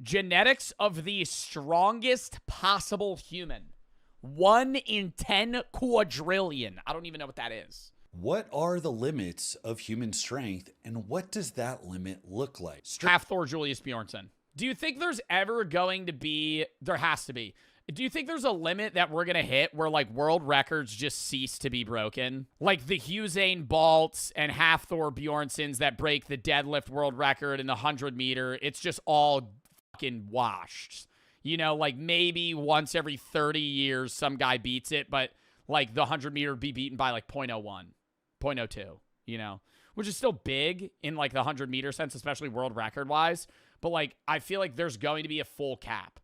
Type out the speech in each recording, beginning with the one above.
Genetics of the strongest possible human. 1 in 10 quadrillion. I don't even know what that is. What are the limits of human strength, and what does that limit look like? Half Thor Julius Bjornsson. Do you think there's ever going to be, there has to be, do you think there's a limit that we're going to hit where, like, world records just cease to be broken? Like the Usain Bolts and Half Thor Bjornssons that break the deadlift world record in the 100-meter, it's just all fucking washed. You know, like maybe once every 30 years some guy beats it, but like the 100-meter would be beaten by like 0.01, 0.02, you know, which is still big in like the 100-meter sense, especially world record-wise. But like I feel like there's going to be a full cap.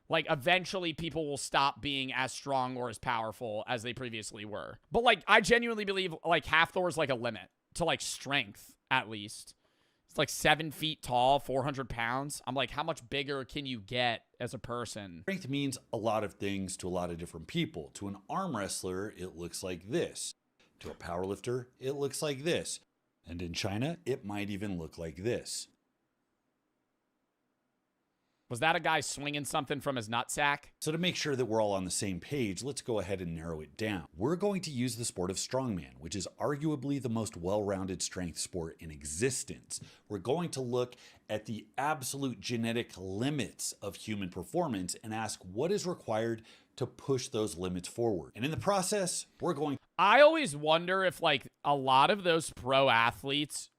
Like, eventually people will stop being as strong or as powerful as they previously were. But, like, I genuinely believe, like, Half Thor is, like, a limit to, like, strength, at least. It's, like, 7 feet tall, 400 pounds. I'm like, how much bigger can you get as a person? Strength means a lot of things to a lot of different people. To an arm wrestler, it looks like this. To a powerlifter, it looks like this. And in China, it might even look like this. Was that a guy swinging something from his nutsack? So to make sure that we're all on the same page, let's go ahead and narrow it down. We're going to use the sport of strongman, which is arguably the most well-rounded strength sport in existence. We're going to look at the absolute genetic limits of human performance and ask what is required to push those limits forward. And in the process, we're going... I always wonder if, like, a lot of those pro athletes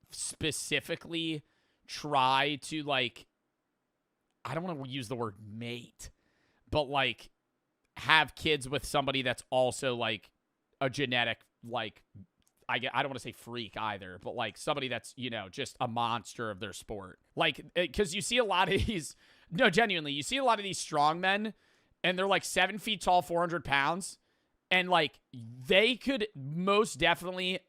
specifically try to, like... I don't want to use the word mate, but like have kids with somebody that's also like a genetic, like, I don't want to say freak either, but like somebody that's, you know, just a monster of their sport. Like, because you see a lot of these, no, genuinely, you see a lot of these strong men and they're like 7 feet tall, 400 pounds. And like they could most definitely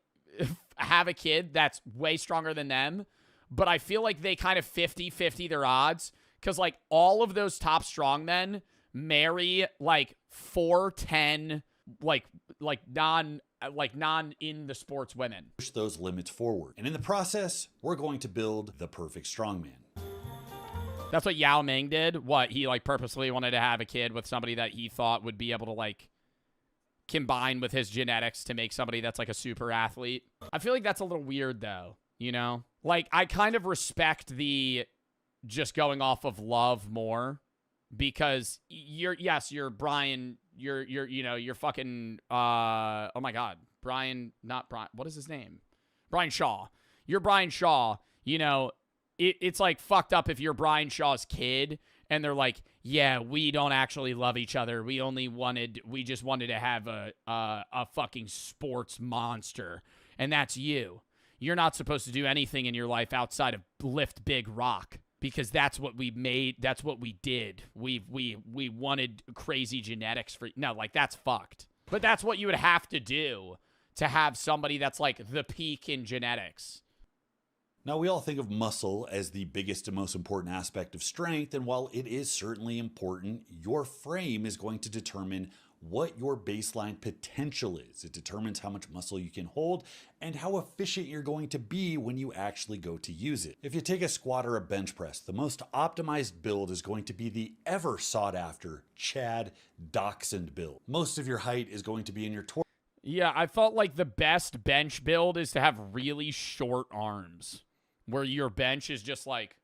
have a kid that's way stronger than them. But I feel like they kind of 50-50 their odds. Because, like, all of those top strongmen marry, like, 4'10", non in the sports women. Push those limits forward. And in the process, we're going to build the perfect strongman. That's what Yao Ming did. What, he, like, purposely wanted to have a kid with somebody that he thought would be able to, like, combine with his genetics to make somebody that's, like, a super athlete. I feel like that's a little weird, though, you know? Like, I kind of respect the... just going off of love more because you're Brian, you're fucking, oh my God, what is his name? Brian Shaw. You're Brian Shaw, you know, it's like fucked up if you're Brian Shaw's kid and they're like, yeah, we don't actually love each other. We just wanted to have a fucking sports monster. And that's you. You're not supposed to do anything in your life outside of lift big rock. Because that's what we made. That's what we did. We wanted crazy genetics for... No, like, that's fucked. But that's what you would have to do to have somebody that's, like, the peak in genetics. Now, we all think of muscle as the biggest and most important aspect of strength. And while it is certainly important, your frame is going to determine what your baseline potential is. It determines how much muscle you can hold and how efficient you're going to be when you actually go to use it. If you take a squat or a bench press, the most optimized build is going to be the ever sought after Chad Dachshund build. Most of your height is going to be in your torso. Yeah, I felt like the best bench build is to have really short arms where your bench is just like,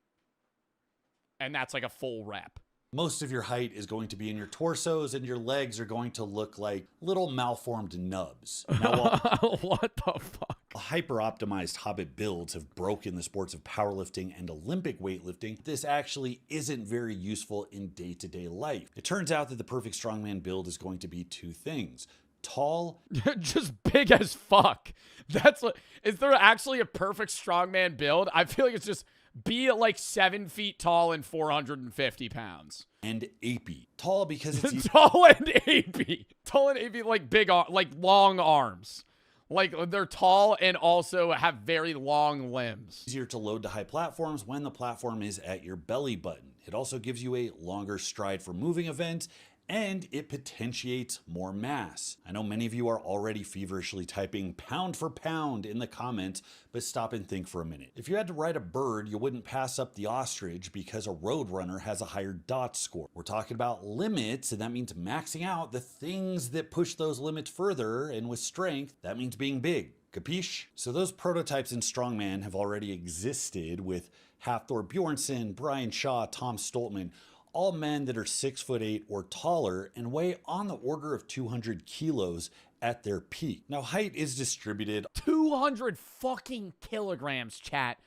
and that's like a full rep. Most of your height is going to be in your torsos, and your legs are going to look like little malformed nubs. Now, what the fuck? Hyper-optimized Hobbit builds have broken the sports of powerlifting and Olympic weightlifting. This actually isn't very useful in day-to-day life. It turns out that the perfect strongman build is going to be two things. Tall. Just big as fuck. That's what, is there actually a perfect strongman build? I feel like it's just... be like 7 feet tall and 450 pounds. And apey. Tall because it's tall and apey. Tall and apey, like big, like long arms. Like they're tall and also have very long limbs. Easier to load to high platforms when the platform is at your belly button. It also gives you a longer stride for moving events and it potentiates more mass. I know many of you are already feverishly typing pound for pound in the comments, but stop and think for a minute. If you had to ride a bird, you wouldn't pass up the ostrich because a roadrunner has a higher dot score. We're talking about limits, and that means maxing out the things that push those limits further, and with strength, that means being big. Capiche? So those prototypes in strongman have already existed with Hafthor Bjornsson, Brian Shaw, Tom Stoltman, all men that are 6'8" or taller and weigh on the order of 200 kilos at their peak. Now, height is distributed 200 fucking kilograms, chat.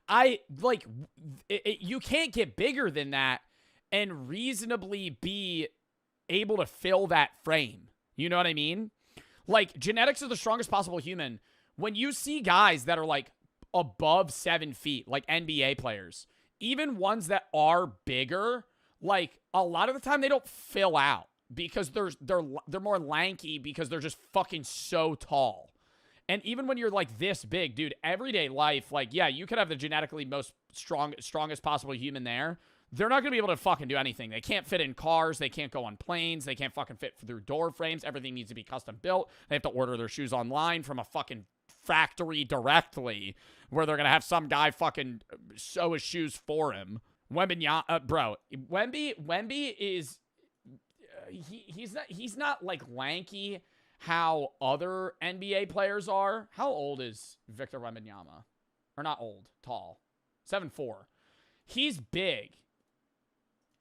You can't get bigger than that and reasonably be able to fill that frame. You know what I mean? Like, genetics of the strongest possible human. When you see guys that are like above 7 feet, like NBA players, even ones that are bigger, like a lot of the time they don't fill out because they're more lanky because they're just fucking so tall. And even when you're like this big, dude, everyday life, like, yeah, you could have the genetically most strongest possible human there. They're not going to be able to fucking do anything. They can't fit in cars. They can't go on planes. They can't fucking fit through door frames. Everything needs to be custom built. They have to order their shoes online from a fucking factory directly where they're going to have some guy fucking sew his shoes for him. Wemby is, he's not like lanky how other NBA players are. How old is Victor Wembanyama? Or not old, tall. 7'4". He's big.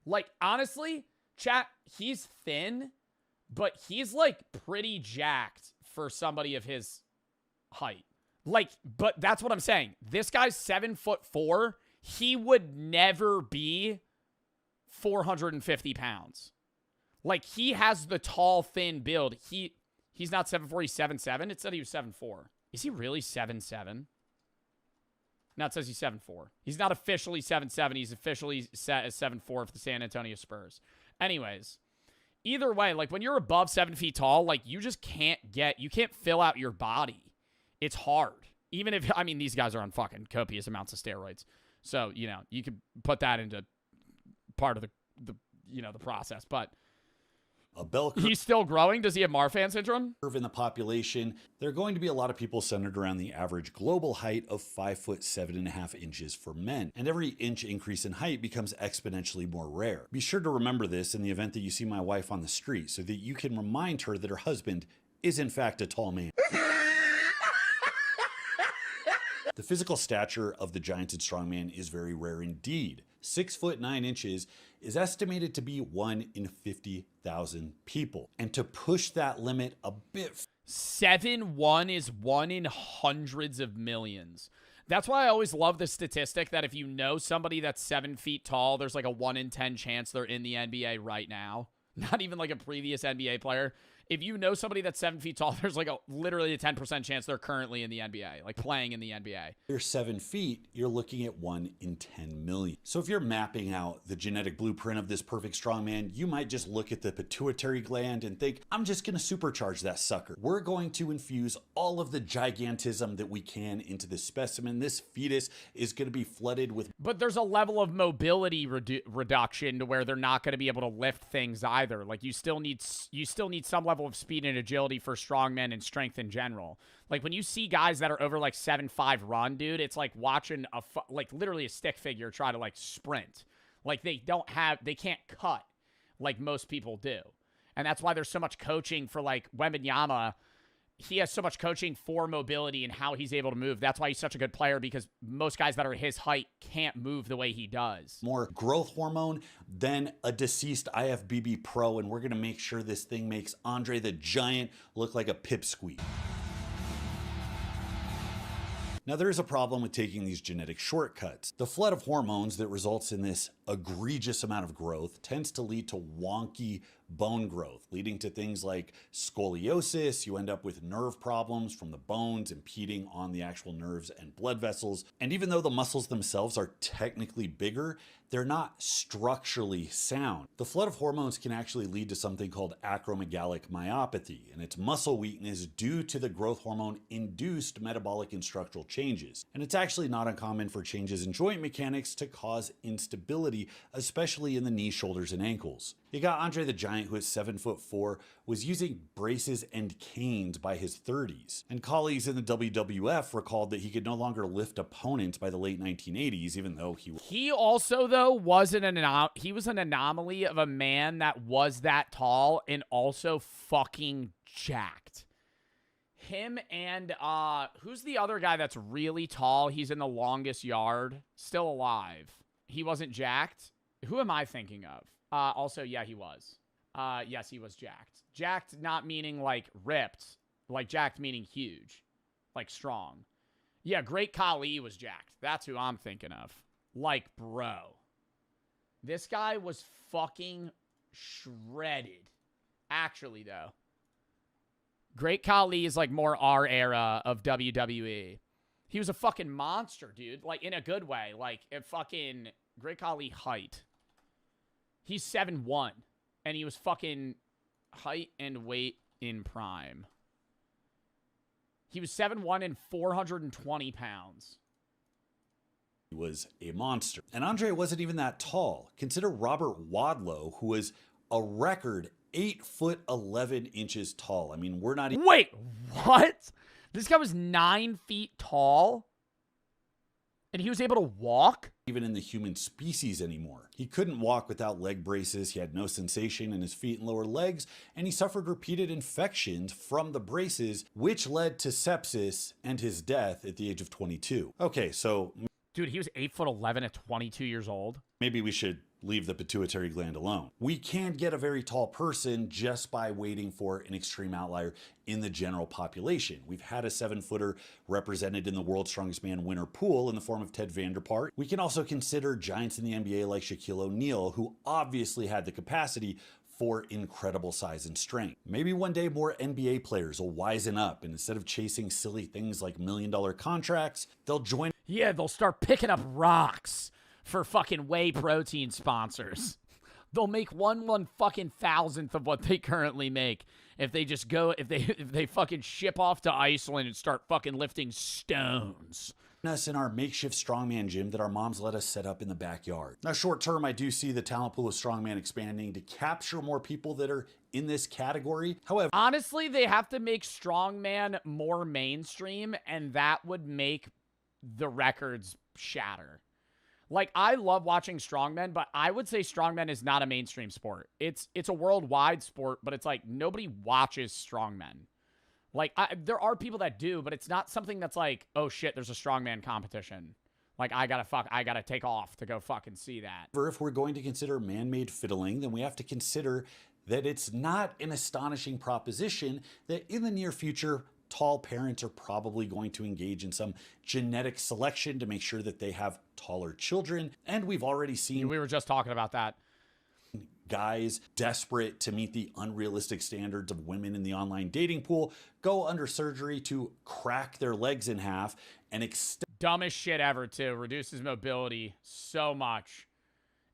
Like, honestly, chat, he's thin, but he's like pretty jacked for somebody of his height. Like, but that's what I'm saying. This guy's 7'4". He would never be 450 pounds. Like, he has the tall, thin build. He's not 7'4", he's 7'7". It said he was 7'4". Is he really 7'7"? No, it says he's 7'4". He's not officially 7'7". He's officially set as 7'4" for the San Antonio Spurs. Anyways, either way, like, when you're above 7 feet tall, like, you just can't fill out your body. It's hard. Even if, I mean, these guys are on fucking copious amounts of steroids. So, you know, you could put that into part of the process. But a bell curve. He's still growing. Does he have Marfan syndrome? In the population, there are going to be a lot of people centered around the average global height of 5'7.5" for men. And every inch increase in height becomes exponentially more rare. Be sure to remember this in the event that you see my wife on the street so that you can remind her that her husband is in fact a tall man. The physical stature of the giant and strongman is very rare indeed. 6'9" is estimated to be 1 in 50,000 people. And to push that limit a bit, 7'1" is 1 in hundreds of millions. That's why I always love the statistic that if you know somebody that's 7 feet tall, there's like a 1 in 10 chance they're in the NBA right now. Not even like a previous NBA player. If you know somebody that's 7 feet tall, there's like literally a 10% chance they're currently in the NBA, like playing in the NBA. You're 7 feet, you're looking at 1 in 10 million. So if you're mapping out the genetic blueprint of this perfect strongman, you might just look at the pituitary gland and think, I'm just going to supercharge that sucker. We're going to infuse all of the gigantism that we can into this specimen. This fetus is going to be flooded with... But there's a level of mobility reduction to where they're not going to be able to lift things either. Like, you still need some level of speed and agility for strongmen and strength in general. Like, when you see guys that are over like 7'5" run, dude, it's like watching like literally a stick figure try to like sprint. Like, they can't cut like most people do. And that's why there's so much coaching for like Wembanyama. He has so much coaching for mobility and how he's able to move. That's why he's such a good player, because most guys that are his height can't move the way he does. More growth hormone than a deceased IFBB pro, and we're going to make sure this thing makes Andre the Giant look like a pipsqueak. Now, there is a problem with taking these genetic shortcuts. The flood of hormones that results in this egregious amount of growth tends to lead to wonky bone growth, leading to things like scoliosis. You end up with nerve problems from the bones impeding on the actual nerves and blood vessels. And even though the muscles themselves are technically bigger, they're not structurally sound. The flood of hormones can actually lead to something called acromegalic myopathy, and it's muscle weakness due to the growth hormone induced metabolic and structural changes. And it's actually not uncommon for changes in joint mechanics to cause instability, especially in the knees, shoulders, and ankles. You got Andre the Giant, who at 7'4", was using braces and canes by his 30s. And colleagues in the WWF recalled that he could no longer lift opponents by the late 1980s, even though he also, though, was an anomaly of a man that was that tall and also fucking jacked. Him and, who's the other guy that's really tall? He's in The Longest Yard. Still alive. He wasn't jacked. Who am I thinking of? Also, yeah, he was. Yes, he was jacked. Jacked not meaning, like, ripped. Like, jacked meaning huge. Like, strong. Yeah, Great Khali was jacked. That's who I'm thinking of. Like, bro. This guy was fucking shredded. Actually, though. Great Khali is like more our era of WWE. He was a fucking monster, dude. Like, in a good way. Like, a fucking Great Khali height. He's 7'1". And he was fucking height and weight in prime. He was 7'1" and 420 pounds. He was a monster. And Andre wasn't even that tall. Consider Robert Wadlow, who was a record 8'11" tall. I mean, we're not even... Wait, what? This guy was 9 feet tall? And he was able to walk? Even in the human species anymore. He couldn't walk without leg braces, he had no sensation in his feet and lower legs, and he suffered repeated infections from the braces, which led to sepsis and his death at the age of 22. Okay, so... Dude, he was 8'11" at 22 years old. Maybe we should leave the pituitary gland alone. We can get a very tall person just by waiting for an extreme outlier in the general population. We've had a 7-footer represented in the World's Strongest Man winner pool in the form of Ted Vanderpart. We can also consider giants in the NBA like Shaquille O'Neal, who obviously had the capacity for incredible size and strength. Maybe one day more NBA players will wisen up, and instead of chasing silly things like $1 million contracts, they'll join... Yeah, they'll start picking up rocks for fucking whey protein sponsors. They'll make one fucking thousandth of what they currently make if they just go, if they fucking ship off to Iceland and start fucking lifting stones. Us in our makeshift strongman gym that our moms let us set up in the backyard. Now, short term, I do see the talent pool of strongman expanding to capture more people that are in this category. However, honestly, they have to make strongman more mainstream, and that would make the records shatter. Like, I love watching strongmen, but I would say strongmen is not a mainstream sport. It's a worldwide sport, but it's like nobody watches strongmen. Like, there are people that do, but it's not something that's like, oh shit, there's a strongman competition. Like, I gotta take off to go fucking see that. If we're going to consider man-made fiddling, then we have to consider that it's not an astonishing proposition that in the near future, tall parents are probably going to engage in some genetic selection to make sure that they have taller children. And we've already seen... We were just talking about that. Guys desperate to meet the unrealistic standards of women in the online dating pool go under surgery to crack their legs in half and extend... Dumbest shit ever, too. Reduces mobility so much.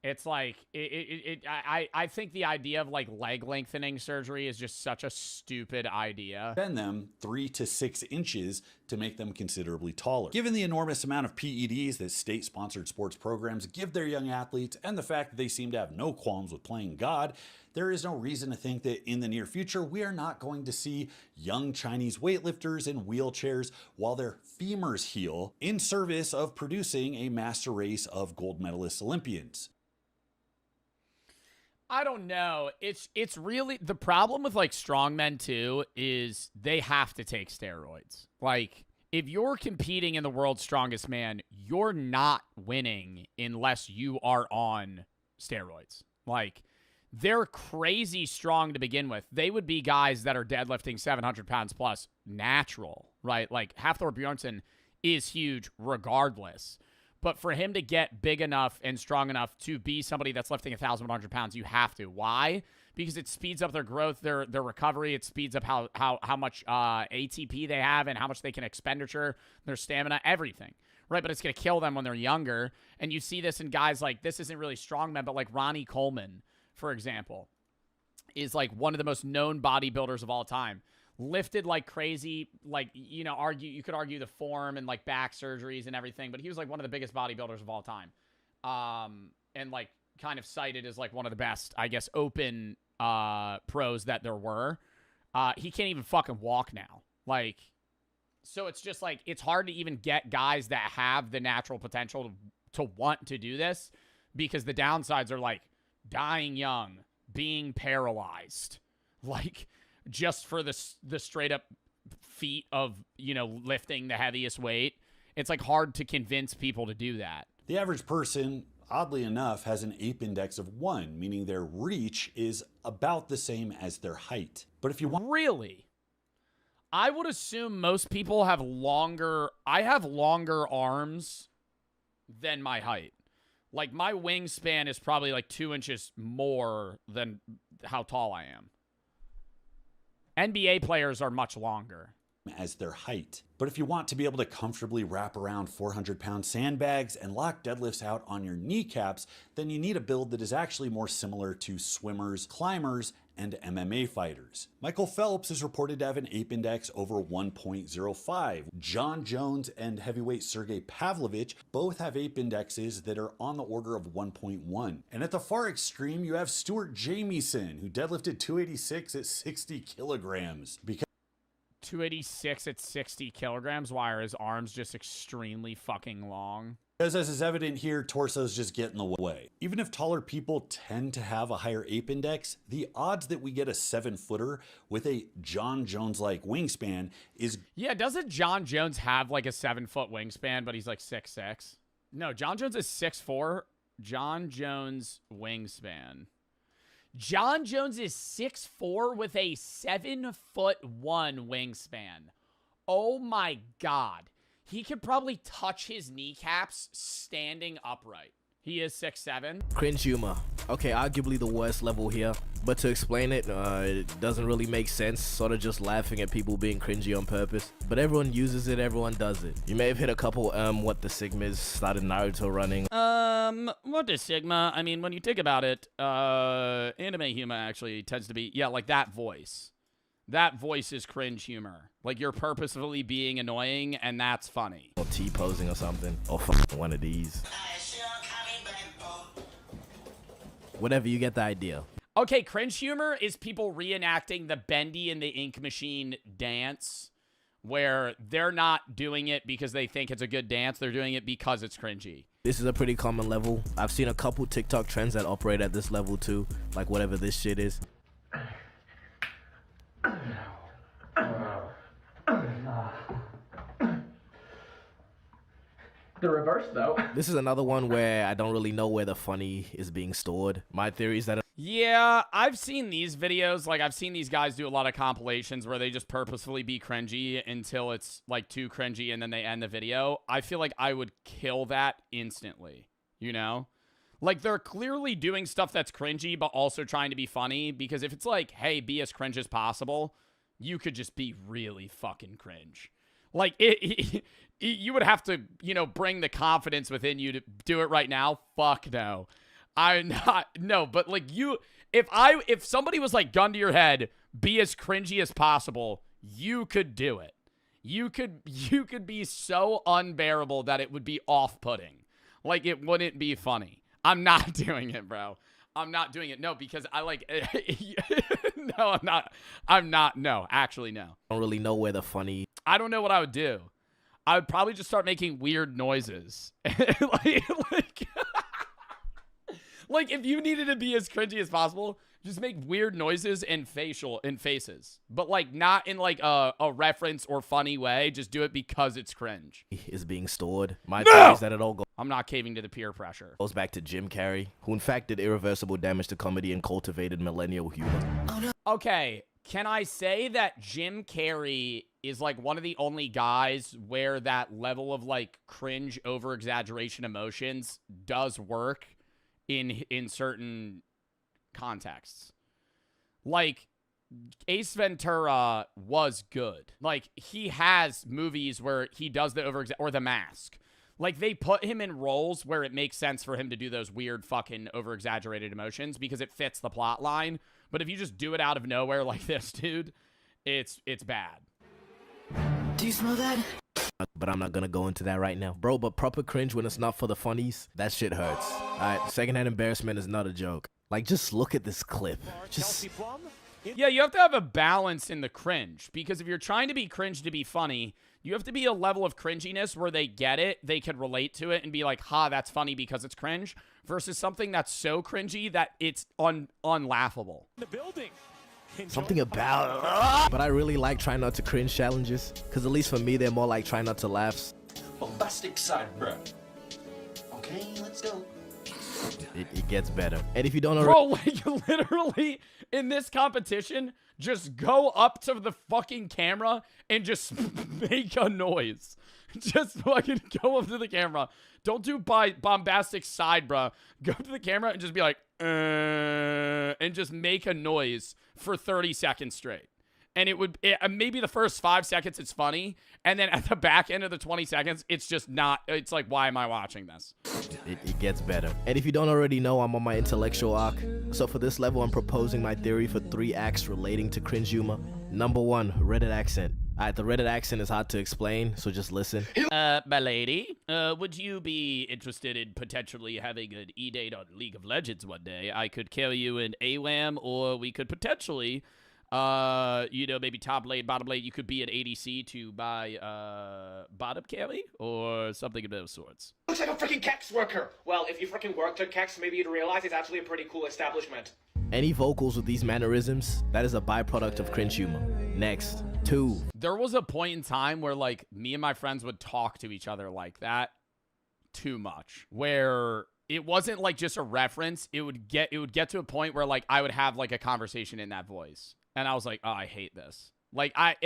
It's like, I think the idea of like leg lengthening surgery is just such a stupid idea. Bend them 3 to 6 inches to make them considerably taller. Given the enormous amount of PEDs that state-sponsored sports programs give their young athletes and the fact that they seem to have no qualms with playing God, there is no reason to think that in the near future, we are not going to see young Chinese weightlifters in wheelchairs while their femurs heal in service of producing a master race of gold medalist Olympians. I don't know. It's really the problem with like strongmen too is they have to take steroids. Like, if you're competing in the world's strongest man, you're not winning unless you are on steroids. Like, they're crazy strong to begin with. They would be guys that are deadlifting 700 pounds plus natural, right? Like, Hafthor Bjornsson is huge regardless. But for him to get big enough and strong enough to be somebody that's lifting 1,100 pounds, you have to. Why? Because it speeds up their growth, their recovery. It speeds up how much ATP they have and how much they can expenditure, their stamina, everything. Right? But it's going to kill them when they're younger. And you see this in guys like, this isn't really strongmen, but like Ronnie Coleman, for example, is like one of the most known bodybuilders of all time. Lifted like crazy, like, you know, you could argue the form and like back surgeries and everything, but he was like one of the biggest bodybuilders of all time. And like kind of cited as like one of the best, I guess, open pros that there were. He can't even fucking walk now. Like, so it's just like, it's hard to even get guys that have the natural potential to want to do this, because the downsides are like dying young, being paralyzed, like just for the straight up feat of, you know, lifting the heaviest weight. It's like hard to convince people to do that. The average person, oddly enough, has an ape index of 1, meaning their reach is about the same as their height. But if you want... Really? I would assume most people have longer... I have longer arms than my height. Like, my wingspan is probably like 2 inches more than how tall I am. NBA players are much longer. As their height. But if you want to be able to comfortably wrap around 400-pound sandbags and lock deadlifts out on your kneecaps, then you need a build that is actually more similar to swimmers, climbers, and MMA fighters. Michael Phelps is reported to have an ape index over 1.05. John Jones and heavyweight Sergey Pavlovich both have ape indexes that are on the order of 1.1. And at the far extreme, you have Stuart Jamieson, who deadlifted 286 at 60 kilograms. Because 286 at 60 kilograms. Why are his arms just extremely fucking long? Because as is evident here, torsos just get in the way. Even if taller people tend to have a higher ape index, the odds that we get a 7-footer with a John Jones-like wingspan is... Yeah, doesn't John Jones have like a 7-foot wingspan, but he's like 6'6"? No, John Jones is 6'4". John Jones wingspan. John Jones is 6'4" with a 7'1" wingspan. Oh my God. He could probably touch his kneecaps standing upright. He is 6'7". Cringe humor. Okay, arguably the worst level here. But to explain it, it doesn't really make sense. Sort of just laughing at people being cringy on purpose. But everyone uses it, everyone does it. You may have hit a couple, what the Sigmas, started Naruto running. What is Sigma? I mean, when you think about it, anime humor actually tends to be, yeah, like that voice. That voice is cringe humor. Like, you're purposefully being annoying, and that's funny. Or T-posing or something. Or one of these. Whatever, you get the idea. Okay, cringe humor is people reenacting the Bendy and the Ink Machine dance, where they're not doing it because they think it's a good dance. They're doing it because it's cringy. This is a pretty common level. I've seen a couple TikTok trends that operate at this level too. Like whatever this shit is. The reverse, though. This is another one where I don't really know where the funny is being stored. My theory is that... Yeah, I've seen these videos. Like, I've seen these guys do a lot of compilations where they just purposefully be cringy until it's, like, too cringy and then they end the video. I feel like I would kill that instantly, you know? Like, they're clearly doing stuff that's cringy but also trying to be funny, because if it's like, hey, be as cringe as possible, you could just be really fucking cringe. Like, you would have to, you know, bring the confidence within you to do it right now. Fuck no. I'm not, no, but like if somebody was like, gun to your head, be as cringy as possible, you could do it. You could be so unbearable that it would be off-putting. Like, it wouldn't be funny. I'm not doing it, bro. I'm not doing it. No, because I like, no, I'm not. No, actually, no. I don't really know where the funny... I don't know what I would do. I would probably just start making weird noises. Like if you needed to be as cringy as possible, just make weird noises and faces. But like not in like a reference or funny way. Just do it because it's cringe. Is being stored. My theory is that it all goes... I'm not caving to the peer pressure. Goes back to Jim Carrey, who in fact did irreversible damage to comedy and cultivated millennial humor. Oh, no. Okay, can I say that Jim Carrey is like one of the only guys where that level of like cringe over-exaggeration emotions does work in certain contexts? Like, Ace Ventura was good. Like, he has movies where he does the or The Mask. Like, they put him in roles where it makes sense for him to do those weird fucking over-exaggerated emotions because it fits the plot line. But if you just do it out of nowhere like this, dude, it's bad. Do you smell that? but I'm not gonna go into that right now. Bro, but proper cringe when it's not for the funnies, that shit hurts. Alright, secondhand embarrassment is not a joke. Like, just look at this clip. Just... Yeah, you have to have a balance in the cringe, because if you're trying to be cringe to be funny, you have to be a level of cringiness where they get it, they can relate to it, and be like, ha, that's funny because it's cringe, versus something that's so cringy that it's unlaughable. The building. Something about... But I really like try not to cringe challenges, because at least for me, they're more like try not to laughs. Bombastic side, bro. Okay, let's go. It gets better. And if you don't already... Bro, like, literally, in this competition, just go up to the fucking camera and just make a noise. Just fucking go up to the camera. Don't do bombastic side, bro. Go to the camera and just be like, and just make a noise for 30 seconds straight. And maybe the first 5 seconds it's funny, and then at the back end of the 20 seconds, it's just not, it's like, why am I watching this? It gets better. And if you don't already know, I'm on my intellectual arc. So for this level, I'm proposing my theory for 3 acts relating to cringe humor. Number 1, Reddit accent. Alright, the Reddit accent is hard to explain, so just listen. My lady, would you be interested in potentially having an E-date on League of Legends one day? I could carry you in AWAM, or we could potentially... maybe top lane, bottom lane, you could be an ADC to buy, bottom carry or something of those sorts. Looks like a freaking Kex worker. Well, if you freaking worked at Kex, maybe you'd realize it's actually a pretty cool establishment. Any vocals with these mannerisms, that is a byproduct of cringe humor. Next, 2. There was a point in time where, like, me and my friends would talk to each other like that too much, where it wasn't like just a reference. It would get to a point where, like, I would have like a conversation in that voice. And I was like, oh, I hate this. Like, I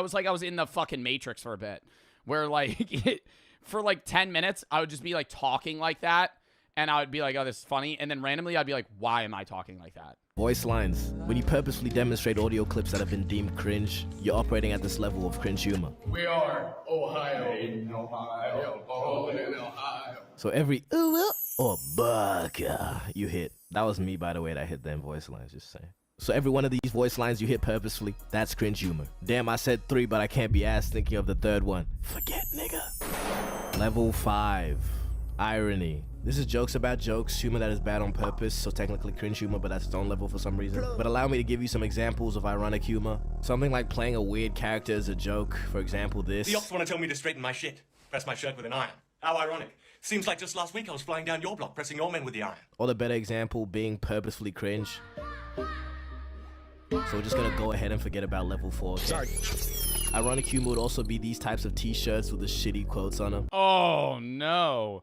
was like, I was in the fucking Matrix for a bit, where, like, for, like, 10 minutes, I would just be, like, talking like that, and I would be like, oh, this is funny, and then randomly, I'd be like, why am I talking like that? Voice lines. When you purposefully demonstrate audio clips that have been deemed cringe, you're operating at this level of cringe humor. We are Ohio. In Ohio. Oh, in Ohio. So every ooh or baka you hit. That was me, by the way, that hit them voice lines, just saying. So every one of these voice lines you hit purposefully, that's cringe humor. Damn, I said 3, but I can't be asked thinking of the 3rd one. Forget, nigga. Level 5. Irony. This is jokes about jokes, humor that is bad on purpose, so technically cringe humor, but that's its own level for some reason. But allow me to give you some examples of ironic humor. Something like playing a weird character as a joke. For example, this. The ops want to tell me to straighten my shit. Press my shirt with an iron. How ironic. Seems like just last week I was flying down your block, pressing your men with the iron. Or the better example being purposefully cringe. So we're just gonna go ahead and forget about level 4. Okay? Sorry. Ironic humor would also be these types of t-shirts with the shitty quotes on them. Oh, no.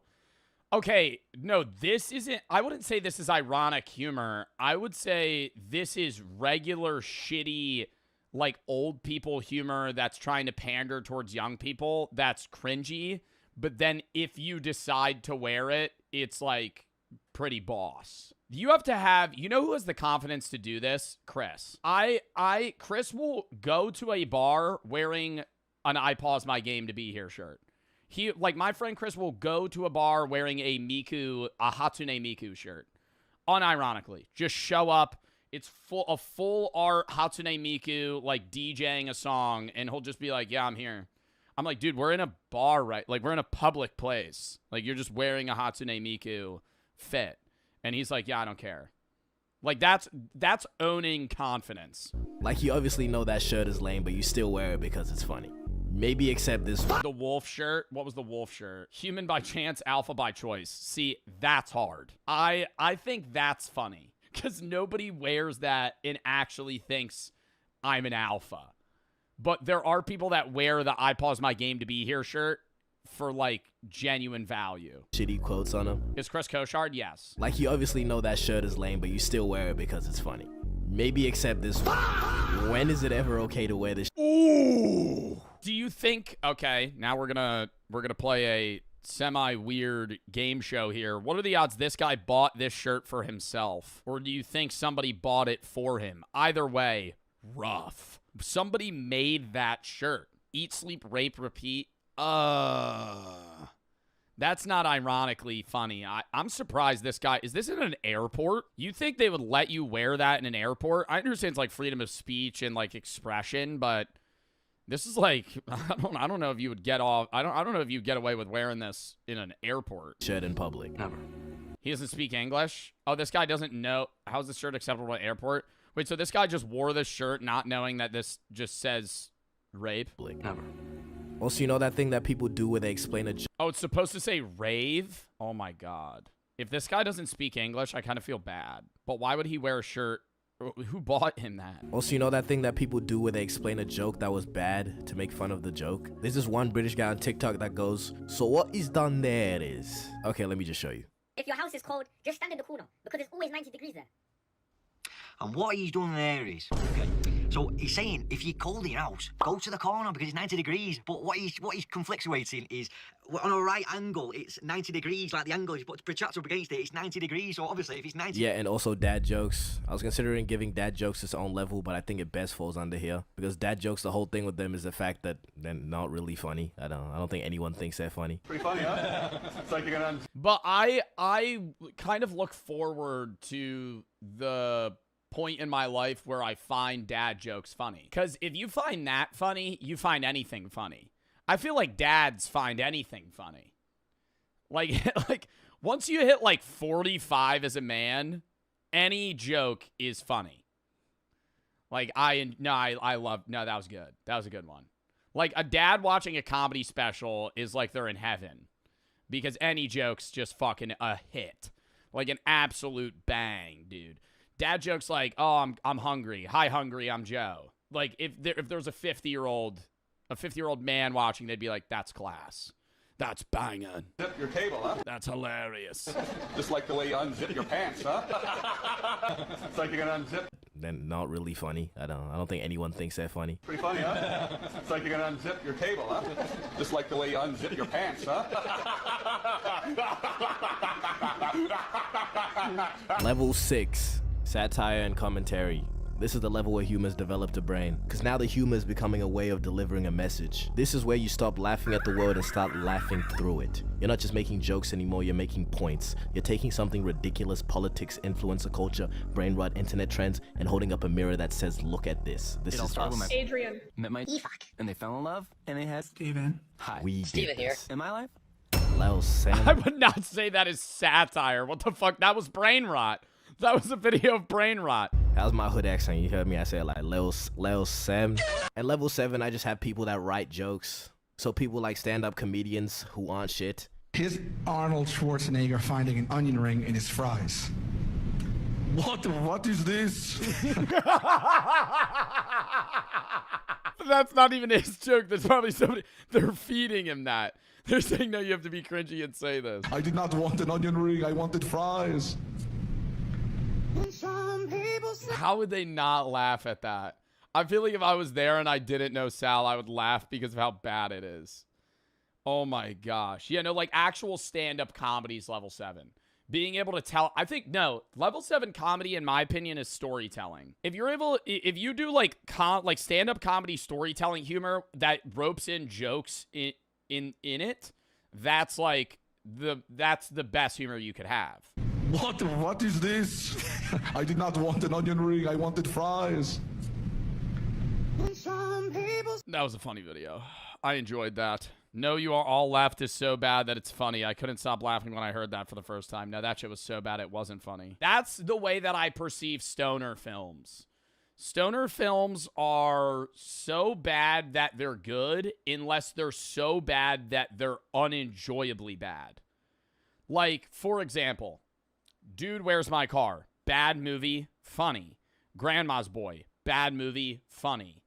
Okay, no, this isn't... I wouldn't say this is ironic humor. I would say this is regular shitty, like, old people humor that's trying to pander towards young people. That's cringy. But then if you decide to wear it, it's, like, pretty boss. You have to have, you know who has the confidence to do this? Chris. Chris will go to a bar wearing an I pause my game to be here shirt. Like my friend Chris will go to a bar wearing a Hatsune Miku shirt. Unironically. Just show up. It's a full art Hatsune Miku, like DJing a song, and he'll just be like, yeah, I'm here. I'm like, dude, we're in a bar, right? Like, we're in a public place. Like, you're just wearing a Hatsune Miku fit. And he's like, yeah, I don't care. Like, that's owning confidence. Like, you obviously know that shirt is lame, but you still wear it because it's funny. Maybe except this one. The wolf shirt. What was the wolf shirt? Human by chance, alpha by choice. See, that's hard. I think that's funny. Because nobody wears that and actually thinks I'm an alpha. But there are people that wear the I pause my game to be here shirt for, like, genuine value. Shitty quotes on them. Is Chris Koshard? Yes. Like, you obviously know that shirt is lame, but you still wear it because it's funny. Maybe except this one. When is it ever okay to wear this? Ooh. Do you think... Okay, now we're gonna play a semi-weird game show here. What are the odds this guy bought this shirt for himself? Or do you think somebody bought it for him? Either way, rough. Somebody made that shirt. Eat, sleep, rape, repeat. That's not ironically funny. I'm surprised this guy... Is this in an airport? You think they would let you wear that in an airport? I understand it's like freedom of speech and like expression, but This is like, I don't know if you would get off. I don't know if you get away with wearing this in an airport. Shirt in public. Never. He doesn't speak English. Oh, this guy doesn't know. How's this shirt acceptable at airport? Wait, so this guy just wore this shirt not knowing that this just says rape? Never. Also, you know that thing that people do where they explain a Oh, it's supposed to say rave? Oh my God. If this guy doesn't speak English, I kind of feel bad. But why would he wear a shirt? Who bought him that? Also, you know that thing that people do where they explain a joke that was bad to make fun of the joke? There's this one British guy on TikTok that goes, so what is done there is... Okay, let me just show you. If your house is cold, just stand in the corner, because it's always 90 degrees there. And what he's done there is, okay, so he's saying if you're cold in your house, go to the corner because it's 90 degrees. But what he's conflictuating is on a right angle, it's 90 degrees, like the angle is protracted up against it, it's 90 degrees. So obviously, if it's 90, Yeah, and also dad jokes. I was considering giving dad jokes its own level, but I think it best falls under here because dad jokes. The whole thing with them is the fact that they're not really funny. I don't think anyone thinks they're funny. Pretty funny, huh? It's like you're gonna. But I kind of look forward to the point in my life where I find dad jokes funny. Because if you find that funny, you find anything funny. I feel like dads find anything funny. Like once you hit like 45 as a man, any joke is funny. Like that was good. That was a good one. Like a dad watching a comedy special is like they're in heaven because any joke's just fucking a hit. Like an absolute bang, dude. Dad jokes like, "Oh, I'm hungry. Hi, hungry. I'm Joe." Like if there's a 50-year-old man watching, they'd be like, "That's class. That's banging. Zip your table, huh? That's hilarious." Just like the way you unzip your pants, huh? It's like you're gonna unzip. They're not really funny. I don't think anyone thinks they're funny. Pretty funny, huh? It's like you're gonna unzip your table, huh? Just like the way you unzip your pants, huh? Level 6. Satire and commentary. This is the level where humor's developed a brain, because now the humor is becoming a way of delivering a message. This is where you stop laughing at the world and start laughing through it. You're not just making jokes anymore, you're making points. You're taking something ridiculous, politics, influencer culture, brain rot, internet trends, and holding up a mirror that says, look at this. This is us. Adrian. Met my and they fell in love and they had Steven. Hi. We Steven did here. this. In my life? Lel Sam. I would not say that is satire. What the fuck? That was brain rot. That was a video of brain rot. That was my hood accent. You heard me? I said like Lel Sam. At level 7, I just have people that write jokes. So people like stand-up comedians who aren't shit. Here's Arnold Schwarzenegger finding an onion ring in his fries. What is this? That's not even his joke. There's probably somebody. They're feeding him that. They're saying, no, you have to be cringy and say this. I did not want an onion ring, I wanted fries. How would they not laugh at that? I feel like if I was there and I didn't know Sal, I would laugh because of how bad it is. Oh my gosh. Yeah, no, like actual stand-up comedies level 7. Being able to tell, I think, no, level 7 comedy, in my opinion, is storytelling. If you do like stand-up comedy storytelling humor that ropes in jokes in it, that's like that's the best humor you could have. What is this? I did not want an onion ring, I wanted fries. That was a funny video. I enjoyed that. No, You Are All Left is so bad that it's funny. I couldn't stop laughing when I heard that for the first time. No, that shit was so bad it wasn't funny. That's the way that I perceive stoner films. Stoner films are so bad that they're good unless they're so bad that they're unenjoyably bad. Like, for example, Dude, Where's My Car? Bad movie, funny. Grandma's Boy, bad movie, funny.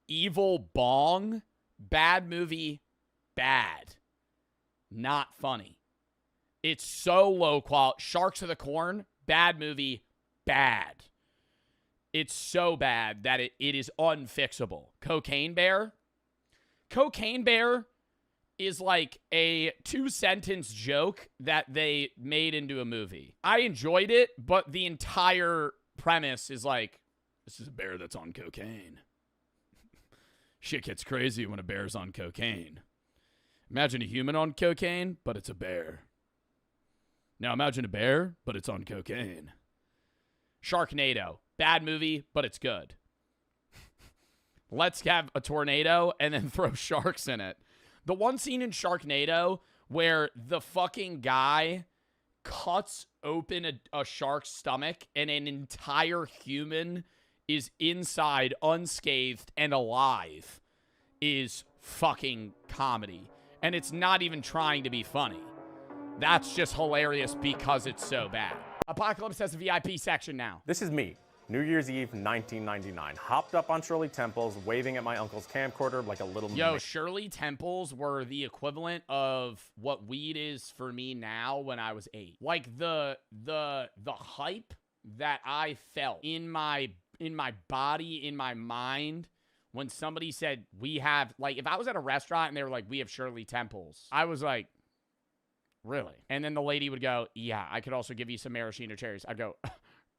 Evil Bong, bad movie, bad. Not funny. It's so low quality. Sharks of the Corn, bad movie, bad. It's so bad that it is unfixable. Cocaine Bear is like a 2-sentence joke that they made into a movie. I enjoyed it, but the entire premise is like, this is a bear that's on cocaine. Shit gets crazy when a bear's on cocaine. Imagine a human on cocaine, but it's a bear. Now imagine a bear, but it's on cocaine. Sharknado. Bad movie, but it's good. Let's have a tornado and then throw sharks in it. The one scene in Sharknado where the fucking guy cuts open a shark's stomach and an entire human is inside unscathed and alive is fucking comedy. And it's not even trying to be funny. That's just hilarious because it's so bad. Apocalypse has a VIP section now. This is me, New Year's Eve 1999. Hopped up on Shirley Temples, waving at my uncle's camcorder like a little... Yo, Shirley Temples were the equivalent of what weed is for me now when I was 8. Like the hype that I felt in my body, in my mind, when somebody said, we have, like, if I was at a restaurant and they were like, we have Shirley Temples, I was like, really? And then the lady would go, yeah, I could also give you some maraschino cherries. I'd go,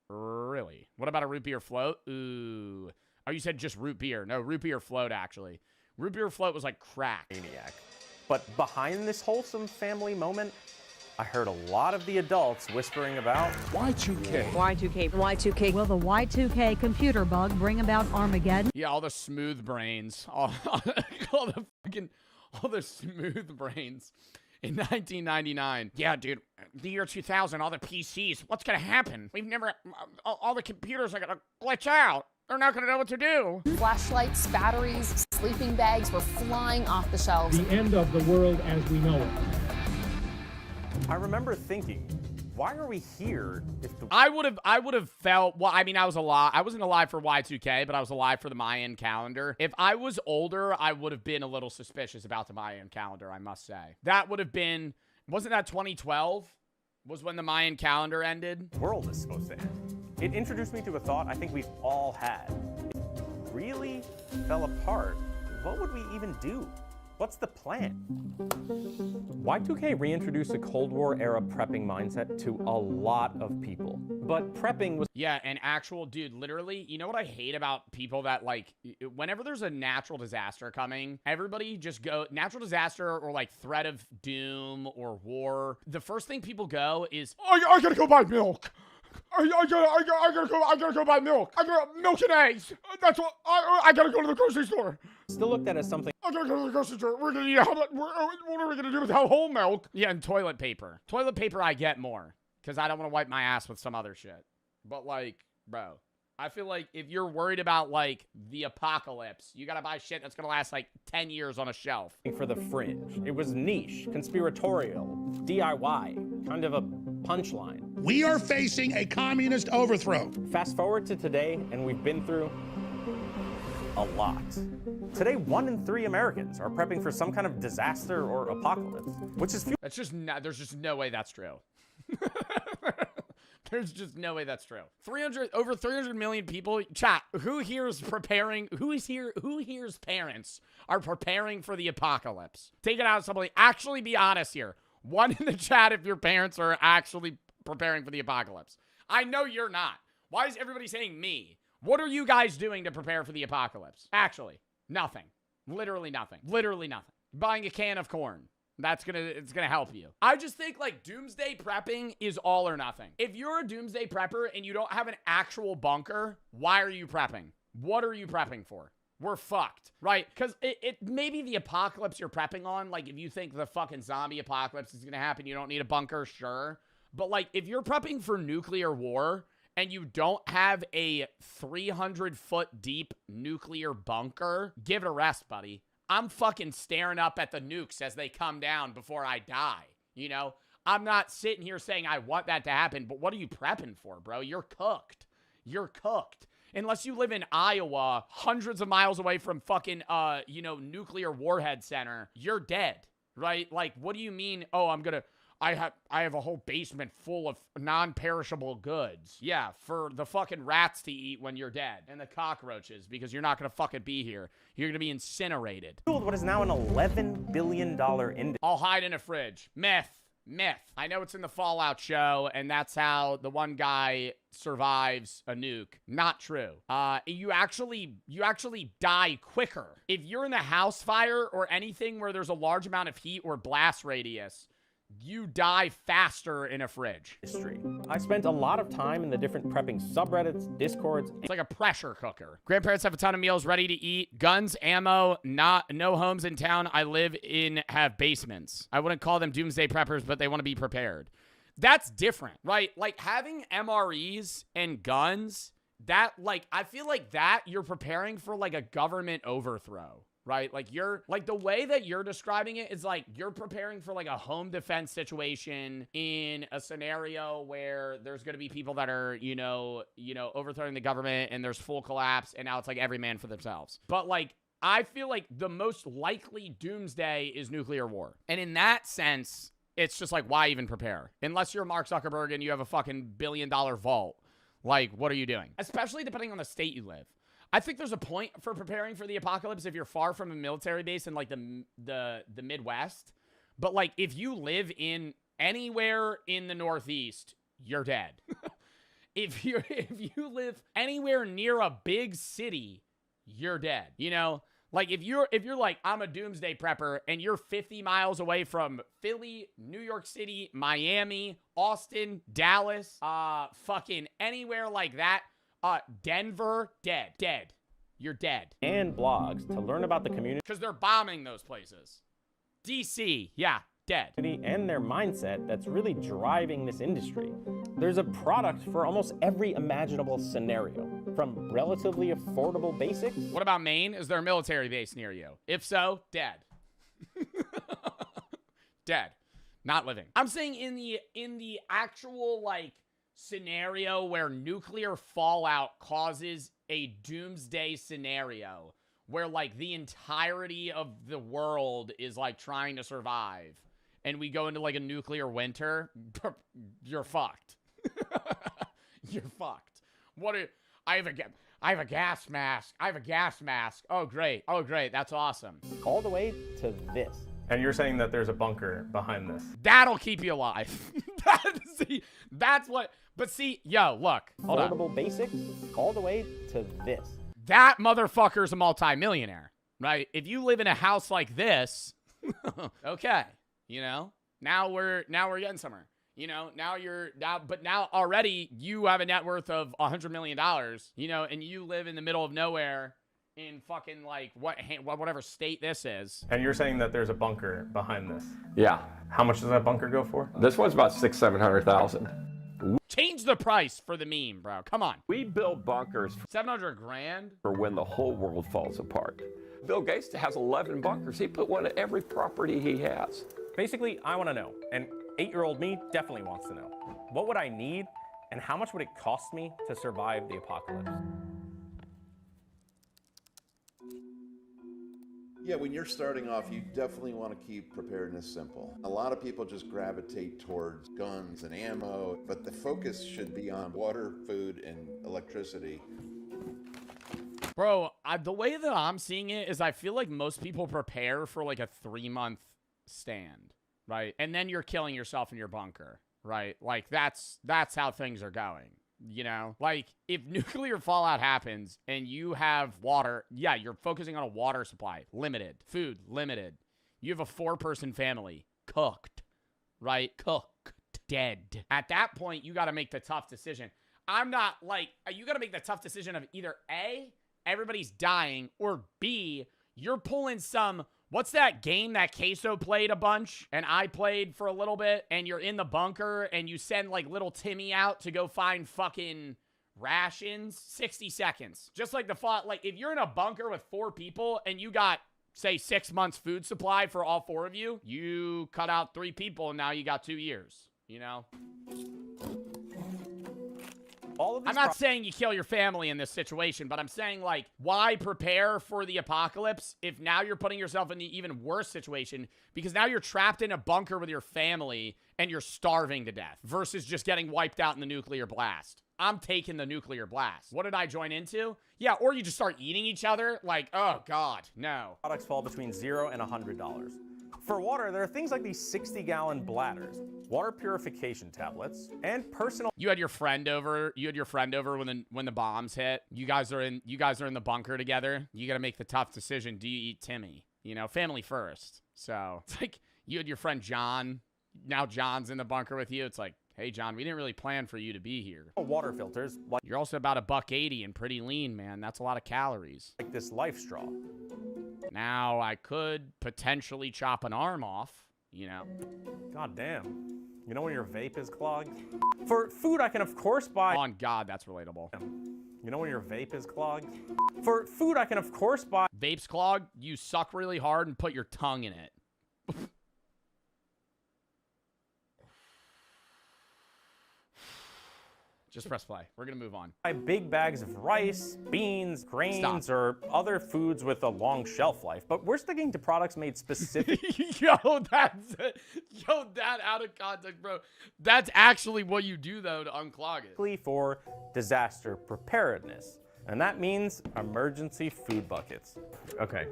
really? What about a root beer float? Ooh. Oh, you said just root beer. No, root beer float, actually. Root beer float was like crack. Maniac. But behind this wholesome family moment, I heard a lot of the adults whispering about Y2K. Y2K. Y2K. Will the Y2K computer bug bring about Armageddon? Yeah, all the smooth brains. All the smooth brains in 1999. Yeah, dude, the year 2000, all the PCs. What's going to happen? We've never... all the computers are going to glitch out. They're not going to know what to do. Flashlights, batteries, sleeping bags were flying off the shelves. The end of the world as we know it. I remember thinking, why are we here if the... I would have felt... Well, I mean, I was alive. I wasn't alive for Y2K, but I was alive for the Mayan calendar. If I was older, I would have been a little suspicious about the Mayan calendar, I must say. That would have been... Wasn't that 2012? Was when the Mayan calendar ended? The world is supposed to end. It introduced me to a thought I think we've all had. If it really fell apart, what would we even do? What's the plan? Y2K reintroduced a Cold War era prepping mindset to a lot of people. But prepping was... Yeah, an actual... Dude, literally, you know what I hate about people that, like, whenever there's a natural disaster coming, everybody just go... Natural disaster or, like, threat of doom or war. The first thing people go is, I gotta go buy milk. I gotta go buy milk. I got milk and eggs. That's what I gotta go to the grocery store. Still looked at as something. I gotta go to the grocery store. We're gonna eat what are we gonna do without whole milk? Yeah, and toilet paper. Toilet paper I get more because I don't want to wipe my ass with some other shit. But like, bro, I feel like if you're worried about like the apocalypse, you gotta buy shit that's gonna last like 10 years on a shelf. For the fringe. It was niche, conspiratorial, DIY, kind of a punchline. We are facing a communist overthrow. Fast forward to today, and we've been through a lot. Today, 1 in 3 Americans are prepping for some kind of disaster or apocalypse, which is... That's just not, there's just no way that's true. There's just no way that's true. Over 300 million people. Chat, who here's preparing? Who here's parents are preparing for the apocalypse? Take it out of somebody. Actually be honest here. One in the chat if your parents are actually preparing for the apocalypse. I know you're not. Why is everybody saying me? What are you guys doing to prepare for the apocalypse? Actually, nothing. Literally nothing. Literally nothing. Buying a can of corn. It's gonna help you. I just think like doomsday prepping is all or nothing. If you're a doomsday prepper and you don't have an actual bunker, why are you prepping? What are you prepping for? We're fucked, right? Because it maybe the apocalypse you're prepping on, like if you think the fucking zombie apocalypse is gonna happen, you don't need a bunker, sure. But like if you're prepping for nuclear war and you don't have a 300-foot deep nuclear bunker, give it a rest, buddy. I'm fucking staring up at the nukes as they come down before I die, you know? I'm not sitting here saying I want that to happen, but what are you prepping for, bro? You're cooked. You're cooked. Unless you live in Iowa, hundreds of miles away from fucking, nuclear warhead center, you're dead, right? Like, what do you mean, oh, I have a whole basement full of non-perishable goods. Yeah, for the fucking rats to eat when you're dead. And the cockroaches, because you're not gonna fucking be here. You're gonna be incinerated. What is now an $11 billion industry. I'll hide in a fridge. Myth. I know it's in the Fallout show, and that's how the one guy survives a nuke. Not true. You actually die quicker. If you're in a house fire or anything where there's a large amount of heat or blast radius, you die faster in a fridge. History. I spent a lot of time in the different prepping subreddits, discords. It's like a pressure cooker. Grandparents have a ton of meals ready to eat. Guns, ammo, no homes in town I live in have basements. I wouldn't call them doomsday preppers, but they want to be prepared. That's different, right? Like having MREs and guns, that like, I feel like that you're preparing for like a government overthrow. Right? Like you're like the way that you're describing it is like you're preparing for like a home defense situation in a scenario where there's going to be people that are, overthrowing the government and there's full collapse and now it's like every man for themselves. But like I feel like the most likely doomsday is nuclear war. And in that sense, it's just like why even prepare? Unless you're Mark Zuckerberg and you have a fucking $1 billion vault. Like what are you doing? Especially depending on the state you live. I think there's a point for preparing for the apocalypse if you're far from a military base in like the Midwest. But like if you live in anywhere in the Northeast, you're dead. If you live anywhere near a big city, you're dead. Like if you're like I'm a doomsday prepper and you're 50 miles away from Philly, New York City, Miami, Austin, Dallas, fucking anywhere like that. Denver, dead. You're dead. And blogs to learn about the community. Because they're bombing those places. DC, yeah, dead. And their mindset that's really driving this industry. There's a product for almost every imaginable scenario, from relatively affordable basics. What about Maine? Is there a military base near you? If so, dead. Dead. Not living. I'm saying in the actual, like, scenario where nuclear fallout causes a doomsday scenario where like the entirety of the world is like trying to survive and we go into like a nuclear winter, you're fucked. You're fucked. I have a gas mask. Oh great. That's awesome. All the way to this. And you're saying that there's a bunker behind this. That'll keep you alive. That's what. But see, yo, look. Hold on. Affordable basics, all the way to this. That motherfucker's a multimillionaire, right? If you live in a house like this, okay, now we're getting somewhere. Now already you have a net worth of $100 million, and you live in the middle of nowhere in fucking like whatever state this is. And you're saying that there's a bunker behind this. Yeah. How much does that bunker go for? This one's about $600,000-700,000. Change the price for the meme, bro. Come on. We build bunkers $700,000 for when the whole world falls apart. Bill Gates has 11 bunkers. He put one at every property he has. Basically, I want to know, and 8-year-old me definitely wants to know. What would I need, and how much would it cost me to survive the apocalypse? Yeah, when you're starting off, you definitely want to keep preparedness simple. A lot of people just gravitate towards guns and ammo, but the focus should be on water, food, and electricity. Bro, the way that I'm seeing it is I feel like most people prepare for like a 3-month stand, right? And then you're killing yourself in your bunker, right? Like that's how things are going. Like if nuclear fallout happens and you have water, yeah, you're focusing on a water supply, limited, food, limited. You have a 4-person family, cooked, right? Cooked, dead. At that point, you got to make the tough decision. I'm not like, you got to make the tough decision of either A, everybody's dying, or B, you're pulling some, what's that game that Queso played a bunch and I played for a little bit, and you're in the bunker and you send like little Timmy out to go find fucking rations? 60 seconds. Just like like if you're in a bunker with 4 people and you got, say, 6 months food supply for all 4 of you, you cut out 3 people and now you got 2 years, I'm not saying you kill your family in this situation, but I'm saying, like, why prepare for the apocalypse if now you're putting yourself in the even worse situation? Because now you're trapped in a bunker with your family and you're starving to death versus just getting wiped out in the nuclear blast. I'm taking the nuclear blast. What did I join into? Yeah, or you just start eating each other. Like, oh, God, no. Products fall between $0 and $100. For water, there are things like these 60-gallon bladders, water purification tablets, and personal. You had your friend over. When the bombs hit. You guys are in the bunker together. You got to make the tough decision. Do you eat Timmy? Family first. So it's like you had your friend John. now John's in the bunker with you. It's like, hey, John, we didn't really plan for you to be here. Water filters, like You're also about $1.80 and pretty lean, man. That's a lot of calories. this Life Straw. Now, I could potentially chop an arm off, you know. God damn. You know when your vape is clogged? For food, I can of course buy... On God, that's relatable. You know when your vape is clogged? For food, I can of course buy... Vape's clogged, you suck really hard and put your tongue in it. Just press play. We're going to move on. Buy big bags of rice, beans, grains, or other foods with a long shelf life. But we're sticking to products made specifically... Yo, that out of context, bro. That's actually what you do, though, to unclog it. ...for disaster preparedness. And that means emergency food buckets. Okay,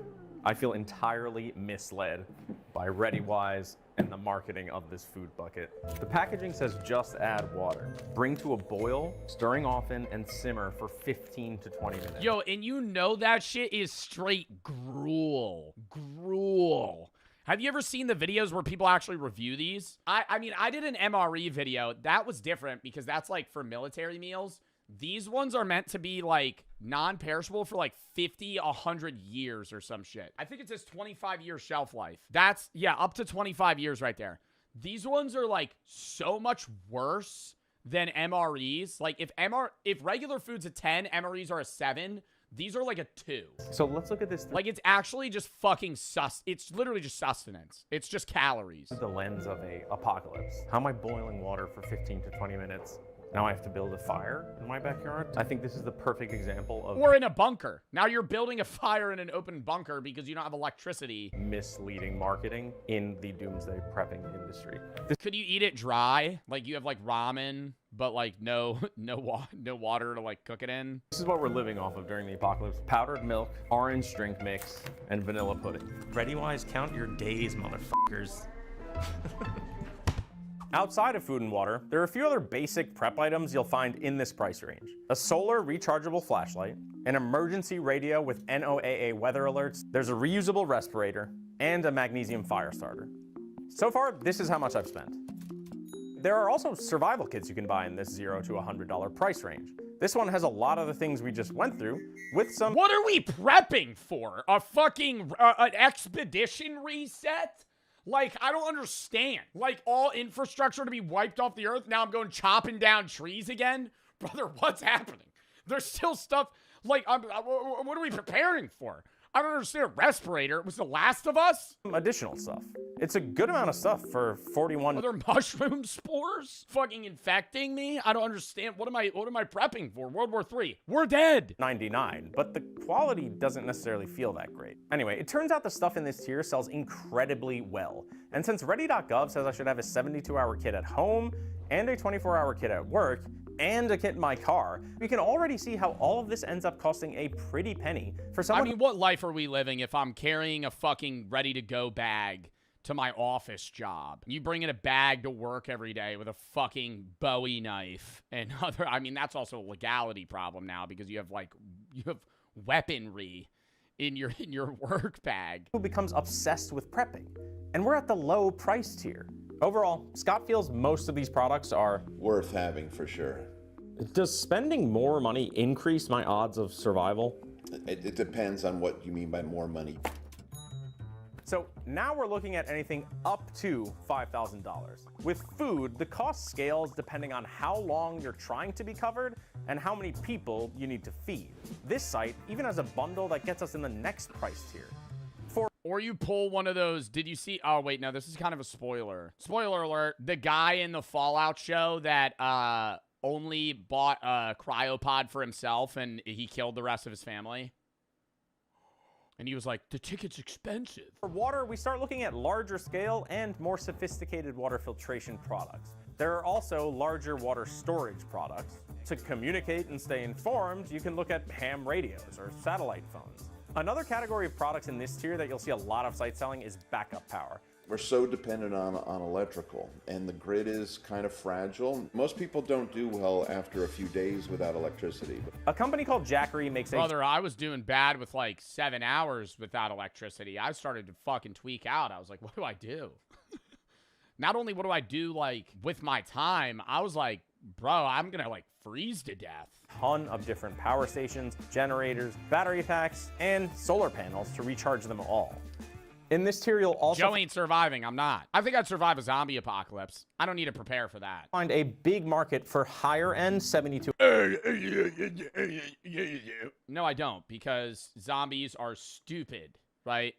I feel entirely misled by ReadyWise and the marketing of this food bucket. The packaging says just add water. Bring to a boil, stirring often, and simmer for 15 to 20 minutes. Yo, and you know that shit is straight gruel. Gruel. Have you ever seen the videos where people actually review these? I mean, I did an MRE video. That was different because that's like for military meals. These ones are meant to be like non-perishable for like 50, 100 years or some shit. I think it says 25-year shelf life. That's, yeah, up to 25 years right there. These ones are like so much worse than MREs. Like if regular food's a 10, MREs are a 7. These are like a 2. So let's look at this. Like it's actually just fucking it's literally just sustenance. It's just calories. The lens of a apocalypse. How am I boiling water for 15 to 20 minutes? Now I have to build a fire in my backyard? I think this is the perfect example of... Or in a bunker. Now you're building a fire in an open bunker because you don't have electricity. Misleading marketing in the doomsday prepping industry. Could you eat it dry? Like you have like ramen, but like no water to like cook it in? This is what we're living off of during the apocalypse. Powdered milk, orange drink mix, and vanilla pudding. ReadyWise, count your days, motherfuckers. Outside of food and water, there are a few other basic prep items you'll find in this price range. A solar rechargeable flashlight, an emergency radio with NOAA weather alerts, there's a reusable respirator, and a magnesium fire starter. So far, this is how much I've spent. There are also survival kits you can buy in this $0 to $100 price range. This one has a lot of the things we just went through, with some... What are we prepping for? A fucking an expedition reset? Like, I don't understand. Like, all infrastructure to be wiped off the earth. Now I'm going chopping down trees again? Brother, what's happening? There's still stuff. Like, what are we preparing for? I don't understand. A respirator. It was The Last of Us? Additional stuff. It's a good amount of stuff for 41. Are there mushroom spores fucking infecting me? I don't understand. What am I prepping for? World War III. We're dead. 99, but the quality doesn't necessarily feel that great. Anyway, it turns out the stuff in this tier sells incredibly well. And since Ready.gov says I should have a 72-hour kit at home and a 24-hour kit at work, and a kit in my car, we can already see how all of this ends up costing a pretty penny for someone. I mean, what life are we living if I'm carrying a fucking ready-to-go bag to my office job? You bring in a bag to work every day with a fucking Bowie knife and other... I mean, that's also a legality problem now because you have weaponry in your work bag. Who becomes obsessed with prepping. And we're at the low price tier. Overall, Scott feels most of these products are worth having for sure. Does spending more money increase my odds of survival? It depends on what you mean by more money. So now we're looking at anything up to $5,000. With food, the cost scales depending on how long you're trying to be covered and how many people you need to feed. This site even has a bundle that gets us in the next price tier. Or you pull one of those, did you see, oh wait, no, this is kind of a spoiler. Spoiler alert, the guy in the Fallout show that only bought a cryopod for himself and he killed the rest of his family. And he was like, the ticket's expensive. For water, we start looking at larger scale and more sophisticated water filtration products. There are also larger water storage products. To communicate and stay informed, you can look at ham radios or satellite phones. Another category of products in this tier that you'll see a lot of sites selling is backup power. We're so dependent on electrical, and the grid is kind of fragile. Most people don't do well after a few days without electricity. A company called Jackery makes Brother, I was doing bad with like 7 hours without electricity. I started to fucking tweak out. I was like, what do I do? not only what do I do, like, with my time, I was like, bro, I'm gonna, like, freeze to death. Ton of different power stations, generators, battery packs, and solar panels to recharge them all. In this tier, you'll also Joe ain't surviving. I'm not. I think I'd survive a zombie apocalypse. I don't need to prepare for that. find a big market for higher-end 72. No, I don't, because zombies are stupid, right?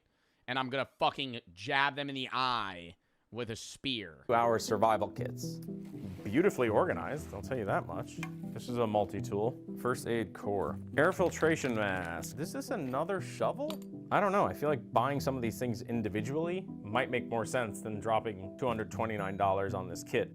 And I'm gonna fucking jab them in the eye with a spear. Hour survival kits. Beautifully organized, I'll tell you that much. This is a multi-tool. First aid core. Air filtration mask. Is this another shovel? I don't know, I feel like buying some of these things individually might make more sense than dropping $229 on this kit.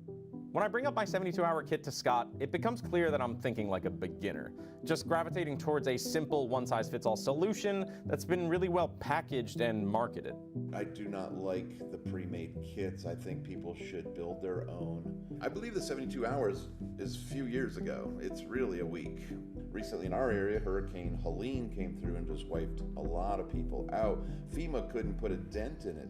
When I bring up my 72-hour kit to Scott, it becomes clear that I'm thinking like a beginner, just gravitating towards a simple one-size-fits-all solution that's been really well packaged and marketed. I do not like the pre-made kits. I think people should build their own. I believe the 72 hours is a few years ago. It's really a week. Recently in our area, Hurricane Helene came through and just wiped a lot of people out. FEMA couldn't put a dent in it.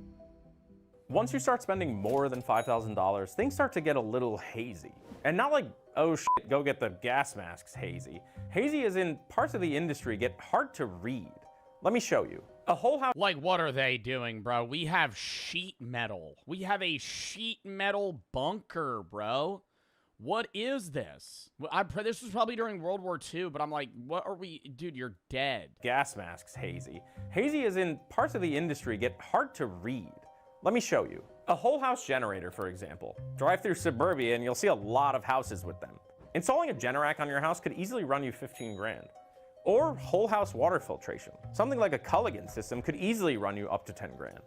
Once you start spending more than $5,000, things start to get a little hazy. And not like, oh shit, go get the gas masks hazy. Hazy as in parts of the industry get hard to read. Let me show you. A whole house. Like, what are they doing, bro? We have sheet metal. We have a sheet metal bunker, bro. What is this? This was probably during World War II, but I'm like, what are we? Dude, you're dead. Gas masks hazy. Hazy as in parts of the industry get hard to read. Let me show you. A whole house generator, for example. Drive through suburbia and you'll see a lot of houses with them. Installing a Generac on your house could easily run you 15 grand. Or whole house water filtration. Something like a Culligan system could easily run you up to 10 grand.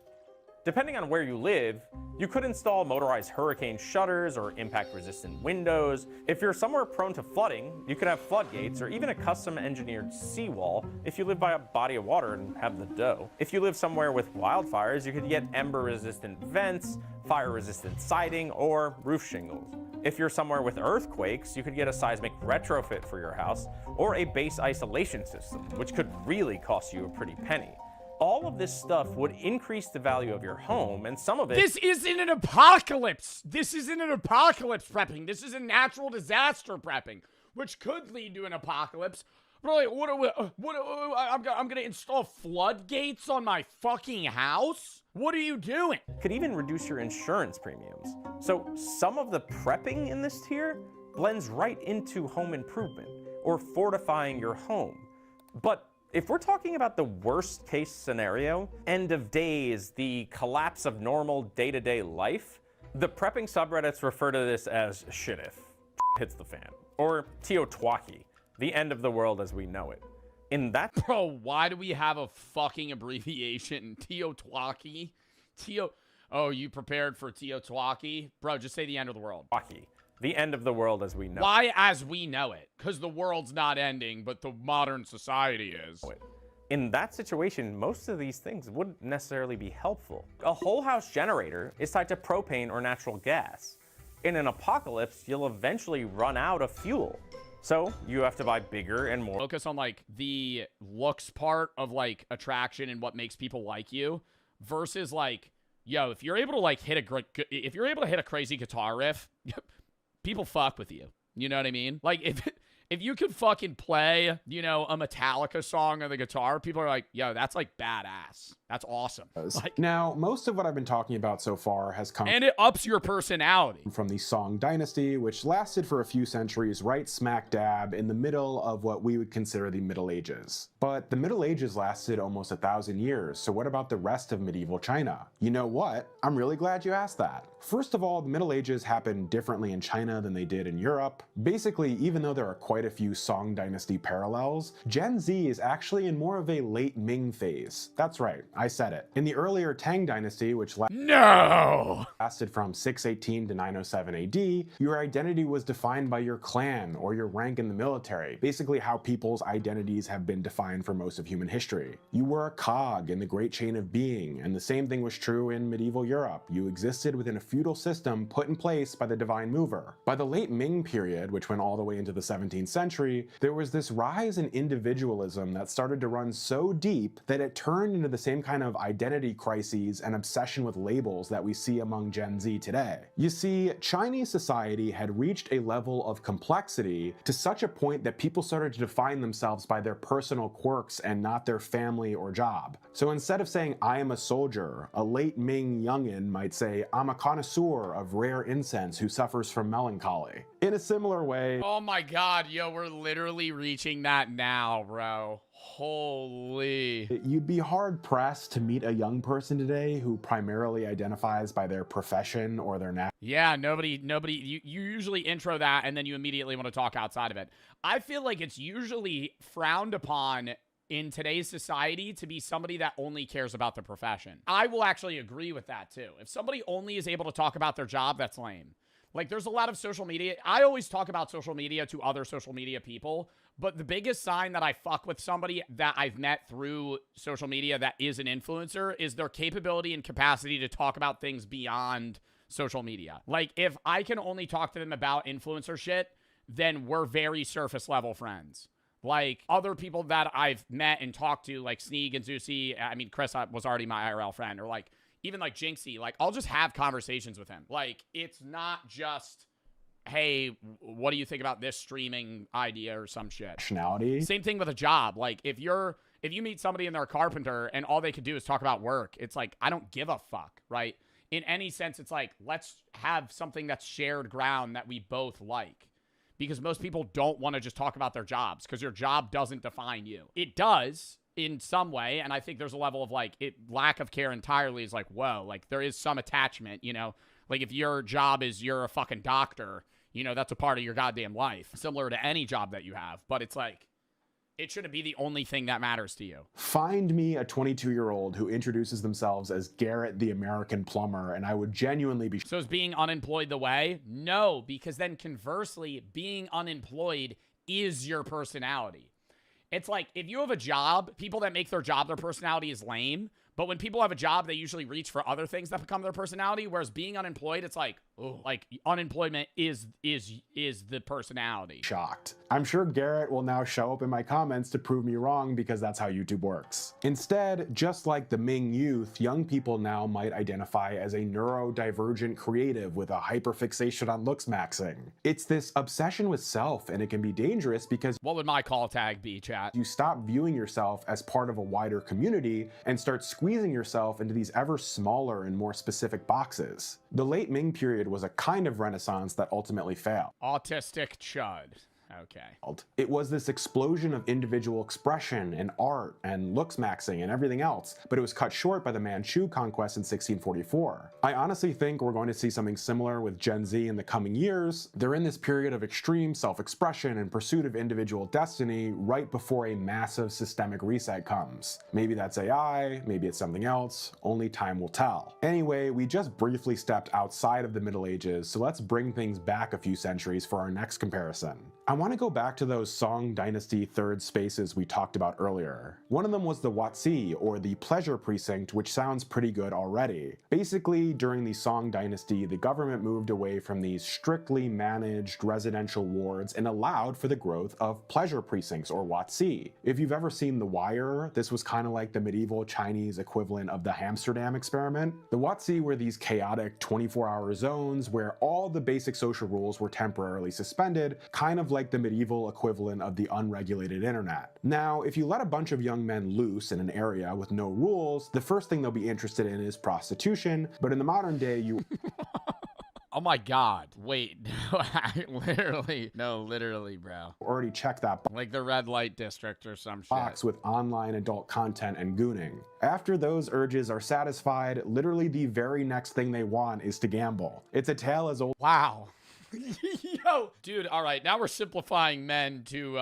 Depending on where you live, you could install motorized hurricane shutters or impact-resistant windows. If you're somewhere prone to flooding, you could have floodgates or even a custom-engineered seawall if you live by a body of water and have the dough. If you live somewhere with wildfires, you could get ember-resistant vents, fire-resistant siding, or roof shingles. If you're somewhere with earthquakes, you could get a seismic retrofit for your house or a base isolation system, which could really cost you a pretty penny. All of this stuff would increase the value of your home, and some of it— This isn't an apocalypse. This isn't an apocalypse prepping. This is a natural disaster prepping, which could lead to an apocalypse. But like, I'm gonna install floodgates on my fucking house? What are you doing? Could even reduce your insurance premiums. So some of the prepping in this tier blends right into home improvement or fortifying your home. But if we're talking about the worst case scenario, end of days, the collapse of normal day-to-day life, the prepping subreddits refer to this as shit if hits the fan, or Teotwaki, the end of the world as we know it. In that— Bro, why do we have a fucking abbreviation? Teotwaki? Oh, you prepared for Teotwaki? Bro, just say the end of the world. The end of the world as we know it. Why as we know it? Because the world's not ending, but the modern society is. In that situation, most of these things wouldn't necessarily be helpful. A whole house generator is tied to propane or natural gas. In an apocalypse, you'll eventually run out of fuel. So you have to buy bigger and more. Focus on like the looks part of like attraction and what makes people like you versus like, yo, if you're able to like hit a crazy guitar riff, people fuck with you. You know what I mean? Like, if you could fucking play, you know, a Metallica song on the guitar, people are like, yo, that's like badass. That's awesome. Like, now, most of what I've been talking about so far has come— and it ups your personality. —from the Song Dynasty, which lasted for a few centuries right smack dab in the middle of what we would consider the Middle Ages. But the Middle Ages lasted almost 1,000 years, so what about the rest of medieval China? You know what? I'm really glad you asked that. First of all, the Middle Ages happened differently in China than they did in Europe. Basically, even though there are quite a few Song Dynasty parallels, Gen Z is actually in more of a late Ming phase. That's right, I said it. In the earlier Tang Dynasty, which lasted from 618 to 907 AD, your identity was defined by your clan or your rank in the military, basically how people's identities have been defined for most of human history. You were a cog in the great chain of being, and the same thing was true in medieval Europe. You existed within a feudal system put in place by the divine mover. By the late Ming period, which went all the way into the 17th century, there was this rise in individualism that started to run so deep that it turned into the same kind of identity crises and obsession with labels that we see among Gen Z today. You see, Chinese society had reached a level of complexity to such a point that people started to define themselves by their personal quirks and not their family or job. So instead of saying, I am a soldier, a late Ming youngin might say, I'm a connoisseur of rare incense who suffers from melancholy. In a similar way, oh my god, yo, we're literally reaching that now, bro. Holy. You'd be hard-pressed to meet a young person today who primarily identifies by their profession or their yeah, nobody, you usually intro that and then you immediately want to talk outside of it. I feel like it's usually frowned upon in today's society to be somebody that only cares about the profession. I will actually agree with that too. If somebody only is able to talk about their job, that's lame. Like, there's a lot of social media. I always talk about social media to other social media people, but the biggest sign that I fuck with somebody that I've met through social media that is an influencer is their capability and capacity to talk about things beyond social media. Like, if I can only talk to them about influencer shit, then we're very surface level friends. Like, other people that I've met and talked to, like Sneeg and Zeusy, I mean, Chris was already my IRL friend, or like, even like Jinxie, like, I'll just have conversations with him. Like, it's not just, hey, what do you think about this streaming idea or some shit? Same thing with a job. Like, if you meet somebody and they're a carpenter and all they could do is talk about work, it's like, I don't give a fuck, right? In any sense, it's like, let's have something that's shared ground that we both like. Because most people don't want to just talk about their jobs because your job doesn't define you. It does in some way, and I think there's a level of like lack of care entirely is like, whoa, like there is some attachment, you know? Like if your job is you're a fucking doctor, you know, that's a part of your goddamn life, similar to any job that you have. But it's like, it shouldn't be the only thing that matters to you. Find me a 22-year-old who introduces themselves as Garrett the American Plumber, and I would genuinely be... So is being unemployed the way? No, because then conversely, being unemployed is your personality. It's like, if you have a job, people that make their job their personality is lame. But when people have a job, they usually reach for other things that become their personality. Whereas being unemployed, it's like, oh, like unemployment is the personality. Shocked. I'm sure Garrett will now show up in my comments to prove me wrong because that's how YouTube works. Instead, just like the Ming youth, young people now might identify as a neurodivergent creative with a hyperfixation on looks maxing. It's this obsession with self, and it can be dangerous because... What would my call tag be, chat? You stop viewing yourself as part of a wider community and start squeezing yourself into these ever smaller and more specific boxes. The late Ming period was a kind of renaissance that ultimately failed. Autistic chud. Okay. It was this explosion of individual expression and art and looks maxing and everything else, but it was cut short by the Manchu conquest in 1644. I honestly think we're going to see something similar with Gen Z in the coming years. They're in this period of extreme self-expression and pursuit of individual destiny right before a massive systemic reset comes. Maybe that's AI, maybe it's something else, only time will tell. Anyway, we just briefly stepped outside of the Middle Ages, so let's bring things back a few centuries for our next comparison. I want to go back to those Song Dynasty third spaces we talked about earlier. One of them was the Watsi, or the Pleasure Precinct, which sounds pretty good already. Basically, during the Song Dynasty, the government moved away from these strictly managed residential wards and allowed for the growth of pleasure precincts, or Watsi. If you've ever seen The Wire, this was kind of like the medieval Chinese equivalent of the Amsterdam experiment. The Watsi were these chaotic 24-hour zones where all the basic social rules were temporarily suspended, kind of like the medieval equivalent of the unregulated internet. Now, if you let a bunch of young men loose in an area with no rules, the first thing they'll be interested in is prostitution, but in the modern day, you... Oh my god. Wait, no, literally, bro. Already checked that like the red light district or some box shit. With online adult content and gooning. After those urges are satisfied, literally the very next thing they want is to gamble. It's a tale as old... Wow. Yo, dude, all right, now we're simplifying men to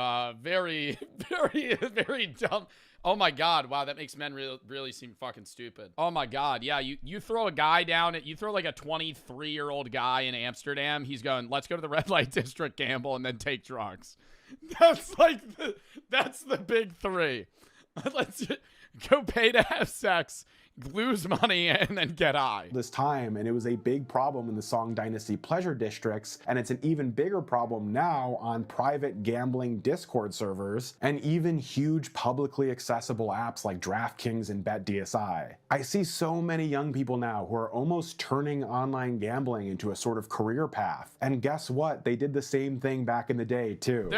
very, very dumb. Oh my god, wow, that makes men really seem fucking stupid. Oh my god, yeah, you throw a guy down, you throw like a 23-year-old guy in Amsterdam, he's going, let's go to the red light district, gamble, and then take drugs. That's like, that's the big three. Let's go pay to have sex lose money and then get high. This time, and it was a big problem in the Song Dynasty pleasure districts, and it's an even bigger problem now on private gambling Discord servers and even huge publicly accessible apps like DraftKings and BetDSI. I see so many young people now who are almost turning online gambling into a sort of career path, and guess what? They did the same thing back in the day too.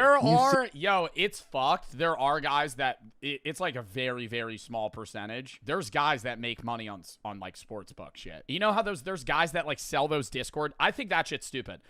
Yo, it's fucked. There are guys that it's like a very, very small percentage. There's guys that make money on like sportsbook shit. You know how there's guys that like sell those Discord? I think that shit's stupid.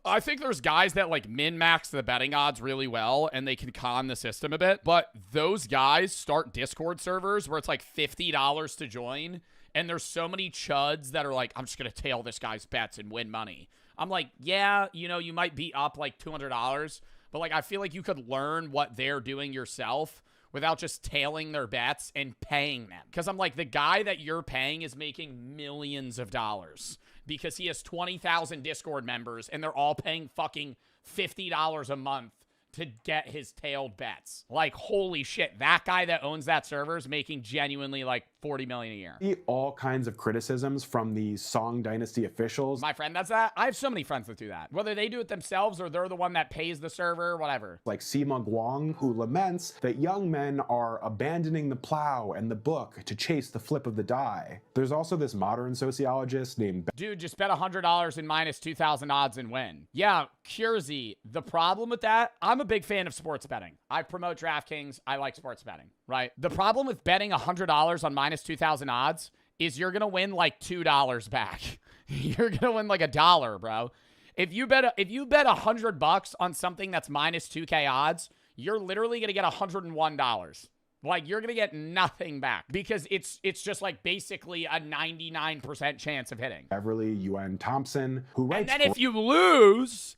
I think there's guys that like min-max the betting odds really well and they can con the system a bit, but those guys start Discord servers where it's like $50 to join, and there's so many chuds that are like, I'm just gonna tail this guy's bets and win money. I'm like, yeah, you know, you might be up like $200, but like I feel like you could learn what they're doing yourself without just tailing their bets and paying them. Because I'm like, the guy that you're paying is making millions of dollars because he has 20,000 Discord members and they're all paying fucking $50 a month to get his tailed bets. Like, holy shit, that guy that owns that server is making genuinely like $40 million a year. See all kinds of criticisms from these Song Dynasty officials. My friend does that. I have so many friends that do that. Whether they do it themselves or they're the one that pays the server, whatever. Like Sima Guang, who laments that young men are abandoning the plow and the book to chase the flip of the die. There's also this modern sociologist named... Dude, just bet $100 in minus 2,000 odds and win. Yeah, Curzy, the problem with that, I'm a big fan of sports betting. I promote DraftKings. I like sports betting, right? The problem with betting $100 on minus 2,000 odds is you're going to win like $2 back. You're going to win like $1, bro. If you bet $100 on something that's minus 2K odds, you're literally going to get $101. Like, you're going to get nothing back because it's just like basically a 99% chance of hitting. Beverly Yuen Thompson, who writes... And then if you lose,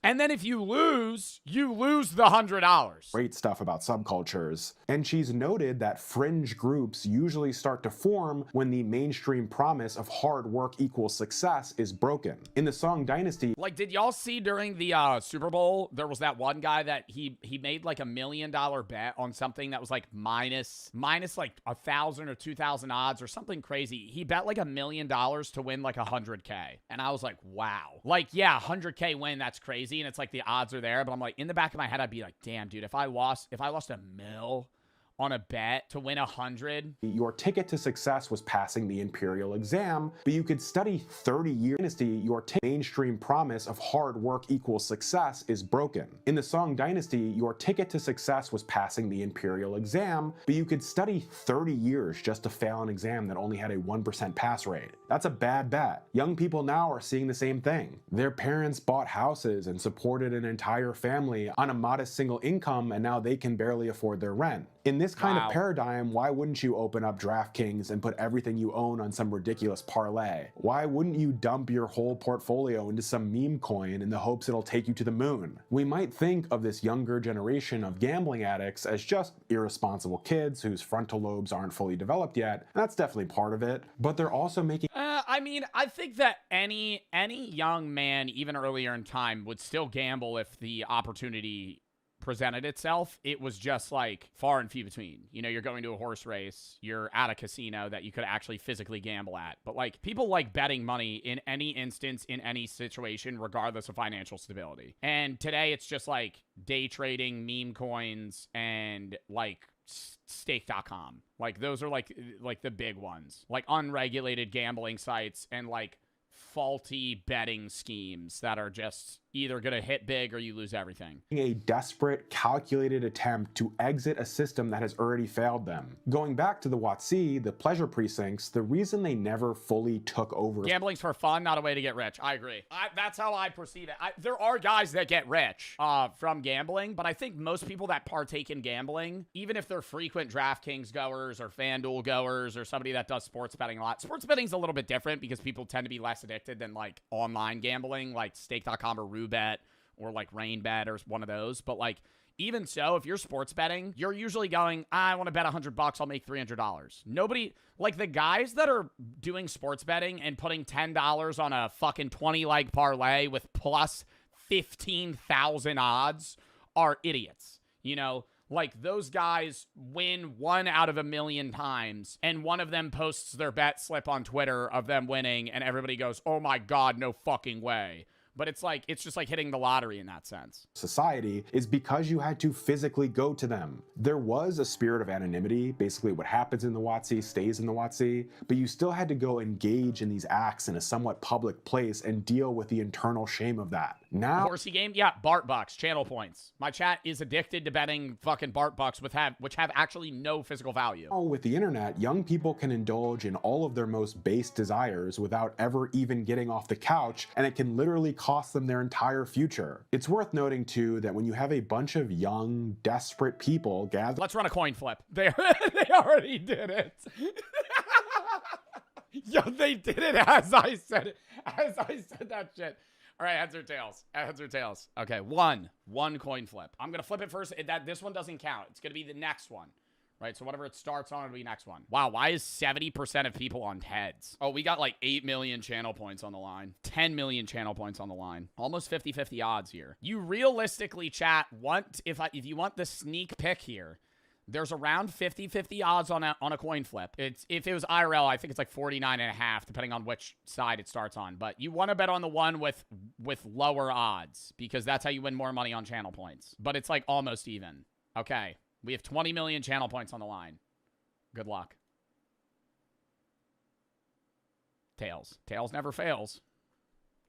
you lose the $100. Great stuff about subcultures. And she's noted that fringe groups usually start to form when the mainstream promise of hard work equals success is broken. In the Song Dynasty... Like, did y'all see during the Super Bowl, there was that one guy that he made like $1 million bet on something that was like minus like 1,000 or 2,000 odds or something crazy. He bet like $1 million to win like 100K. And I was like, wow. Like, yeah, 100K win, that's crazy. And it's like the odds are there. But I'm like, in the back of my head, I'd be like, damn, dude, if I lost $1 million on a bet to win 100. Your ticket to success was passing the Imperial exam, but you could study 30 years. Dynasty, your mainstream promise of hard work equals success is broken. In the Song Dynasty, your ticket to success was passing the Imperial exam, but you could study 30 years just to fail an exam that only had a 1% pass rate. That's a bad bet. Young people now are seeing the same thing. Their parents bought houses and supported an entire family on a modest single income, and now they can barely afford their rent. In this kind of paradigm, why wouldn't you open up DraftKings and put everything you own on some ridiculous parlay? Why wouldn't you dump your whole portfolio into some meme coin in the hopes it'll take you to the moon? We might think of this younger generation of gambling addicts as just irresponsible kids whose frontal lobes aren't fully developed yet. That's definitely part of it, but they're also making... I mean, I think that any young man, even earlier in time, would still gamble if the opportunity presented itself. It was just like far and few between. You know, you're going to a horse race, you're at a casino that you could actually physically gamble at. But like, people like betting money in any instance, in any situation, regardless of financial stability. And today it's just like day trading, meme coins, and like stake.com. Like, those are like the big ones. Like unregulated gambling sites and like faulty betting schemes that are just either gonna hit big or you lose everything. A desperate, calculated attempt to exit a system that has already failed them. Going back to the WotC, the pleasure precincts, the reason they never fully took over... Gambling's for fun, not a way to get rich. I agree. That's how I perceive it. There are guys that get rich from gambling, but I think most people that partake in gambling, even if they're frequent DraftKings goers or FanDuel goers or somebody that does sports betting a lot, sports betting's a little bit different because people tend to be less addicted than like online gambling, like stake.com or Roobet or like RainBet or one of those. But like, even so, if you're sports betting, you're usually going, I want to bet $100, I'll make $300. Nobody, like the guys that are doing sports betting and putting $10 on a fucking 20-leg parlay with plus 15,000 odds are idiots. You know, Like, those guys win 1 out of a million times, and one of them posts their bet slip on Twitter of them winning, and everybody goes, oh my God, no fucking way. But it's like, it's just like hitting the lottery in that sense. Society is because you had to physically go to them. There was a spirit of anonymity. Basically, what happens in the WotC stays in the WotC, but you still had to go engage in these acts in a somewhat public place and deal with the internal shame of that. Now, Horsey game? Yeah, Bart Bucks, channel points. My chat is addicted to betting fucking Bart Bucks which have actually no physical value. with the internet, young people can indulge in all of their most base desires without ever even getting off the couch, and it can literally cost them their entire future. It's worth noting too that when you have a bunch of young, desperate people gather— Let's run a coin flip. They already did it. Yo, they did it as I said it. As I said that shit. All right, heads or tails? Heads or tails? Okay, one coin flip. I'm gonna flip it first. This one doesn't count. It's gonna be the next one. Right, so whatever it starts on, it'll be next one. Wow, why is 70% of people on heads? Oh, we got like 8 million channel points on the line. 10 million channel points on the line. Almost 50-50 odds here. You realistically, chat, if you want the sneak pick here, there's around 50-50 odds on a coin flip. If it was IRL, I think it's like 49.5, depending on which side it starts on. But you want to bet on the one with lower odds, because that's how you win more money on channel points. But it's like almost even. Okay. We have 20 million channel points on the line. Good luck. Tails. Tails never fails.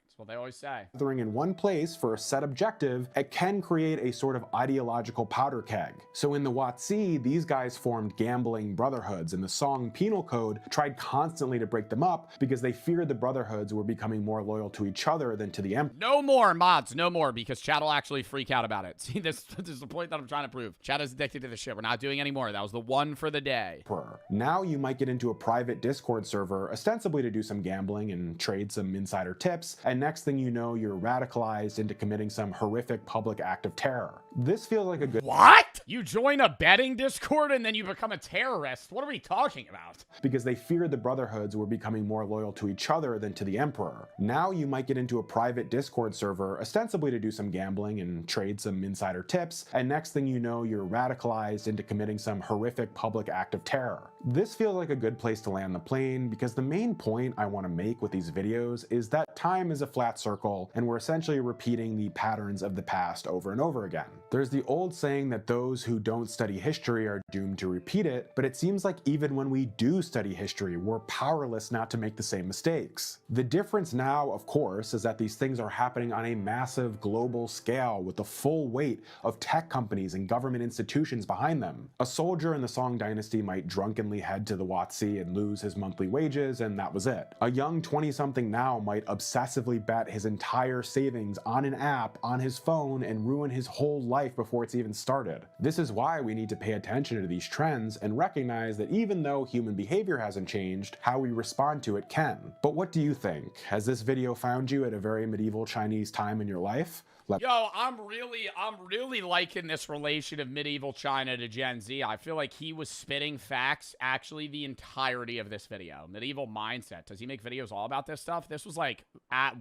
That's what they always say. Gathering in one place for a set objective, it can create a sort of ideological powder keg. So in the WotC, these guys formed gambling brotherhoods, and the Song Penal Code tried constantly to break them up because they feared the brotherhoods were becoming more loyal to each other than to the Emperor. No more mods, no more, because chat will actually freak out about it. See, this is the point that I'm trying to prove. Chat is addicted to this shit. We're not doing any more. That was the one for the day. Now you might get into a private Discord server, ostensibly to do some gambling and trade some insider tips, and next thing you know, you're radicalized into committing some horrific public act of terror. This feels like a good— What? You join a betting Discord and then you become a terrorist? What are we talking about? Because they feared the brotherhoods were becoming more loyal to each other than to the Emperor. Now you might get into a private Discord server, ostensibly to do some gambling and trade some insider tips, and next thing you know, you're radicalized into committing some horrific public act of terror. This feels like a good place to land the plane, because the main point I want to make with these videos is that time is a flat circle, and we're essentially repeating the patterns of the past over and over again. There's the old saying that those who don't study history are doomed to repeat it, but it seems like even when we do study history, we're powerless not to make the same mistakes. The difference now, of course, is that these things are happening on a massive global scale with the full weight of tech companies and government institutions behind them. A soldier in the Song dynasty might drunkenly head to the WotC and lose his monthly wages, and that was it. A young 20-something now might obsessively bet his entire savings on an app on his phone and ruin his whole life before it's even started. This is why we need to pay attention to these trends and recognize that even though human behavior hasn't changed, how we respond to it can. But what do you think? Has this video found you at a very medieval Chinese time in your life? Yo, I'm really liking this relation of medieval China to Gen Z. I feel like he was spitting facts actually the entirety of this video. Medieval mindset. Does he make videos all about this stuff? This was like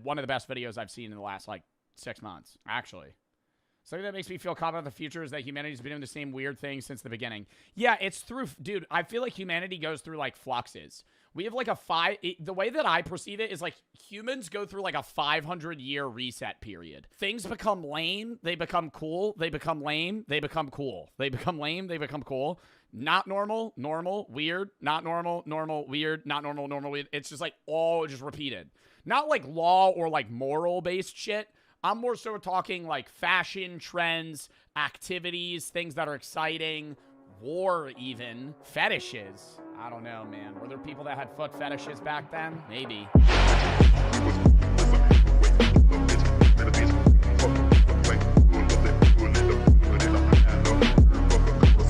one of the best videos I've seen in the last like 6 months, actually. Something that makes me feel confident in the future is that humanity's been doing the same weird thing since the beginning. Yeah, it's through, dude, I feel like humanity goes through like fluxes. We have like the way that I perceive it is like humans go through like a 500-year reset period. Things become lame, they become cool, they become lame, they become cool. They become lame, they become cool. Not normal, normal, weird, not normal, normal, weird, not normal, normal, weird. It's just like all just repeated. Not like law or like moral-based shit. I'm more so talking like fashion trends, activities, things that are exciting, war even, fetishes. I don't know, man. Were there people that had foot fetishes back then? Maybe.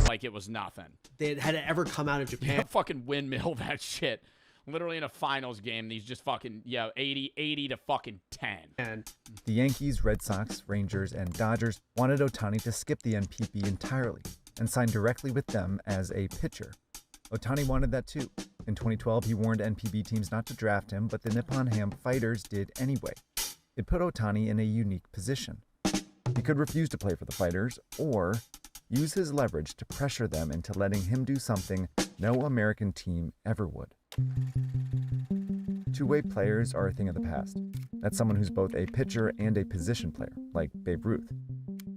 Like it was nothing. Had it ever come out of Japan? Fucking windmill that shit. Literally in a finals game, these just fucking, 80 to fucking 10. And the Yankees, Red Sox, Rangers, and Dodgers wanted Ohtani to skip the NPB entirely and sign directly with them as a pitcher. Ohtani wanted that too. In 2012, he warned NPB teams not to draft him, but the Nippon Ham Fighters did anyway. It put Ohtani in a unique position. He could refuse to play for the Fighters, or use his leverage to pressure them into letting him do something no American team ever would. Two-way players are a thing of the past. That's someone who's both a pitcher and a position player, like Babe Ruth.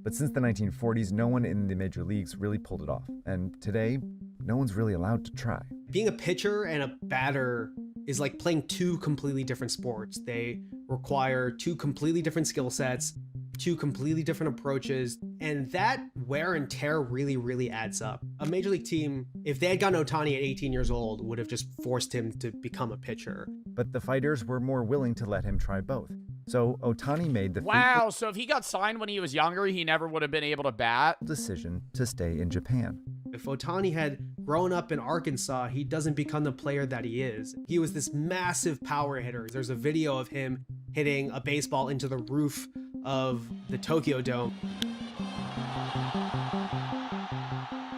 But since the 1940s, no one in the major leagues really pulled it off. And today, no one's really allowed to try. Being a pitcher and a batter is like playing two completely different sports. They require two completely different skill sets, two completely different approaches, and that wear and tear really, really adds up. A major league team, if they had gotten Ohtani at 18 years old, would have just forced him to become a pitcher. But the fighters were more willing to let him try both. So Ohtani made the wow, so if he got signed when he was younger, he never would have been able to bat? Decision to stay in Japan. If Ohtani had grown up in Arkansas, he doesn't become the player that he is. He was this massive power hitter. There's a video of him hitting a baseball into the roof of the Tokyo Dome.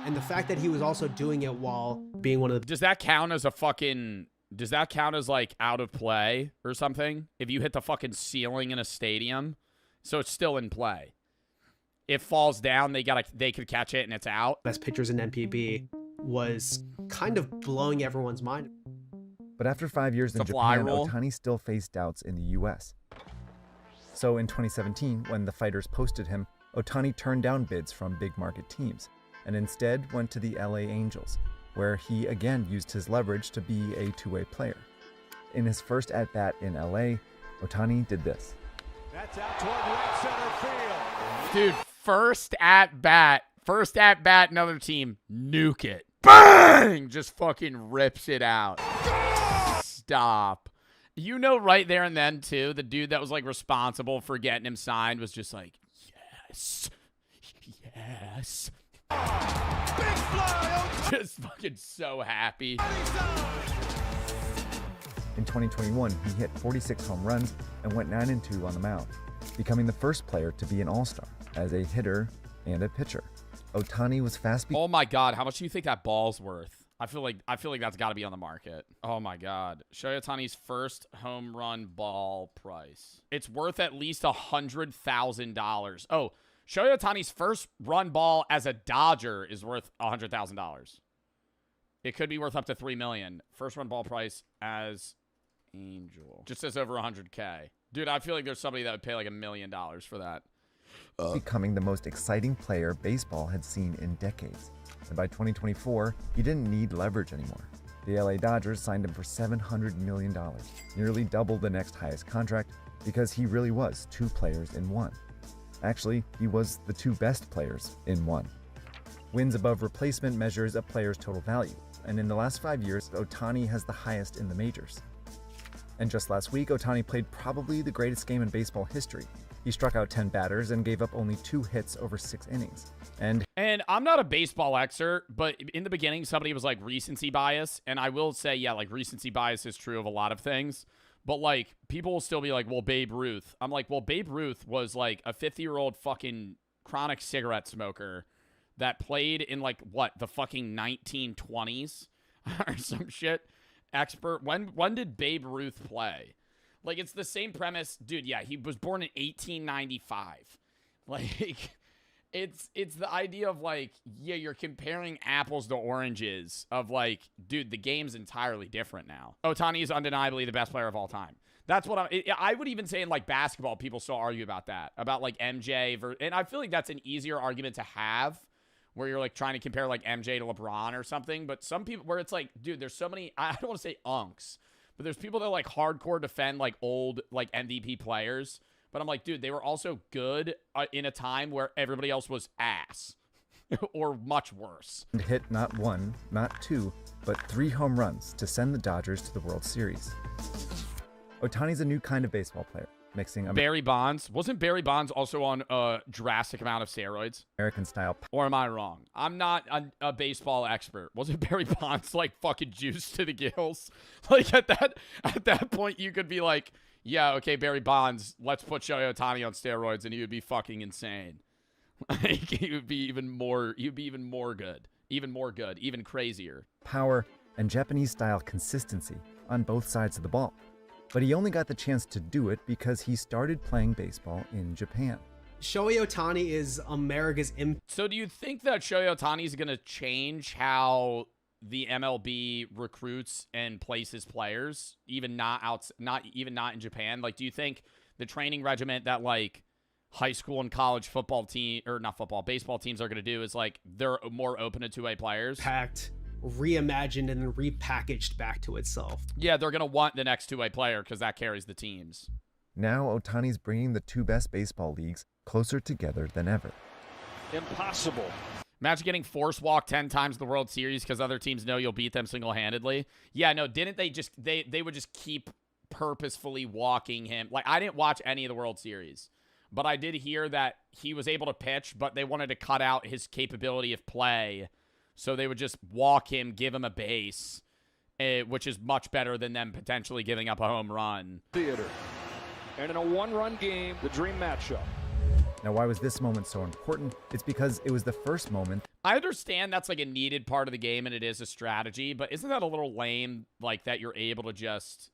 And the fact that he was also doing it while being one of the... Does that count as a fucking... Does that count as, like, out of play or something? If you hit the fucking ceiling in a stadium? So it's still in play. It falls down, they could catch it, and it's out. Best pitchers in MPB was kind of blowing everyone's mind. But after 5 years in Japan, Ohtani still faced doubts in the U.S. So in 2017, when the fighters posted him, Ohtani turned down bids from big market teams and instead went to the LA Angels, where he again used his leverage to be a two-way player. In his first at-bat in LA, Ohtani did this. That's out toward right center field. Dude, first at-bat, another team, nuke it. Bang! Just fucking rips it out. Stop. You know right there and then, too, the dude that was, like, responsible for getting him signed was just like, yes. Yes. Big fly! Just fucking so happy. In 2021, he hit 46 home runs and went 9-2 on the mound, becoming the first player to be an all-star as a hitter and a pitcher. Ohtani was fast. Oh my God, how much do you think that ball's worth? I feel like that's got to be on the market. Oh my God, Shohei Ohtani's first home run ball price. It's worth at least $100,000. Oh, Shohei Ohtani's first run ball as a Dodger is worth $100,000. It could be worth up to $3 million. First run ball price as Angel. Just says over $100K. Dude, I feel like there's somebody that would pay like $1 million for that. Becoming the most exciting player baseball had seen in decades. And by 2024, he didn't need leverage anymore. The LA Dodgers signed him for $700 million, nearly double the next highest contract, because he really was two players in one. Actually, he was the two best players in one. Wins above replacement measures a player's total value, and in the last 5 years, Ohtani has the highest in the majors. And just last week, Ohtani played probably the greatest game in baseball history. He struck out 10 batters and gave up only 2 hits over 6 innings. And I'm not a baseball expert, but in the beginning, somebody was like recency bias, and I will say, yeah, like recency bias is true of a lot of things. But, like, people will still be like, well, Babe Ruth. I'm like, well, Babe Ruth was, like, a 50-year-old fucking chronic cigarette smoker that played in, like, what, the fucking 1920s or some shit? Expert. When did Babe Ruth play? Like, it's the same premise. Dude, yeah, he was born in 1895. Like, it's the idea of, like, yeah, you're comparing apples to oranges of, like, dude, the game's entirely different now. Ohtani is undeniably the best player of all time. That's what I would even say in, like, basketball, people still argue about that. About, like, MJ. And I feel like that's an easier argument to have where you're, like, trying to compare, like, MJ to LeBron or something. But some people, where it's like, dude, there's so many, I don't want to say unks, but there's people that, like, hardcore defend, like, old, like, MVP players. But I'm like, dude, they were also good in a time where everybody else was ass or much worse. And hit not 1, not 2, but 3 home runs to send the Dodgers to the World Series. Ohtani's a new kind of baseball player, mixing Barry Bonds. Wasn't Barry Bonds also on a drastic amount of steroids? American style. Or am I wrong? I'm not a baseball expert. Wasn't Barry Bonds like fucking juiced to the gills? Like at that point, you could be like, yeah, okay, Barry Bonds, let's put Shohei Ohtani on steroids, and he would be fucking insane. Like he would be even more good, even crazier. Power and Japanese-style consistency on both sides of the ball. But he only got the chance to do it because he started playing baseball in Japan. Shohei Ohtani is America's So do you think that Shohei Ohtani is going to change how the MLB recruits and places players, even not in Japan? Like, do you think the training regimen that like high school and college football team, or not football, baseball teams are going to do is like they're more open to two-way players? Packed, reimagined, and then repackaged back to itself. Yeah, they're going to want the next two-way player because that carries the teams. Now Ohtani's bringing the two best baseball leagues closer together than ever. Impossible. Imagine getting force walked 10 times the World Series because other teams know you'll beat them single-handedly. Yeah, no, didn't they just they would just keep purposefully walking him? Like, I didn't watch any of the World Series, but I did hear that he was able to pitch, but they wanted to cut out his capability of play, so they would just walk him, give him a base, which is much better than them potentially giving up a home run. Theater. And in a one-run game, the dream matchup. Now, why was this moment so important? It's because it was the first moment. I understand that's like a needed part of the game and it is a strategy, but isn't that a little lame, like that you're able to just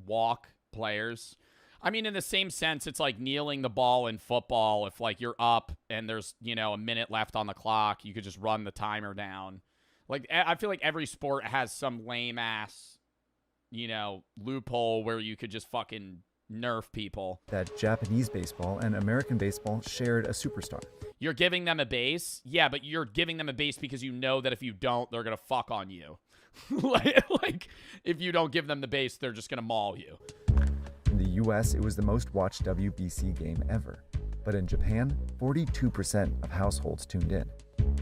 walk players? I mean, in the same sense, it's like kneeling the ball in football. If like you're up and there's, you know, a minute left on the clock, you could just run the timer down. Like, I feel like every sport has some lame ass, you know, loophole where you could just fucking nerf people. That Japanese baseball and American baseball shared a superstar. You're giving them a base? Yeah, but you're giving them a base because you know that if you don't, they're going to fuck on you. like, if you don't give them the base, they're just going to maul you. In the US, it was the most watched WBC game ever. But in Japan, 42% of households tuned in.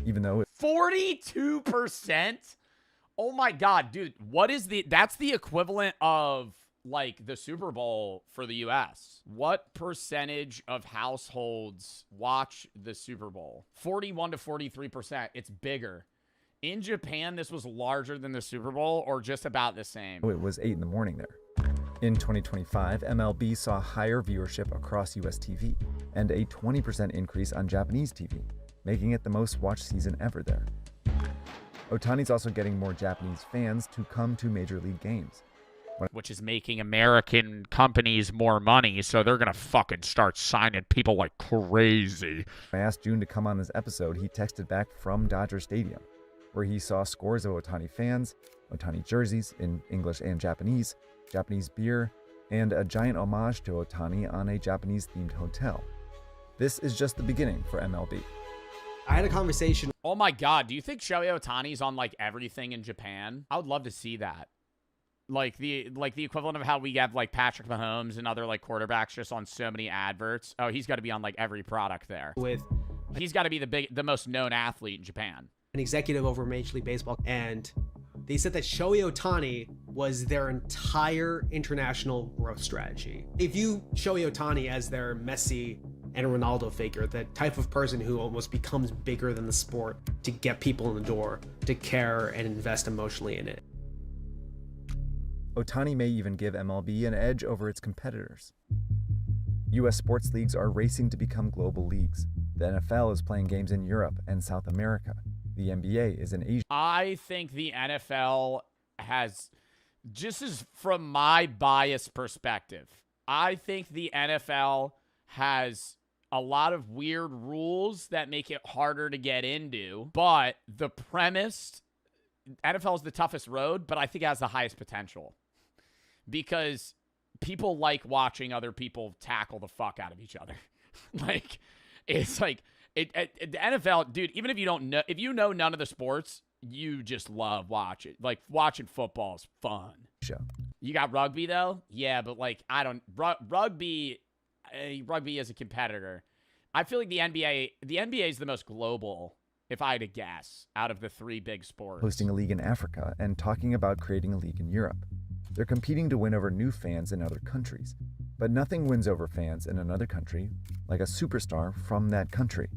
Even though 42%? Oh my God, dude. What is that's the equivalent of like the Super Bowl for the US. What percentage of households watch the Super Bowl? 41 to 43%. It's bigger. In Japan, this was larger than the Super Bowl or just about the same. it was 8 in the morning there. In 2025, MLB saw higher viewership across US TV and a 20% increase on Japanese TV, making it the most watched season ever there. Ohtani's also getting more Japanese fans to come to Major League games, which is making American companies more money, so they're going to fucking start signing people like crazy. I asked June to come on this episode. He texted back from Dodger Stadium, where he saw scores of Ohtani fans, Ohtani jerseys in English and Japanese beer, and a giant homage to Ohtani on a Japanese-themed hotel. This is just the beginning for MLB. I had a conversation. Oh my God, do you think Shohei Ohtani's on like everything in Japan? I would love to see that. Like the equivalent of how we have like Patrick Mahomes and other like quarterbacks just on so many adverts. Oh, he's got to be on like every product there. He's got to be the most known athlete in Japan. An executive over Major League Baseball, and they said that Shohei Ohtani was their entire international growth strategy. They view Shohei Ohtani as their Messi and Ronaldo figure, the type of person who almost becomes bigger than the sport to get people in the door, to care and invest emotionally in it. Ohtani may even give MLB an edge over its competitors. U.S. sports leagues are racing to become global leagues. The NFL is playing games in Europe and South America. The NBA is in Asia. I think the NFL has, just as from my biased perspective, I think the NFL has a lot of weird rules that make it harder to get into, but the premise, NFL is the toughest road, but I think it has the highest potential. Because people like watching other people tackle the fuck out of each other. Like, it's like, the NFL, dude, even if you don't know, if you know none of the sports, you just love watching. Like, watching football is fun. Sure. You got rugby, though? Yeah, but, like, I don't, rugby as a competitor. I feel like the NBA is the most global, if I had to guess, out of the three big sports. Hosting a league in Africa and talking about creating a league in Europe. They're competing to win over new fans in other countries. But nothing wins over fans in another country like a superstar from that country.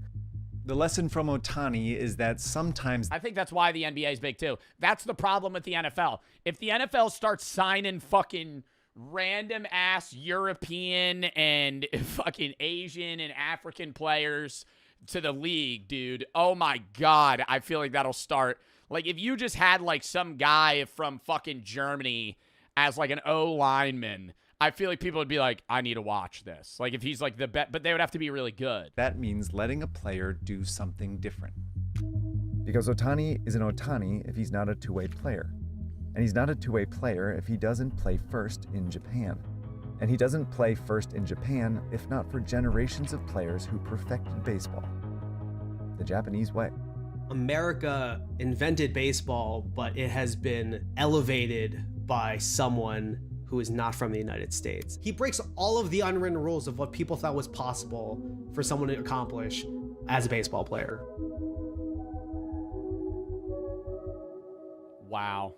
The lesson from Ohtani is that sometimes... I think that's why the NBA is big, too. That's the problem with the NFL. If the NFL starts signing fucking random-ass European and fucking Asian and African players to the league, dude, oh my God, I feel like that'll start... Like, if you just had, like, some guy from fucking Germany as, like, an O lineman, I feel like people would be like, I need to watch this. Like if he's like the best, but they would have to be really good. That means letting a player do something different. Because Ohtani is an Ohtani if he's not a two-way player. And he's not a two-way player if he doesn't play first in Japan. And he doesn't play first in Japan if not for generations of players who perfected baseball the Japanese way. America invented baseball, but it has been elevated by someone who is not from the United States. He breaks all of the unwritten rules of what people thought was possible for someone to accomplish as a baseball player. Wow.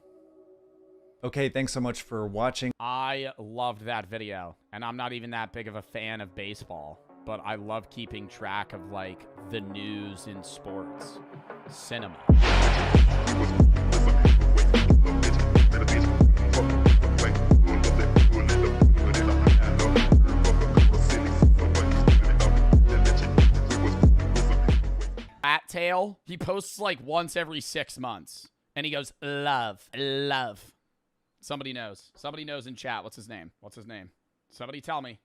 Okay, thanks so much for watching. I loved that video, and I'm not even that big of a fan of baseball, but I love keeping track of like the news in sports, cinema. At Tail, he posts like once every 6 months, and he goes, love, love. Somebody knows. Somebody knows in chat. What's his name? What's his name? Somebody tell me.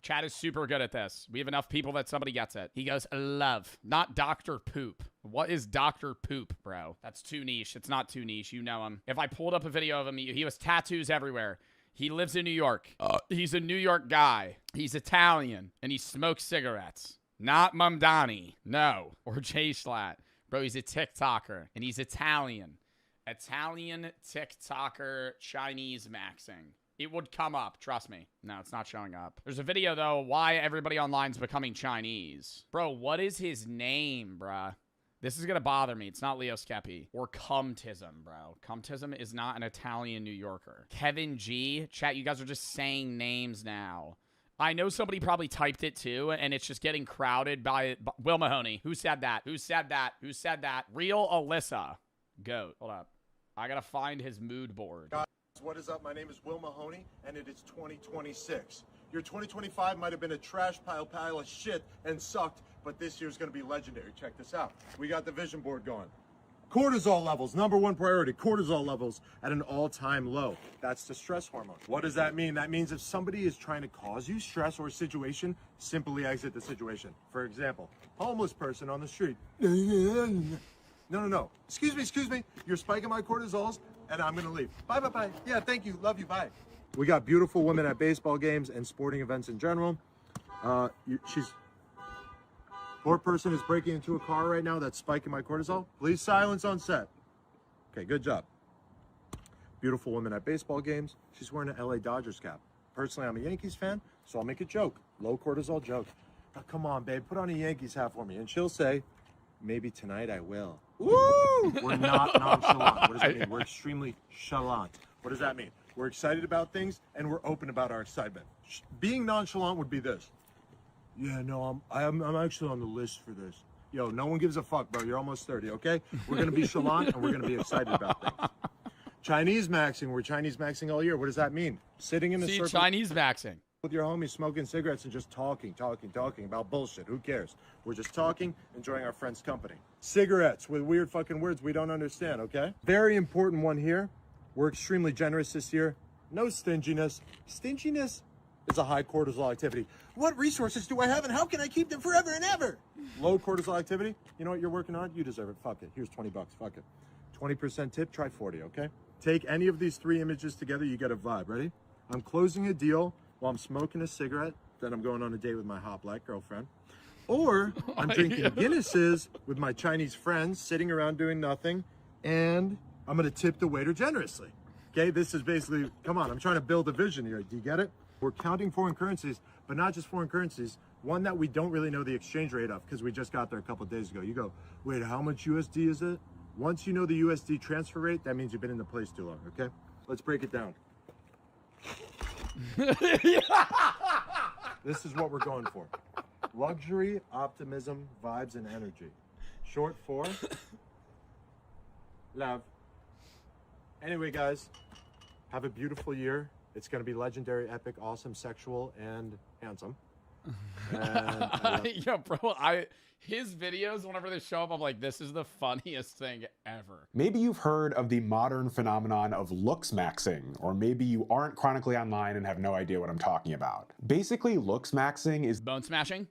Chat is super good at this. We have enough people that somebody gets it. He goes, love, not Dr. Poop. What is Dr. Poop, bro? That's too niche. It's not too niche. You know him. If I pulled up a video of him, he has tattoos everywhere. He lives in New York. He's a New York guy. He's Italian, and he smokes cigarettes. Not Mamdani. No. Or Jay Schlatt. Bro, he's a TikToker, and he's Italian. Italian TikToker Chinese maxing. It would come up, trust me. No, it's not showing up. There's a video, though, why everybody online's becoming Chinese. Bro, what is his name, bruh? This is gonna bother me. It's not Leo Skeppy. Or Cumtism, bro. Cumtism is not an Italian New Yorker. Kevin G. Chat, you guys are just saying names now. I know somebody probably typed it too, and it's just getting crowded by Will Mahoney. Who said that? Who said that? Who said that? Real Alyssa. Goat. Hold up. I gotta find his mood board. Guys, what is up? My name is Will Mahoney, and it is 2026. Your 2025 might have been a trash pile of shit and sucked, but this year's gonna be legendary. Check this out. We got the vision board going. Cortisol levels, #1 priority. Cortisol levels at an all-time low. That's the stress hormone. What does that mean? That means if somebody is trying to cause you stress or situation, simply exit the situation. For example, homeless person on the street. No. Excuse me. You're spiking my cortisols, and I'm gonna leave. Bye. Yeah, thank you. Love you. Bye. We got beautiful women at baseball games and sporting events in general. Poor person is breaking into a car right now that's spiking my cortisol. Please silence on set. Okay, good job. Beautiful women at baseball games. She's wearing an LA Dodgers cap. Personally, I'm a Yankees fan, so I'll make a joke. Low cortisol joke. Now, come on, babe, put on a Yankees hat for me. And she'll say, maybe tonight I will. Woo! We're not nonchalant. What does that mean? We're extremely chalant. What does that mean? We're excited about things, and we're open about our excitement. Being nonchalant would be this. Yeah, no, I'm actually on the list for this. Yo, no one gives a fuck, bro. You're almost 30, okay? We're going to be chalant, and we're going to be excited about things. Chinese maxing. We're Chinese maxing all year. What does that mean? Sitting in a circle. Chinese maxing. With your homies, smoking cigarettes and just talking about bullshit. Who cares? We're just talking, enjoying our friends' company. Cigarettes with weird fucking words we don't understand, okay? Very important one here. We're extremely generous this year. No stinginess. Stinginess is a high cortisol activity. What resources do I have and how can I keep them forever and ever? Low cortisol activity. You know what you're working on? You deserve it. Fuck it. Here's 20 bucks. Fuck it. 20% tip. Try 40, okay? Take any of these 3 images together. You get a vibe. Ready? I'm closing a deal while I'm smoking a cigarette, then I'm going on a date with my hot black girlfriend. Or I'm drinking Guinnesses with my Chinese friends, sitting around doing nothing, and I'm gonna tip the waiter generously. Okay, this is basically, come on, I'm trying to build a vision here. Do you get it? We're counting foreign currencies, but not just foreign currencies, one that we don't really know the exchange rate of, because we just got there a couple of days ago. You go, wait, how much USD is it? Once you know the USD transfer rate, that means you've been in the place too long, okay? Let's break it down. This is what we're going for. Luxury, optimism, vibes, and energy. Short for love. Anyway, guys, have a beautiful year. It's going to be legendary, epic, awesome, sexual, and handsome. Yo, bro, his videos, whenever they show up, I'm like, this is the funniest thing ever. Maybe you've heard of the modern phenomenon of looks maxing, or maybe you aren't chronically online and have no idea what I'm talking about. Basically, looks maxing is bone smashing.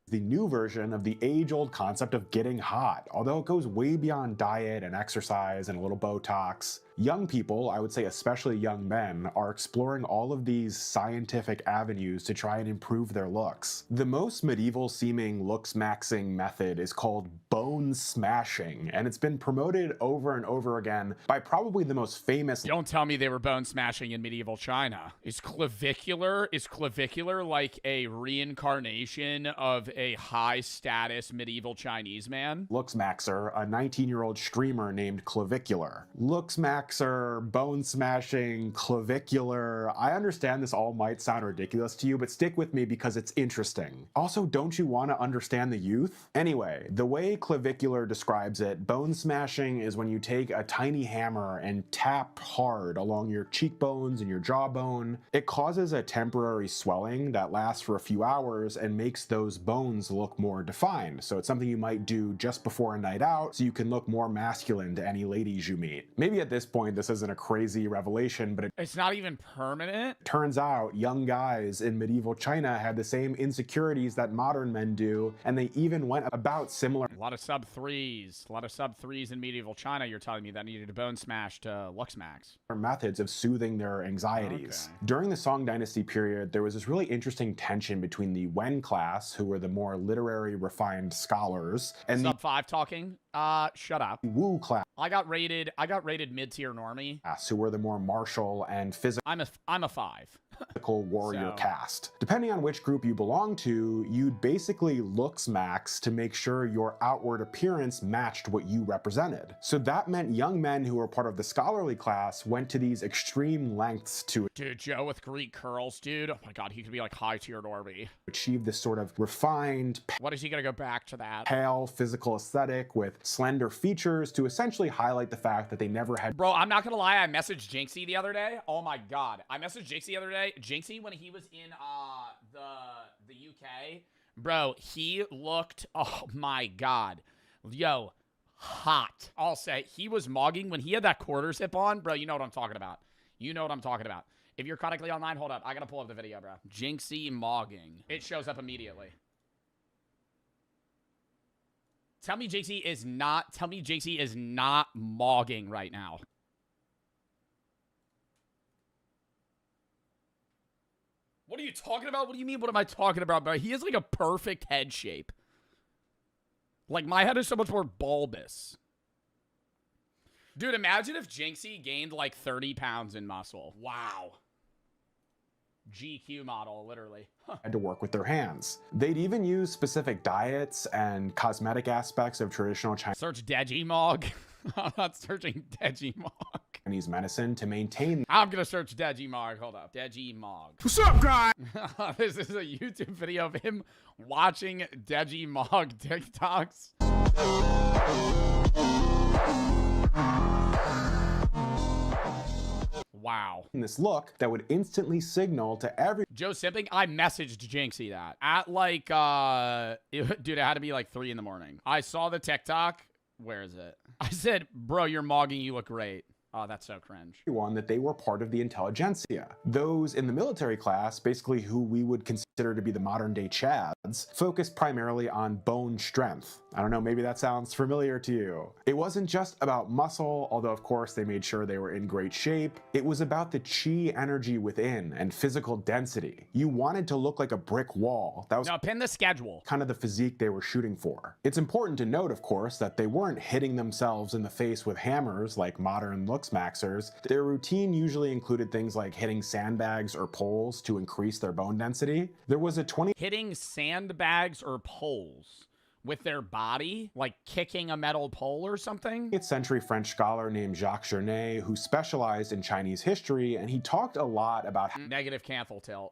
The new version of the age-old concept of getting hot, although it goes way beyond diet and exercise and a little Botox. Young people, I would say especially young men, are exploring all of these scientific avenues to try and improve their looks. The most medieval-seeming looks-maxing method is called bone smashing, and it's been promoted over and over again by probably the most famous— Don't tell me they were bone smashing in medieval China. Is clavicular like a reincarnation of a high-status medieval Chinese man? Looks maxer, a 19-year-old streamer named Clavicular. Looks maxer, bone smashing, clavicular. I understand this all might sound ridiculous to you, but stick with me because it's interesting. Also, don't you want to understand the youth? Anyway, the way Clavicular describes it, bone smashing is when you take a tiny hammer and tap hard along your cheekbones and your jawbone. It causes a temporary swelling that lasts for a few hours and makes those bones look more defined. So it's something you might do just before a night out so you can look more masculine to any ladies you meet. Maybe at this point this isn't a crazy revelation, but it's not even permanent. Turns out young guys in medieval China had the same insecurities that modern men do, and they even went about similar— A lot of sub threes in medieval China, you're telling me, that needed a bone smash to lux max. methods of soothing their anxieties. Okay. During the Song Dynasty period, there was this really interesting tension between the Wen class, who were the more literary, refined scholars, and sub 5 talking. Shut up. The Wu class. I got rated mid-tier normie. Who were the more martial and physical— I'm a 5. warrior caste. Depending on which group you belong to, you'd basically looks max to make sure your outward appearance matched what you represented. So that meant young men who were part of the scholarly class went to these extreme lengths to— Dude, Joe with Greek curls, dude. Oh my god, he could be like high-tier normie. Achieve this sort of refined— What is he gonna go back to that? Pale physical aesthetic with slender features to essentially highlight the fact that they never had— Bro, I'm not gonna lie, I messaged Jinxie the other day. Oh my god. I messaged Jinxie the other day. Jinxie, when he was in the UK, bro, he looked, oh my god, yo, hot. I'll say, he was mogging when he had that quarter zip on. Bro, you know what I'm talking about. If you're chronically online, hold up, I gotta pull up the video, bro. Jinxie mogging. It shows up immediately. Tell me Jinxie is not mogging right now. What are you talking about? What do you mean, what am I talking about, bro? He has like a perfect head shape. Like, my head is so much more bulbous. Dude, imagine if Jinxie gained like 30 pounds in muscle. Wow. GQ model, literally. had to work with their hands. They'd even use specific diets and cosmetic aspects of traditional Search Digimog. I'm not searching Digimog. Chinese medicine to maintain— I'm gonna search Digimog. Hold up. Digimog. What's up, guy? This is a YouTube video of him watching Digimog TikToks. Wow. In this look that would instantly signal to every— Joe Simping, I messaged Jinxie that at like, dude, it had to be like 3 in the morning. I saw the TikTok. Where is it? I said, bro, you're mogging. You look great. Oh, that's so cringe. One that they were part of the intelligentsia. Those in the military class, basically who we would consider to be the modern day Chads, focused primarily on bone strength. I don't know, maybe that sounds familiar to you. It wasn't just about muscle, although of course they made sure they were in great shape. It was about the chi energy within and physical density. You wanted to look like a brick wall. That was— Now pin the schedule. Kind of the physique they were shooting for. It's important to note, of course, that they weren't hitting themselves in the face with hammers like modern looks maxers. Their routine usually included things like hitting sandbags or poles to increase their bone density. There was a hitting sandbags or poles with their body, like kicking a metal pole or something? 20th century French scholar named Jacques Journet who specialized in Chinese history, and he talked a lot about— Negative cancel tilt.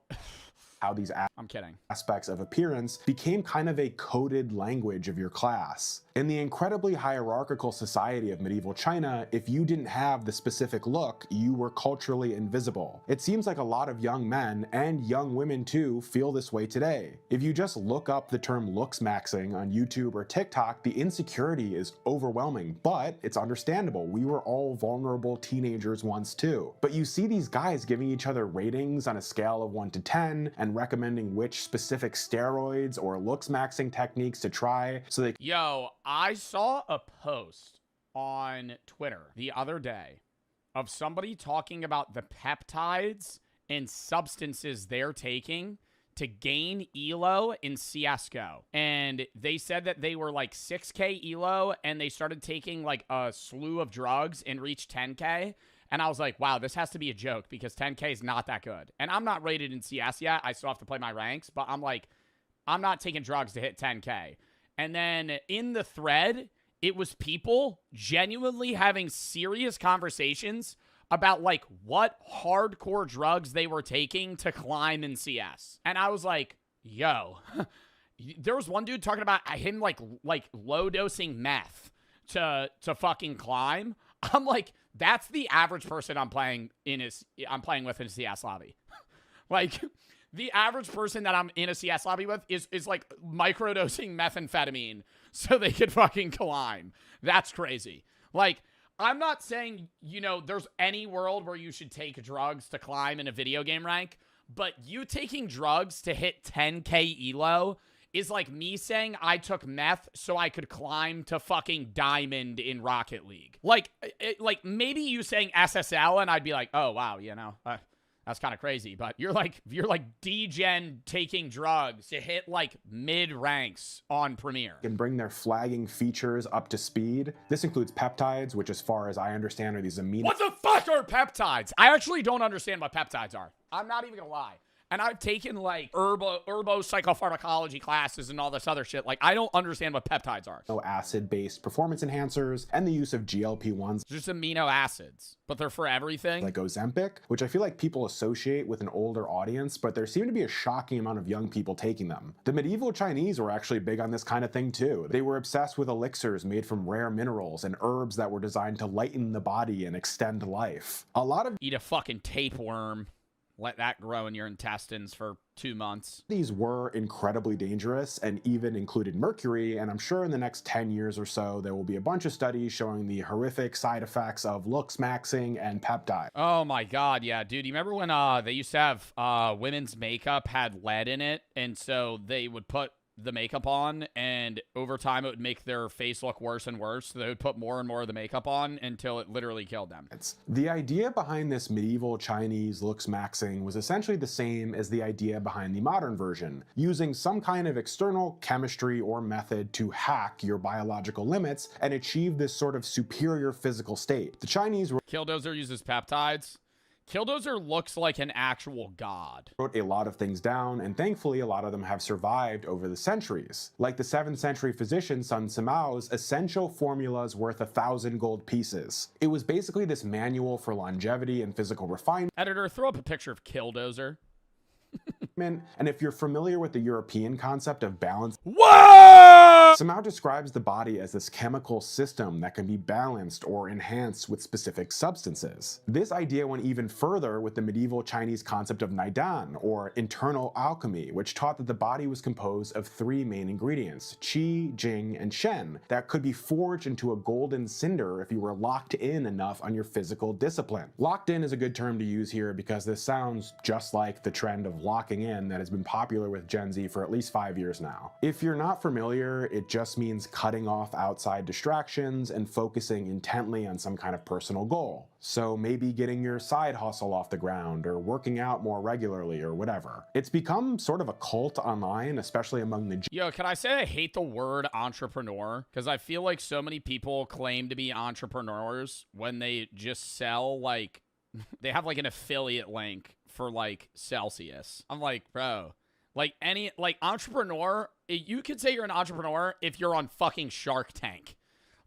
how these I'm kidding. aspects of appearance became kind of a coded language of your class. In the incredibly hierarchical society of medieval China, if you didn't have the specific look, you were culturally invisible. It seems like a lot of young men, and young women too, feel this way today. If you just look up the term looks maxing on YouTube or TikTok, the insecurity is overwhelming, but it's understandable. We were all vulnerable teenagers once too. But you see these guys giving each other ratings on a scale of 1 to 10 and recommending which specific steroids or looks maxing techniques to try so they— Yo, I saw a post on Twitter the other day of somebody talking about the peptides and substances they're taking to gain ELO in CSGO. And they said that they were like 6K ELO and they started taking like a slew of drugs and reached 10K. And I was like, wow, this has to be a joke because 10K is not that good. And I'm not rated in CS yet. I still have to play my ranks, but I'm like, I'm not taking drugs to hit 10K. And then in the thread, it was people genuinely having serious conversations about like what hardcore drugs they were taking to climb in CS. And I was like, yo, there was one dude talking about him like low dosing meth to fucking climb. I'm like, that's the average person I'm playing with in a CS lobby. Like, the average person that I'm in a CS lobby with is like microdosing methamphetamine so they could fucking climb. That's crazy. Like, I'm not saying, you know, there's any world where you should take drugs to climb in a video game rank, but you taking drugs to hit 10K ELO is like me saying I took meth so I could climb to fucking diamond in Rocket League. Like maybe you saying SSL and I'd be like, oh, wow, you know, that's kind of crazy. But you're like D-Gen taking drugs to hit like mid ranks on Premier. And bring their flagging features up to speed. This includes peptides, which as far as I understand are these amino— What the fuck are peptides? I actually don't understand what peptides are. I'm not even gonna lie. And I've taken like psychopharmacology classes and all this other shit. Like, I don't understand what peptides are. Acid-based performance enhancers and the use of GLP-1s. Just amino acids, but they're for everything. Like Ozempic, which I feel like people associate with an older audience, but there seem to be a shocking amount of young people taking them. The medieval Chinese were actually big on this kind of thing too. They were obsessed with elixirs made from rare minerals and herbs that were designed to lighten the body and extend life. A lot of— Eat a fucking tapeworm. Let that grow in your intestines for 2 months. These were incredibly dangerous and even included mercury, and I'm sure in the next 10 years or so there will be a bunch of studies showing the horrific side effects of looks maxing and peptide. Oh my god, yeah, dude. You remember when they used to have women's makeup had lead in it, and so they would put the makeup on, and over time it would make their face look worse and worse. So they would put more and more of the makeup on until it literally killed them. The idea behind this medieval Chinese looks maxing was essentially the same as the idea behind the modern version, using some kind of external chemistry or method to hack your biological limits and achieve this sort of superior physical state. The Chinese were— Killdozer uses peptides. Killdozer looks like an actual god. Wrote a lot of things down, and thankfully a lot of them have survived over the centuries. Like the 7th century physician Sun Simao's essential formulas worth 1,000 gold pieces. It was basically this manual for longevity and physical refinement. Editor, throw up a picture of Killdozer. And if you're familiar with the European concept of balance— Whoa! Simao describes the body as this chemical system that can be balanced or enhanced with specific substances. This idea went even further with the medieval Chinese concept of Naidan, or internal alchemy, which taught that the body was composed of 3 main ingredients, qi, jing, and shen, that could be forged into a golden cinder if you were locked in enough on your physical discipline. Locked in is a good term to use here because this sounds just like the trend of locking in that has been popular with Gen Z for at least 5 years now. If you're not familiar, it just means cutting off outside distractions and focusing intently on some kind of personal goal. So maybe getting your side hustle off the ground or working out more regularly or whatever. It's become sort of a cult online, especially among the— Yo, can I say I hate the word entrepreneur? Because I feel like so many people claim to be entrepreneurs when they just sell like, they have like an affiliate link for like Celsius. I'm like, bro, like entrepreneur, you could say you're an entrepreneur if you're on fucking Shark Tank.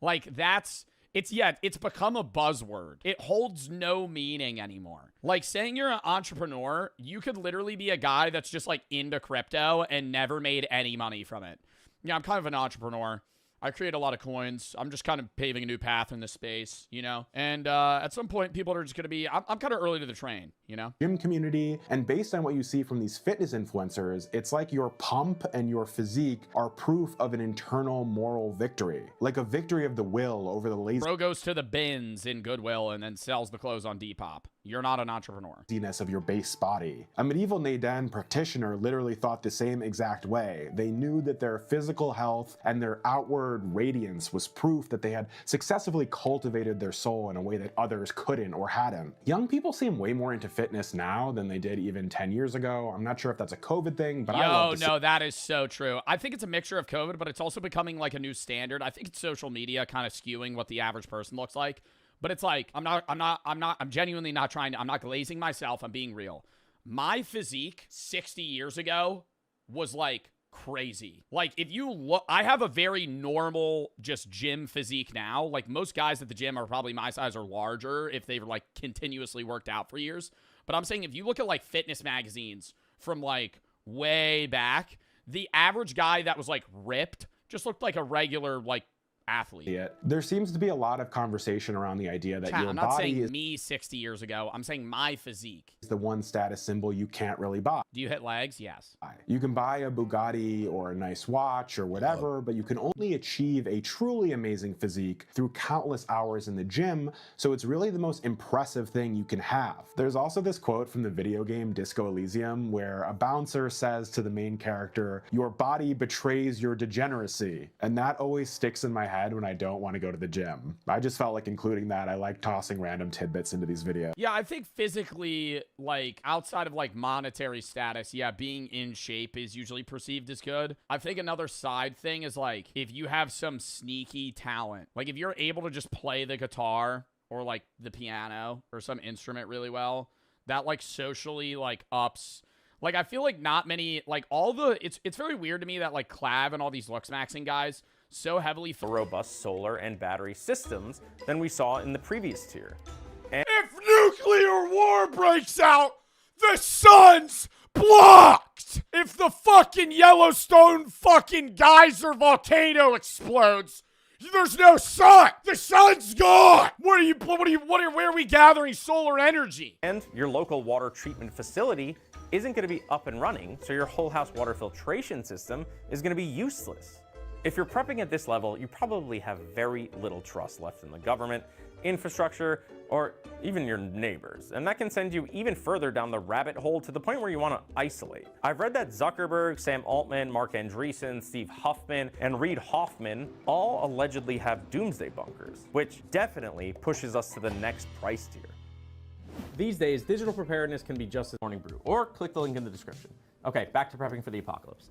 Like that's, It's become a buzzword. It holds no meaning anymore. Like saying you're an entrepreneur, you could literally be a guy that's just like into crypto and never made any money from it. Yeah, I'm kind of an entrepreneur. I create a lot of coins. I'm just kind of paving a new path in this space, you know? And at some point, people are just going to be, I'm kind of early to the train, you know? Gym community, and based on what you see from these fitness influencers, it's like your pump and your physique are proof of an internal moral victory. Like a victory of the will over the lazy Bro goes to the bins in Goodwill and then sells the clothes on Depop. You're not an entrepreneur. laziness of your base body. A medieval Nadan practitioner literally thought the same exact way. They knew that their physical health and their outward radiance was proof that they had successfully cultivated their soul in a way that others couldn't or hadn't. Young people seem way more into fitness now than they did even 10 years ago. I'm not sure if that's a COVID thing, but I love to no, that is so true. I think it's a mixture of COVID, but it's also becoming like a new standard. I think it's social media kind of skewing what the average person looks like. But it's like, I'm genuinely not trying to, I'm not glazing myself. I'm being real. My physique 60 years ago was like crazy. Like if you look, I have a very normal just gym physique now. Like most guys at the gym are probably my size or larger if they've like continuously worked out for years. But I'm saying if you look at like fitness magazines from like way back, the average guy that was like ripped just looked like a regular like athlete. There seems to be a lot of conversation around the idea that your I'm not body saying is me 60 years ago. I'm saying my physique. the one status symbol you can't really buy. Do you hit legs? Yes. You can buy a Bugatti or a nice watch or whatever, but you can only achieve a truly amazing physique through countless hours in the gym, so it's really the most impressive thing you can have. There's also this quote from the video game Disco Elysium where a bouncer says to the main character, "Your body betrays your degeneracy," and that always sticks in my head when I don't want to go to the gym. I just felt like including that. I like tossing random tidbits into these videos. Yeah, I think physically, like, outside of, like, monetary status, yeah, being in shape is usually perceived as good. I think another side thing is, like, if you have some sneaky talent, like, if you're able to just play the guitar or, like, the piano or some instrument really well, that, like, socially, like, ups... Like, I feel like not many, like, all the... It's very weird to me that, like, Clav and all these looks maxing guys so heavily... robust solar and battery systems than we saw in the previous tier. And if nuclear war breaks out, the sun's blocked! If the fucking Yellowstone fucking geyser volcano explodes, there's no sun! The sun's gone! Where are we gathering solar energy? And your local water treatment facility isn't going to be up and running, so your whole house water filtration system is going to be useless. If you're prepping at this level, you probably have very little trust left in the government, infrastructure, or even your neighbors. And that can send you even further down the rabbit hole to the point where you want to isolate. I've read that Zuckerberg, Sam Altman, Mark Andreessen, Steve Huffman, and Reid Hoffman all allegedly have doomsday bunkers, which definitely pushes us to the next price tier. These days, digital preparedness can be just as morning brew, or click the link in the description. Okay, back to prepping for the apocalypse.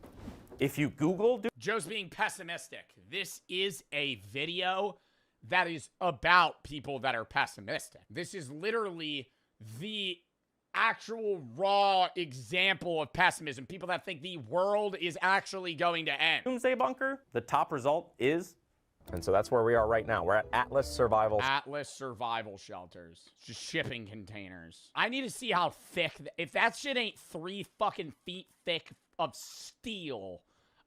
If you Google... Joe's being pessimistic. This is a video that is about people that are pessimistic. This is literally the actual raw example of pessimism. People that think the world is actually going to end. Doomsday bunker, the top result is... And so that's where we are right now. We're at Atlas Survival. Atlas Survival Shelters. Just shipping containers. I need to see how thick... If that shit ain't 3 fucking feet thick of steel,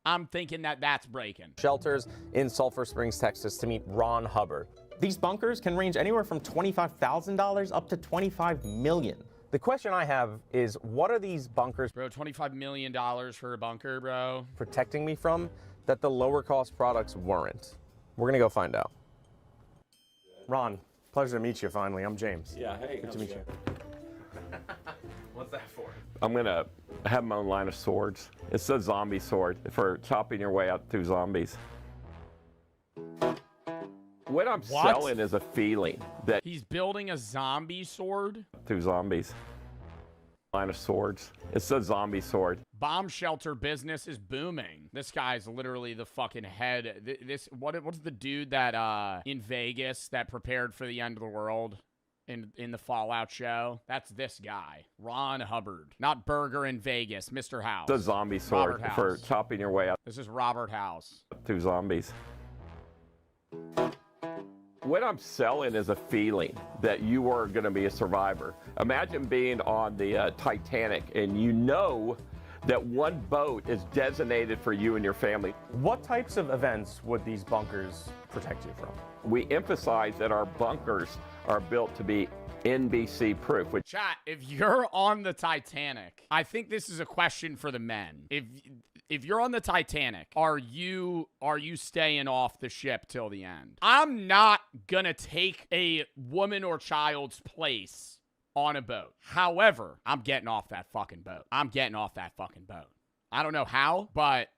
I'm thinking that that's breaking. Shelters in Sulphur Springs, Texas to meet Ron Hubbard. These bunkers can range anywhere from $25,000 up to $25 million. The question I have is, what are these bunkers... Bro, $25 million for a bunker, bro. ...protecting me from that the lower cost products weren't? We're gonna go find out. Ron, pleasure to meet you finally. I'm James. Yeah, hey. Good to meet you. What's that for? I'm gonna have my own line of swords. It's a zombie sword for chopping your way out through zombies. What I'm selling is a feeling that he's building a zombie sword through zombies. Line of swords. It's a zombie sword. Bomb shelter business is booming. This guy's literally the fucking head. What's the dude that in Vegas that prepared for the end of the world in the Fallout show? That's this guy, Ron Hubbard, not Burger in Vegas, Mr. House. It's a zombie sword for chopping your way out. This is Robert House through zombies. What I'm selling is a feeling that you are going to be a survivor. Imagine being on the Titanic and you know that one boat is designated for you and your family. What types of events would these bunkers protect you from? We emphasize that our bunkers are built to be NBC proof. Chat, if you're on the Titanic, I think this is a question for the men. If you're on the Titanic, are you staying off the ship till the end? I'm not gonna take a woman or child's place on a boat. However, I'm getting off that fucking boat. I'm getting off that fucking boat. I don't know how, but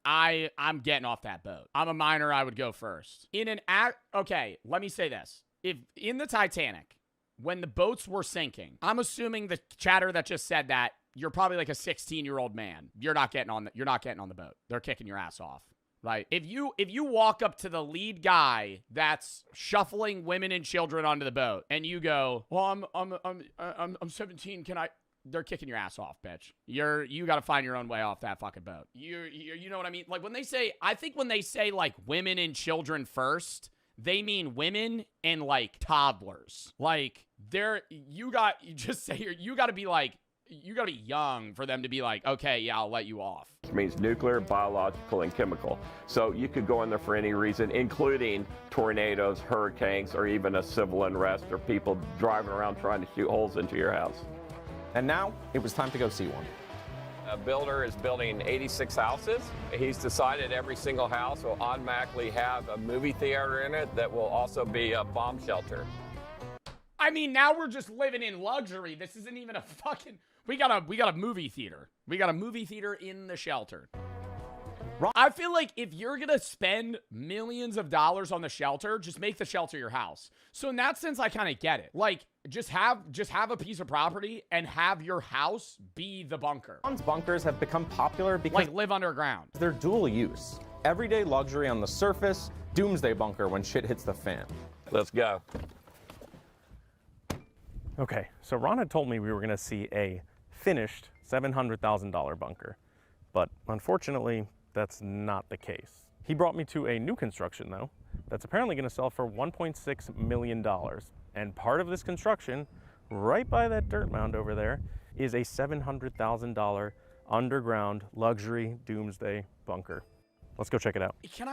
I'm getting off that boat. I'm a minor, I would go first. Okay, let me say this. If in the Titanic, when the boats were sinking, I'm assuming the chatter that just said that you're probably like a 16-year-old man. You're not getting on the boat. They're kicking your ass off. Right? If you walk up to the lead guy that's shuffling women and children onto the boat and you go, "Well, I'm 17, can I?" They're kicking your ass off, bitch. You got to find your own way off that fucking boat. You know what I mean? Like I think when they say like women and children first, they mean women and like toddlers. Like you got to be young for them to be like, okay, yeah, I'll let you off. It means nuclear, biological, and chemical. So you could go in there for any reason, including tornadoes, hurricanes, or even a civil unrest or people driving around trying to shoot holes into your house. And now it was time to go see one. A builder is building 86 houses. He's decided every single house will automatically have a movie theater in it that will also be a bomb shelter. I mean, now we're just living in luxury. This isn't even a fucking... We got a movie theater. We got a movie theater in the shelter. I feel like if you're going to spend millions of dollars on the shelter, just make the shelter your house. So in that sense, I kind of get it. Like, just have a piece of property and have your house be the bunker. Bunkers have become popular because... Like, live underground. They're dual use. Everyday luxury on the surface, doomsday bunker when shit hits the fan. Let's go. Okay, so Ron had told me we were going to see a finished $700,000 bunker, but unfortunately, that's not the case. He brought me to a new construction, though, that's apparently going to sell for $1.6 million. And part of this construction, right by that dirt mound over there, is a $700,000 underground luxury doomsday bunker. Let's go check it out. Can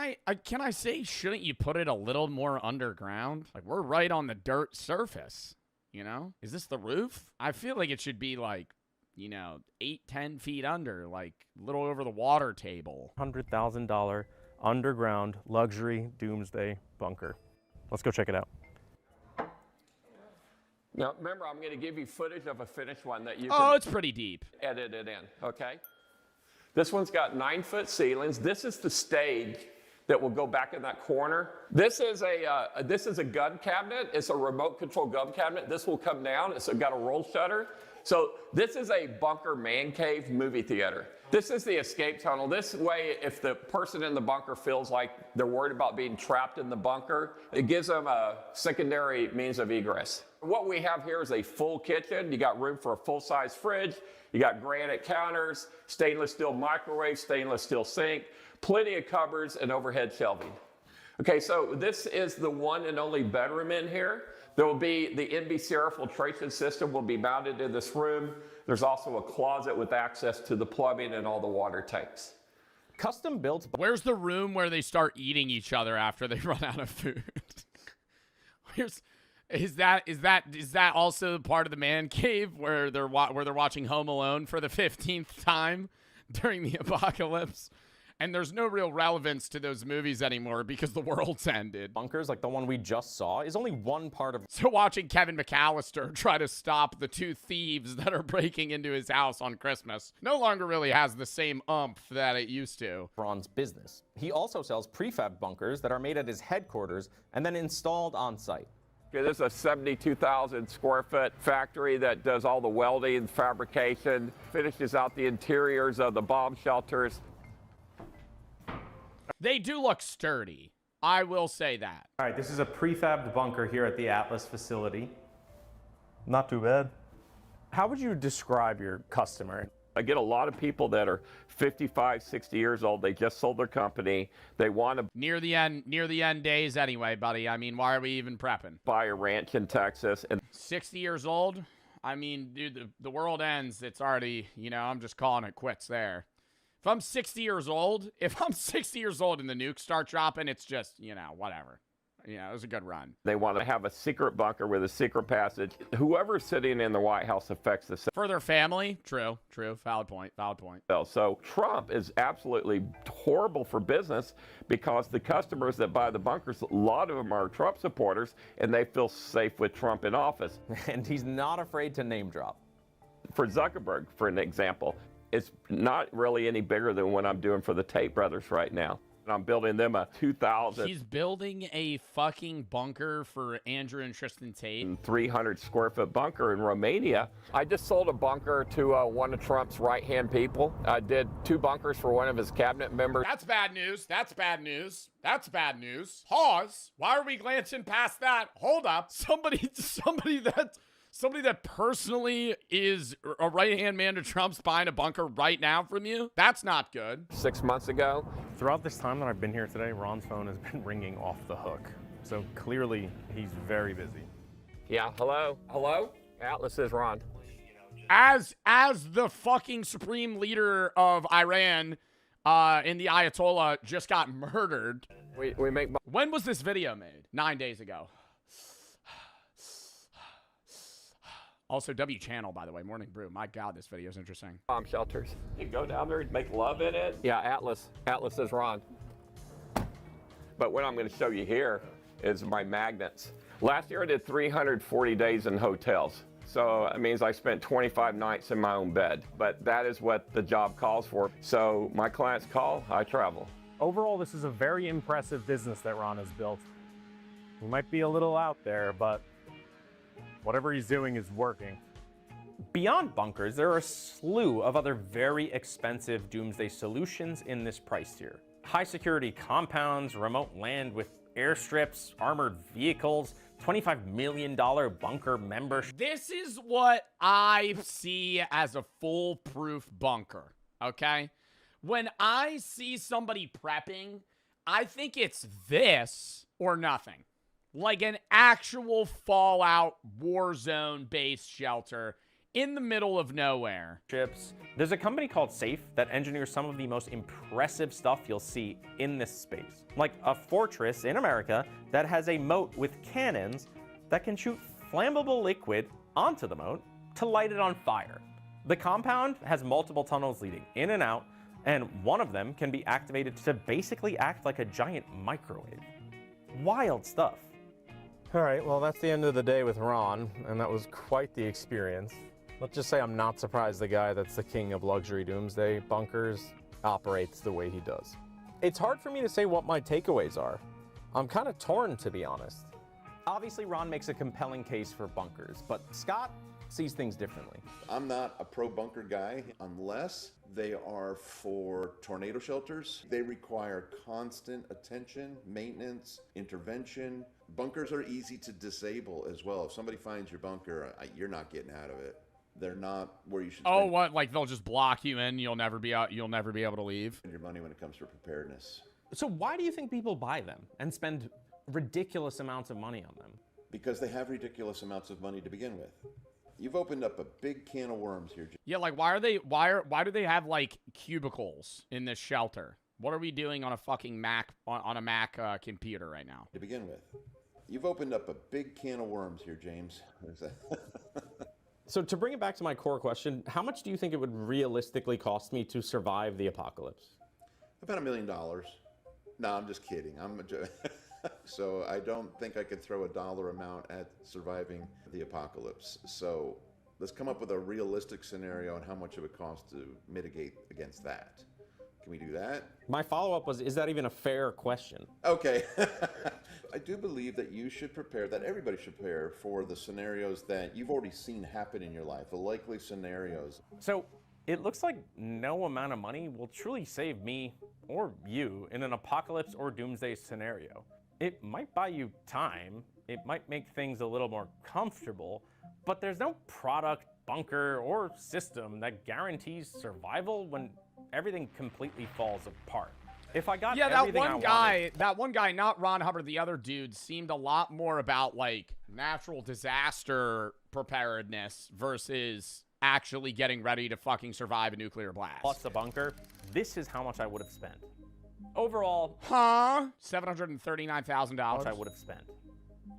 I say, shouldn't you put it a little more underground? Like, we're right on the dirt surface, you know? Is this the roof? I feel like it should be like, 8-10 feet under, like a little over the water table. $100,000 underground luxury doomsday bunker. Let's go check it out. Now, remember, I'm going to give you footage of a finished one that you can... Oh, it's pretty deep. Edit it in, okay? This one's got 9-foot ceilings. This is the stage that will go back in that corner. This is a gun cabinet. It's a remote control gun cabinet. This will come down. It's got a roll shutter. So this is a bunker man cave movie theater. This is the escape tunnel. This way, if the person in the bunker feels like they're worried about being trapped in the bunker, it gives them a secondary means of egress. What we have here is a full kitchen. You got room for a full-size fridge. You got granite counters, stainless steel microwave, stainless steel sink, plenty of cupboards, and overhead shelving. Okay, so this is the one and only bedroom in here. There will be the NBC air filtration system will be mounted in this room. There's also a closet with access to the plumbing and all the water tanks. Custom built. Where's the room where they start eating each other after they run out of food? Is that also part of the man cave where they're watching Home Alone for the 15th time during the apocalypse? And there's no real relevance to those movies anymore because the world's ended. Bunkers like the one we just saw is only one part of... So watching Kevin McAllister try to stop the 2 thieves that are breaking into his house on Christmas no longer really has the same oomph that it used to. Ron's business. He also sells prefab bunkers that are made at his headquarters and then installed on site. Okay, this is a 72,000 square foot factory that does all the welding, fabrication, finishes out the interiors of the bomb shelters. They do look sturdy. I will say that. All right, this is a prefabbed bunker here at the Atlas facility. Not too bad. How would you describe your customer? I get a lot of people that are 55, 60 years old. They just sold their company. They want to near the end days anyway, buddy. I mean, why are we even prepping? Buy a ranch in Texas. And 60 years old? I mean, dude, the world ends. It's already, I'm just calling it quits there. If I'm 60 years old and the nukes start dropping, it's just, whatever. It was a good run. They want to have a secret bunker with a secret passage. Whoever's sitting in the White House affects the... For their family? True. Valid point. So Trump is absolutely horrible for business because the customers that buy the bunkers, a lot of them are Trump supporters, and they feel safe with Trump in office. And he's not afraid to name drop. For Zuckerberg, for an example, it's not really any bigger than what I'm doing for the Tate brothers right now. I'm building them a 2,000. He's building a fucking bunker for Andrew and Tristan Tate. 300 square foot bunker in Romania. I just sold a bunker to one of Trump's right-hand people. I did 2 bunkers for one of his cabinet members. That's bad news. That's bad news. Pause. Why are we glancing past that? Hold up. Somebody that personally is a right-hand man to Trump's buying a bunker right now from you? That's not good. 6 months ago. Throughout this time that I've been here today, Ron's phone has been ringing off the hook. So clearly, he's very busy. Yeah, hello? Hello? Atlas is Ron. As the fucking supreme leader of Iran and the Ayatollah just got murdered. When was this video made? 9 days ago. Also, W Channel, by the way, Morning Brew. My God, this video is interesting. Bomb shelters. You go down there and make love in it. Yeah, Atlas is Ron. But what I'm going to show you here is my magnets. Last year I did 340 days in hotels. So it means I spent 25 nights in my own bed. But that is what the job calls for. So my clients call, I travel. Overall, this is a very impressive business that Ron has built. He might be a little out there, but whatever he's doing is working. Beyond bunkers, there are a slew of other very expensive doomsday solutions in this price tier. High security compounds, remote land with airstrips, armored vehicles, $25 million bunker membership. This is what I see as a foolproof bunker, okay? When I see somebody prepping, I think it's this or nothing. Like an actual Fallout Warzone-based shelter in the middle of nowhere. There's a company called Safe that engineers some of the most impressive stuff you'll see in this space. Like a fortress in America that has a moat with cannons that can shoot flammable liquid onto the moat to light it on fire. The compound has multiple tunnels leading in and out, and one of them can be activated to basically act like a giant microwave. Wild stuff. All right, well, that's the end of the day with Ron, and that was quite the experience. Let's just say I'm not surprised the guy that's the king of luxury doomsday bunkers operates the way he does. It's hard for me to say what my takeaways are. I'm kind of torn, to be honest. Obviously, Ron makes a compelling case for bunkers, but Scott sees things differently. I'm not a pro bunker guy unless they are for tornado shelters. They require constant attention, maintenance, intervention. Bunkers are easy to disable as well. If somebody finds your bunker, you're not getting out of it. They're not where you should. Oh, what? Like they'll just block you in? You'll never be out. You'll never be able to leave. Your money when it comes to preparedness. So why do you think people buy them and spend ridiculous amounts of money on them? Because they have ridiculous amounts of money to begin with. You've opened up a big can of worms here. Yeah, like why do they have like cubicles in this shelter? What are we doing on a fucking Mac on a Mac computer right now? To begin with, you've opened up a big can of worms here, James. So to bring it back to my core question, how much do you think it would realistically cost me to survive the apocalypse? About $1 million. No, I'm just kidding. So I don't think I could throw a dollar amount at surviving the apocalypse. So let's come up with a realistic scenario on how much it would cost to mitigate against that. Can we do that? My follow-up was, is that even a fair question? Okay. I do believe that you should prepare, that everybody should prepare for the scenarios that you've already seen happen in your life, the likely scenarios. So it looks like no amount of money will truly save me or you in an apocalypse or doomsday scenario. It might buy you time, it might make things a little more comfortable, But there's no product, bunker, or system that guarantees survival when everything completely falls apart. If I got that one guy, not Ron Hubbard, the other dude, seemed a lot more about like natural disaster preparedness versus actually getting ready to fucking survive a nuclear blast. Plus the bunker, this is how much I would have spent. Overall, $739,000. I would have spent.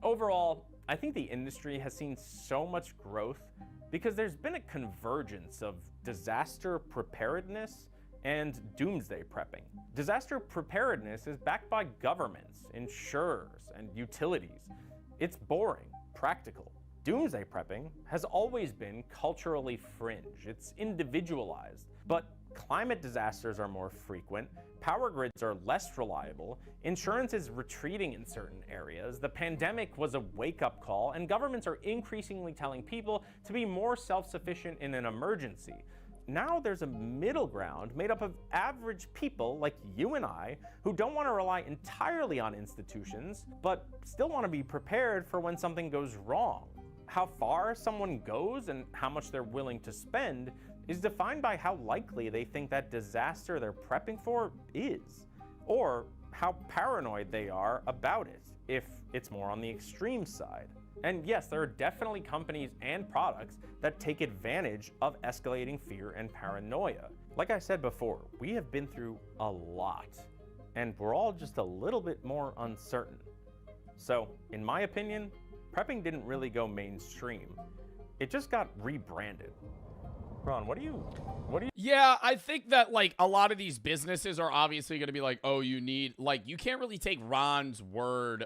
Overall, I think the industry has seen so much growth because there's been a convergence of disaster preparedness and doomsday prepping. Disaster preparedness is backed by governments, insurers, and utilities. It's boring, practical. Doomsday prepping has always been culturally fringe. It's individualized. But climate disasters are more frequent, power grids are less reliable, insurance is retreating in certain areas, the pandemic was a wake-up call, and governments are increasingly telling people to be more self-sufficient in an emergency. Now there's a middle ground made up of average people like you and I who don't want to rely entirely on institutions, but still want to be prepared for when something goes wrong. How far someone goes and how much they're willing to spend is defined by how likely they think that disaster they're prepping for is, or how paranoid they are about it, if it's more on the extreme side. And yes, there are definitely companies and products that take advantage of escalating fear and paranoia. Like I said before, we have been through a lot, and we're all just a little bit more uncertain. So, in my opinion, prepping didn't really go mainstream. It just got rebranded. Ron, what do you... Yeah, I think that, like, a lot of these businesses are obviously going to be like, oh, you need... Like, you can't really take Ron's word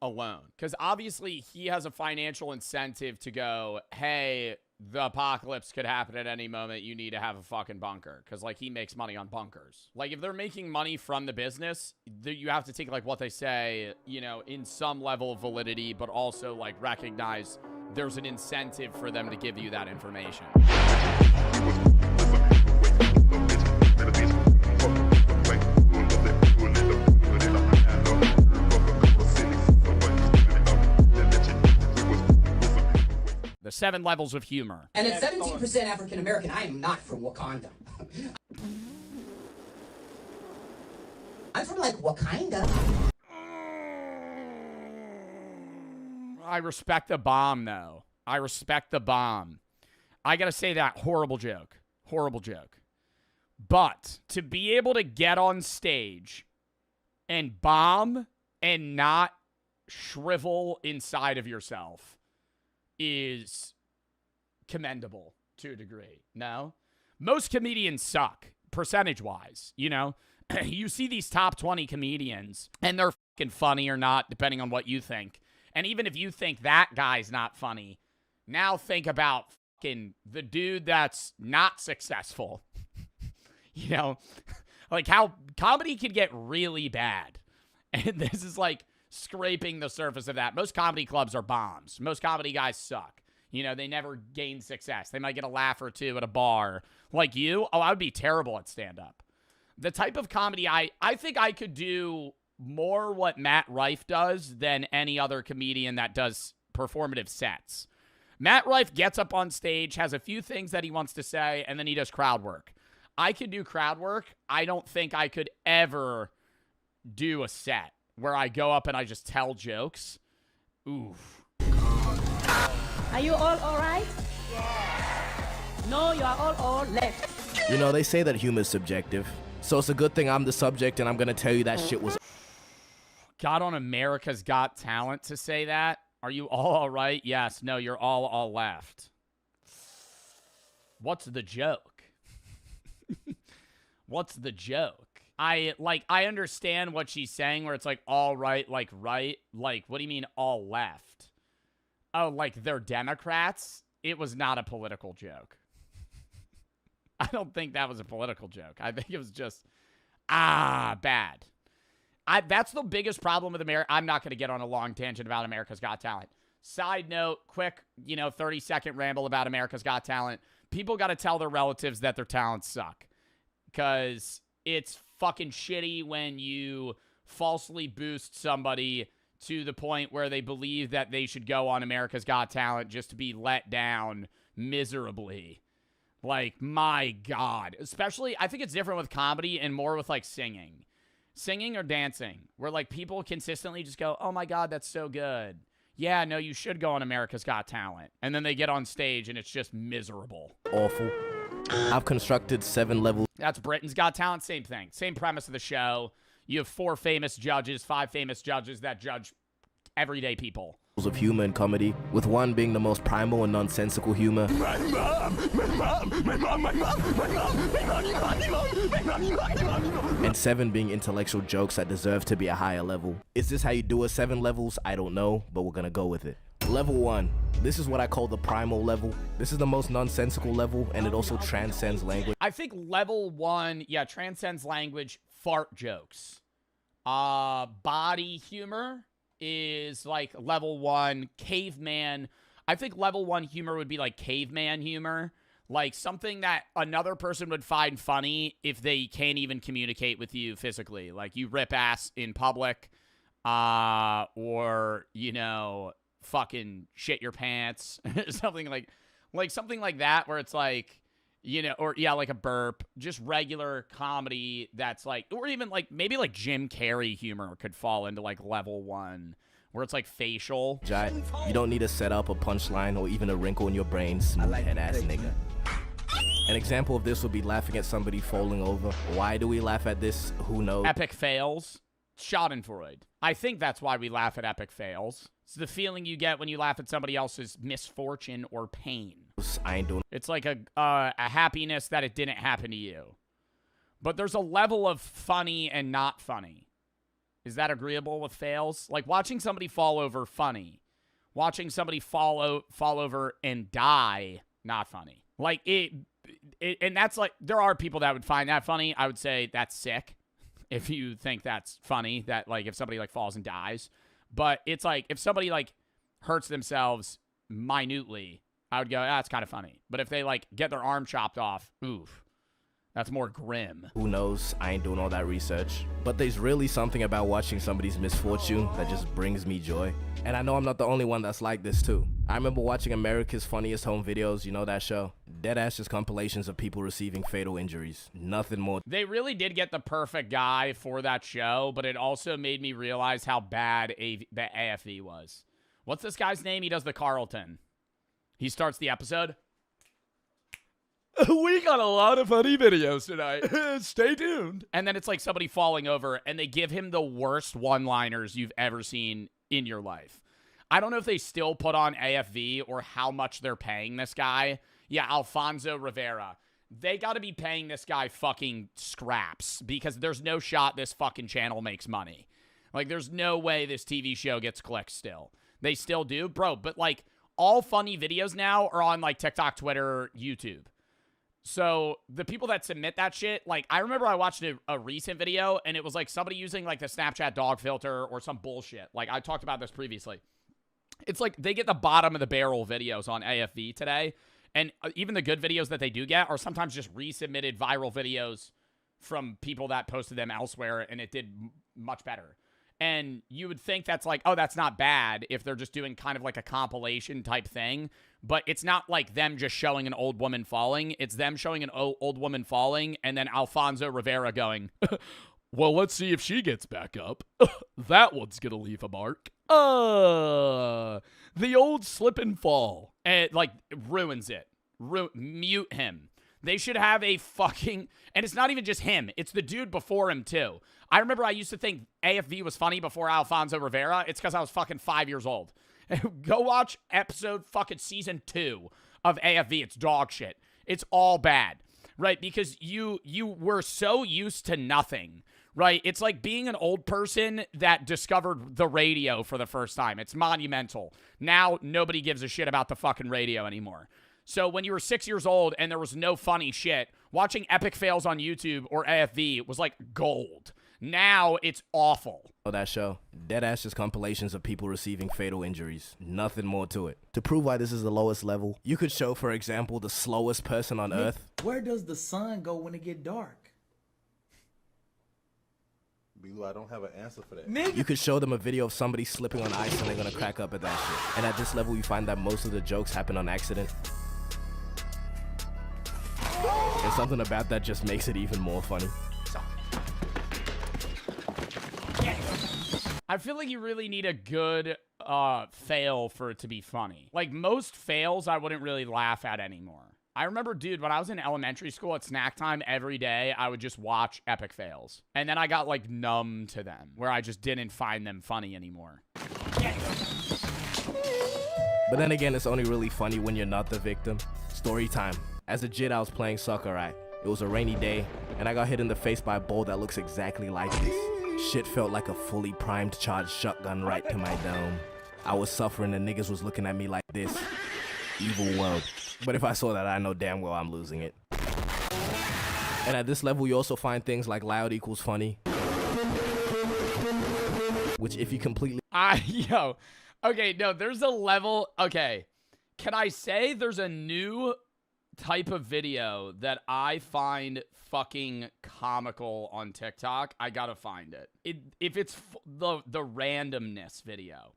alone. Because obviously he has a financial incentive to go, hey, the apocalypse could happen at any moment. You need to have a fucking bunker. Because, like, he makes money on bunkers. Like, if they're making money from the business, you have to take, like, what they say, you know, in some level of validity, but also, like, recognize there's an incentive for them to give you that information. The 7 levels of humor. And at 17% African American, I am not from Wakanda. I'm from like Wakanda. I respect the bomb, though. I respect the bomb. I gotta say that, horrible joke. Horrible joke. But to be able to get on stage and bomb and not shrivel inside of yourself is commendable to a degree. No? Most comedians suck, percentage-wise, you know? You see these top 20 comedians, and they're fucking funny or not, depending on what you think. And even if you think that guy's not funny, now think about fucking the dude that's not successful. You know? Like how comedy can get really bad. And this is like scraping the surface of that. Most comedy clubs are bombs. Most comedy guys suck. You know, they never gain success. They might get a laugh or two at a bar. Like you, oh, I would be terrible at stand-up. The type of comedy I think I could do more what Matt Rife does than any other comedian that does performative sets. Matt Rife gets up on stage, has a few things that he wants to say, and then he does crowd work. I could do crowd work. I don't think I could ever do a set where I go up and I just tell jokes. Oof. Are you all right? Yeah. No, you are all left. You know, they say that humor is subjective. So it's a good thing I'm the subject and I'm going to tell you that shit was... Got on America's Got Talent to say that? Are you all right? Yes. No, you're all left. What's the joke? What's the joke? I understand what she's saying where it's like all right, like right. Like, what do you mean all left? Oh, like they're Democrats? It was not a political joke. I don't think that was a political joke. I think it was just, bad. That's the biggest problem with America. I'm not going to get on a long tangent about America's Got Talent. Side note, quick, 30-second ramble about America's Got Talent. People got to tell their relatives that their talents suck. Because it's fucking shitty when you falsely boost somebody to the point where they believe that they should go on America's Got Talent just to be let down miserably. Like, my God. Especially, I think it's different with comedy and more with, like, singing. Singing or dancing, where, like, people consistently just go, oh, my God, that's so good. Yeah, no, you should go on America's Got Talent. And then they get on stage, and it's just miserable. Awful. I've constructed 7 levels. That's Britain's Got Talent, same thing. Same premise of the show. You have 4 famous judges, 5 famous judges that judge everyday people. Of humor and comedy, with 1 being the most primal and nonsensical humor. My mom, my mom, my mom, my mom, my mom, my mom, my mom. And 7 being intellectual jokes that deserve to be a higher level. Is this how you do a 7 levels? I don't know, but we're gonna go with it. Level 1. This is what I call the primal level. This is the most nonsensical level, and it also transcends language. I think level 1, yeah, transcends language, fart jokes. Body humor is like level 1. Caveman. I think level 1 humor would be like caveman humor. Like something that another person would find funny if they can't even communicate with you physically. Like you rip ass in public, or, you know, fucking shit your pants. something like that, where it's like, you know, or yeah, like a burp, just regular comedy that's like, or even like maybe like Jim Carrey humor could fall into like level 1, where it's like facial. You don't need to set up a punchline or even a wrinkle in your brain, smooth head ass nigga. An example of this would be laughing at somebody falling over. Why do we laugh at this? Who knows? Epic fails. Schadenfreude. I think that's why we laugh at epic fails. It's the feeling you get when you laugh at somebody else's misfortune or pain. I ain't doing. It's like a happiness that it didn't happen to you. But there's a level of funny and not funny. Is that agreeable with fails? Like watching somebody fall over, funny. Watching somebody fall over and die, not funny. Like it, and that's like, there are people that would find that funny. I would say that's sick. If you think that's funny, that like if somebody like falls and dies. But it's like if somebody like hurts themselves minutely, I would go, that's kind of funny. But if they like get their arm chopped off, oof, that's more grim. Who knows? I ain't doing all that research. But there's really something about watching somebody's misfortune that just brings me joy. And I know I'm not the only one that's like this too. I remember watching America's Funniest Home Videos, you know that show? Deadass just compilations of people receiving fatal injuries. Nothing more. They really did get the perfect guy for that show, but it also made me realize how bad the AFV was. What's this guy's name? He does the Carlton. He starts the episode. We got a lot of funny videos tonight. Stay tuned. And then it's like somebody falling over, and they give him the worst one-liners you've ever seen in your life. I don't know if they still put on AFV or how much they're paying this guy. Yeah, Alfonso Rivera. They got to be paying this guy fucking scraps because there's no shot this fucking channel makes money. Like, there's no way this TV show gets clicks still. They still do? Bro, but, like, all funny videos now are on, like, TikTok, Twitter, YouTube. So the people that submit that shit, like, I remember I watched a recent video, and it was, like, somebody using, like, the Snapchat dog filter or some bullshit. Like, I talked about this previously. It's like they get the bottom of the barrel videos on AFV today, and even the good videos that they do get are sometimes just resubmitted viral videos from people that posted them elsewhere, and it did much better. And you would think that's like, oh, that's not bad if they're just doing kind of like a compilation type thing. But it's not like them just showing an old woman falling. It's them showing an old woman falling and then Alfonso Rivera going, well, let's see if she gets back up. That one's going to leave a mark. The old slip and fall. And like ruins it. Mute him. They should have a fucking... And it's not even just him. It's the dude before him, too. I remember I used to think AFV was funny before Alfonso Rivera. It's because I was fucking 5 years old. Go watch episode fucking season 2 of AFV. It's dog shit. It's all bad, right? Because you were so used to nothing, right? It's like being an old person that discovered the radio for the first time. It's monumental. Now nobody gives a shit about the fucking radio anymore. So when you were 6 years old and there was no funny shit, watching epic fails on YouTube or AFV was like gold. Now it's awful. Oh, that show. Deadass just compilations of people receiving fatal injuries. Nothing more to it. To prove why this is the lowest level, you could show, for example, the slowest person on Earth. Where does the sun go when it get dark? Blue, I don't have an answer for that. You could show them a video of somebody slipping on ice and they're gonna crack up at that shit. And at this level, you find that most of the jokes happen on accident. And something about that just makes it even more funny. I feel like you really need a good fail for it to be funny. Like, most fails I wouldn't really laugh at anymore. I remember, dude, when I was in elementary school at snack time every day, I would just watch epic fails. And then I got, like, numb to them, where I just didn't find them funny anymore. But then again, it's only really funny when you're not the victim. Story time. As a kid, I was playing soccer, right? It was a rainy day, and I got hit in the face by a ball that looks exactly like this. Shit felt like a fully primed charged shotgun right to my dome. I was suffering and niggas was looking at me like this. Evil world. But if I saw that, I know damn well I'm losing it. And at this level, you also find things like loud equals funny. Which if you completely... Yo. Okay, no, there's a level... Okay. Can I say there's a new type of video that I find fucking comical on TikTok? I gotta find it. If it's the randomness video.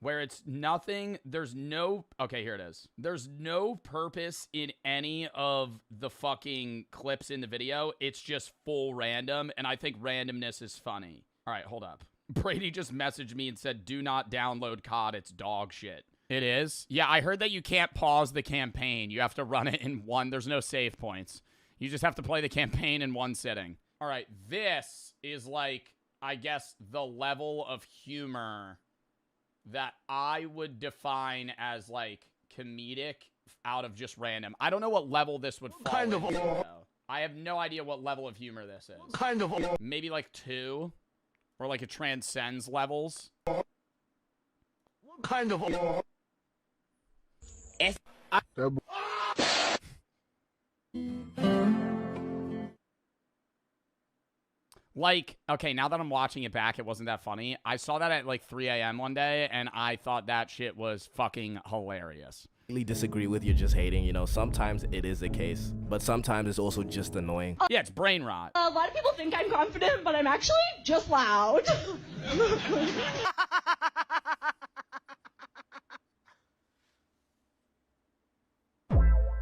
Where it's nothing, there's no... Okay, here it is. There's no purpose in any of the fucking clips in the video. It's just full random, and I think randomness is funny. All right, hold up. Brady just messaged me and said, do not download COD, it's dog shit. It is? Yeah, I heard that you can't pause the campaign. You have to run it in one. There's no save points. You just have to play the campaign in one sitting. All right, this is like, I guess, the level of humor that I would define as, like, comedic out of just random. I don't know what level this would fall into, though. I have no idea what level of humor this is. Maybe, like, 2? Or, like, it transcends levels? Like, okay, now that I'm watching it back, it wasn't that funny. I saw that at like 3 a.m. one day, and I thought that shit was fucking hilarious. Really disagree with you just hating, you know, sometimes it is the case, but sometimes it's also just annoying. Yeah, it's brain rot. A lot of people think I'm confident, but I'm actually just loud.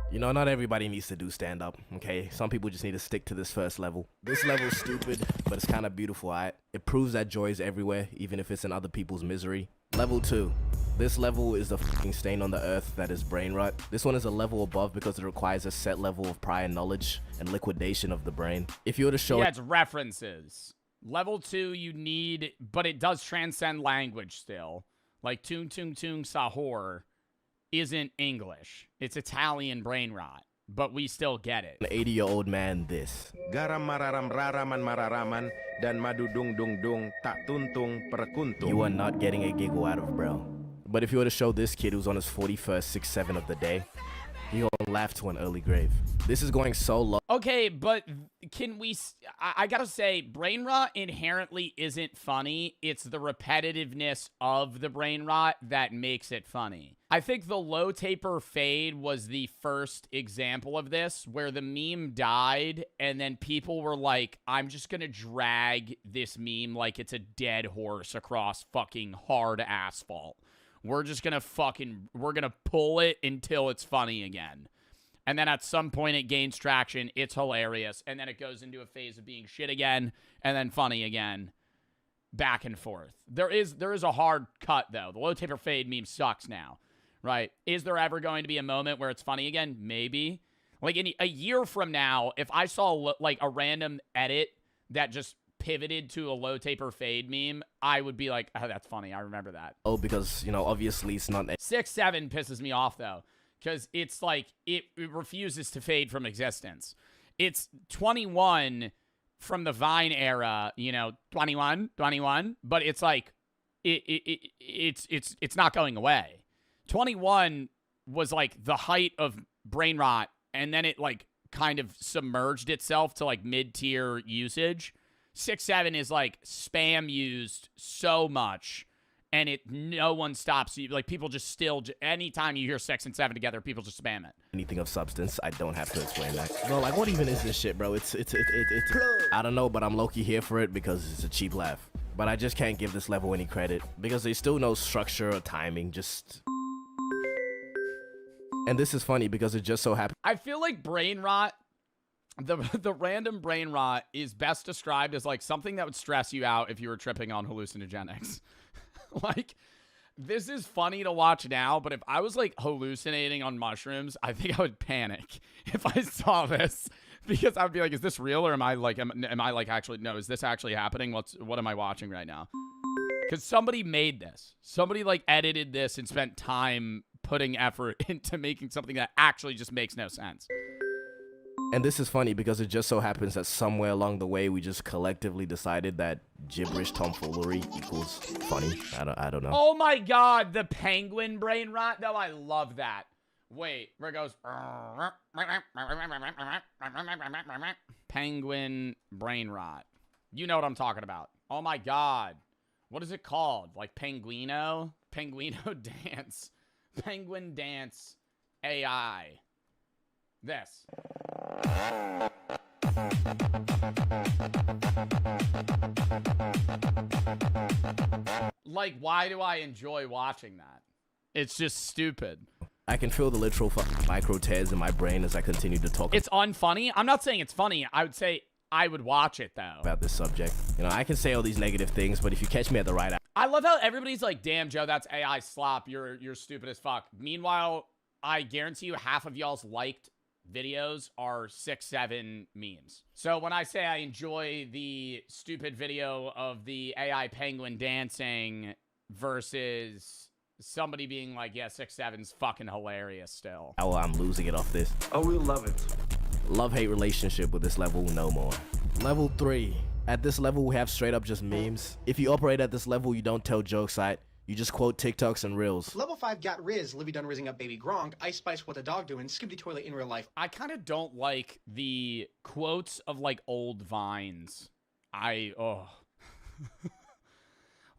You know, not everybody needs to do stand-up, okay? Some people just need to stick to this first level. This level's stupid, but it's kind of beautiful, alright? It proves that joy is everywhere, even if it's in other people's misery. Level 2. This level is the fucking stain on the earth that is brain rot. This one is a level above because it requires a set level of prior knowledge and liquidation of the brain. If you were to show... Yeah, it's references. Level 2 you need, but it does transcend language still. Like, tung tung tung sahur isn't English. It's Italian brain rot, but we still get it. An 80-year-old man, this. Garam mararam raraman mararaman dan madu dung dung dung tak tuntung perkuntung. You are not getting a giggle out of bro. But if you were to show this kid who's on his 41st 6-7 of the day, he gonna laugh to an early grave. This is going so low. Okay, but can we... I gotta say, brain rot inherently isn't funny. It's the repetitiveness of the brain rot that makes it funny. I think the low taper fade was the first example of this, where the meme died, and then people were like, I'm just gonna drag this meme like it's a dead horse across fucking hard asphalt. We're just gonna we're gonna pull it until it's funny again. And then at some point it gains traction, it's hilarious, and then it goes into a phase of being shit again, and then funny again. Back and forth. There is a hard cut, though. The low taper fade meme sucks now, right? Is there ever going to be a moment where it's funny again? Maybe. Like, in a year from now, if I saw, like, a random edit that just pivoted to a low taper fade meme, I would be like, oh, that's funny. I remember that. Oh, because, you know, obviously it's not... 6-7 pisses me off, though, because it's like, it refuses to fade from existence. It's 21 from the Vine era, you know, 21, but it's like, it's not going away. 21 was like the height of brain rot, and then it like kind of submerged itself to like mid-tier usage. 6-7 is like spam used so much, and no one stops you. Like, people just still, anytime you hear 6 and 7 together, people just spam it. Anything of substance, I don't have to explain that. No, like, what even is this shit, bro? It's I don't know, but I'm low-key here for it because it's a cheap laugh. But I just can't give this level any credit because there's still no structure or timing, just... And this is funny because it just so happens. I feel like brain rot, the random brain rot is best described as like something that would stress you out if you were tripping on hallucinogenics. Like, this is funny to watch now, but if I was like hallucinating on mushrooms, I think I would panic if I saw this, because I would be like, is this real, or am I like actually, no, is this actually happening? What am I watching right now? Because somebody made this. Somebody like edited this and spent time putting effort into making something that actually just makes no sense. And this is funny because it just so happens that somewhere along the way we just collectively decided that gibberish tomfoolery equals funny. I don't know. Oh my god, the penguin brain rot. No, I love that. Wait, where it goes. Penguin brain rot. You know what I'm talking about. Oh my god. What is it called? Like Penguino? Penguino dance. Penguin dance AI. This. Like, why do I enjoy watching that? It's just stupid. I can feel the literal micro tears in my brain as I continue to talk. It's unfunny. I'm not saying it's funny. I would say I would watch it, though. About this subject. You know, I can say all these negative things, but if you catch me at the right... I love how everybody's like, damn, Joe, that's AI slop. You're stupid as fuck. Meanwhile, I guarantee you half of y'all's liked videos are 6-7 memes. So when I say I enjoy the stupid video of the AI penguin dancing versus somebody being like, yeah, 6-7's fucking hilarious still. Oh, I'm losing it off this. Oh, we'll love it. Love-hate relationship with this level, no more. Level 3. At this level, we have straight up just memes. If you operate at this level, you don't tell jokes, right? You just quote TikToks and Reels. Level 5 got Riz, Livy done rizzing up Baby Gronk, Ice Spice what the dog doing, Skip the toilet in real life. I kind of don't like the quotes of like old vines. Like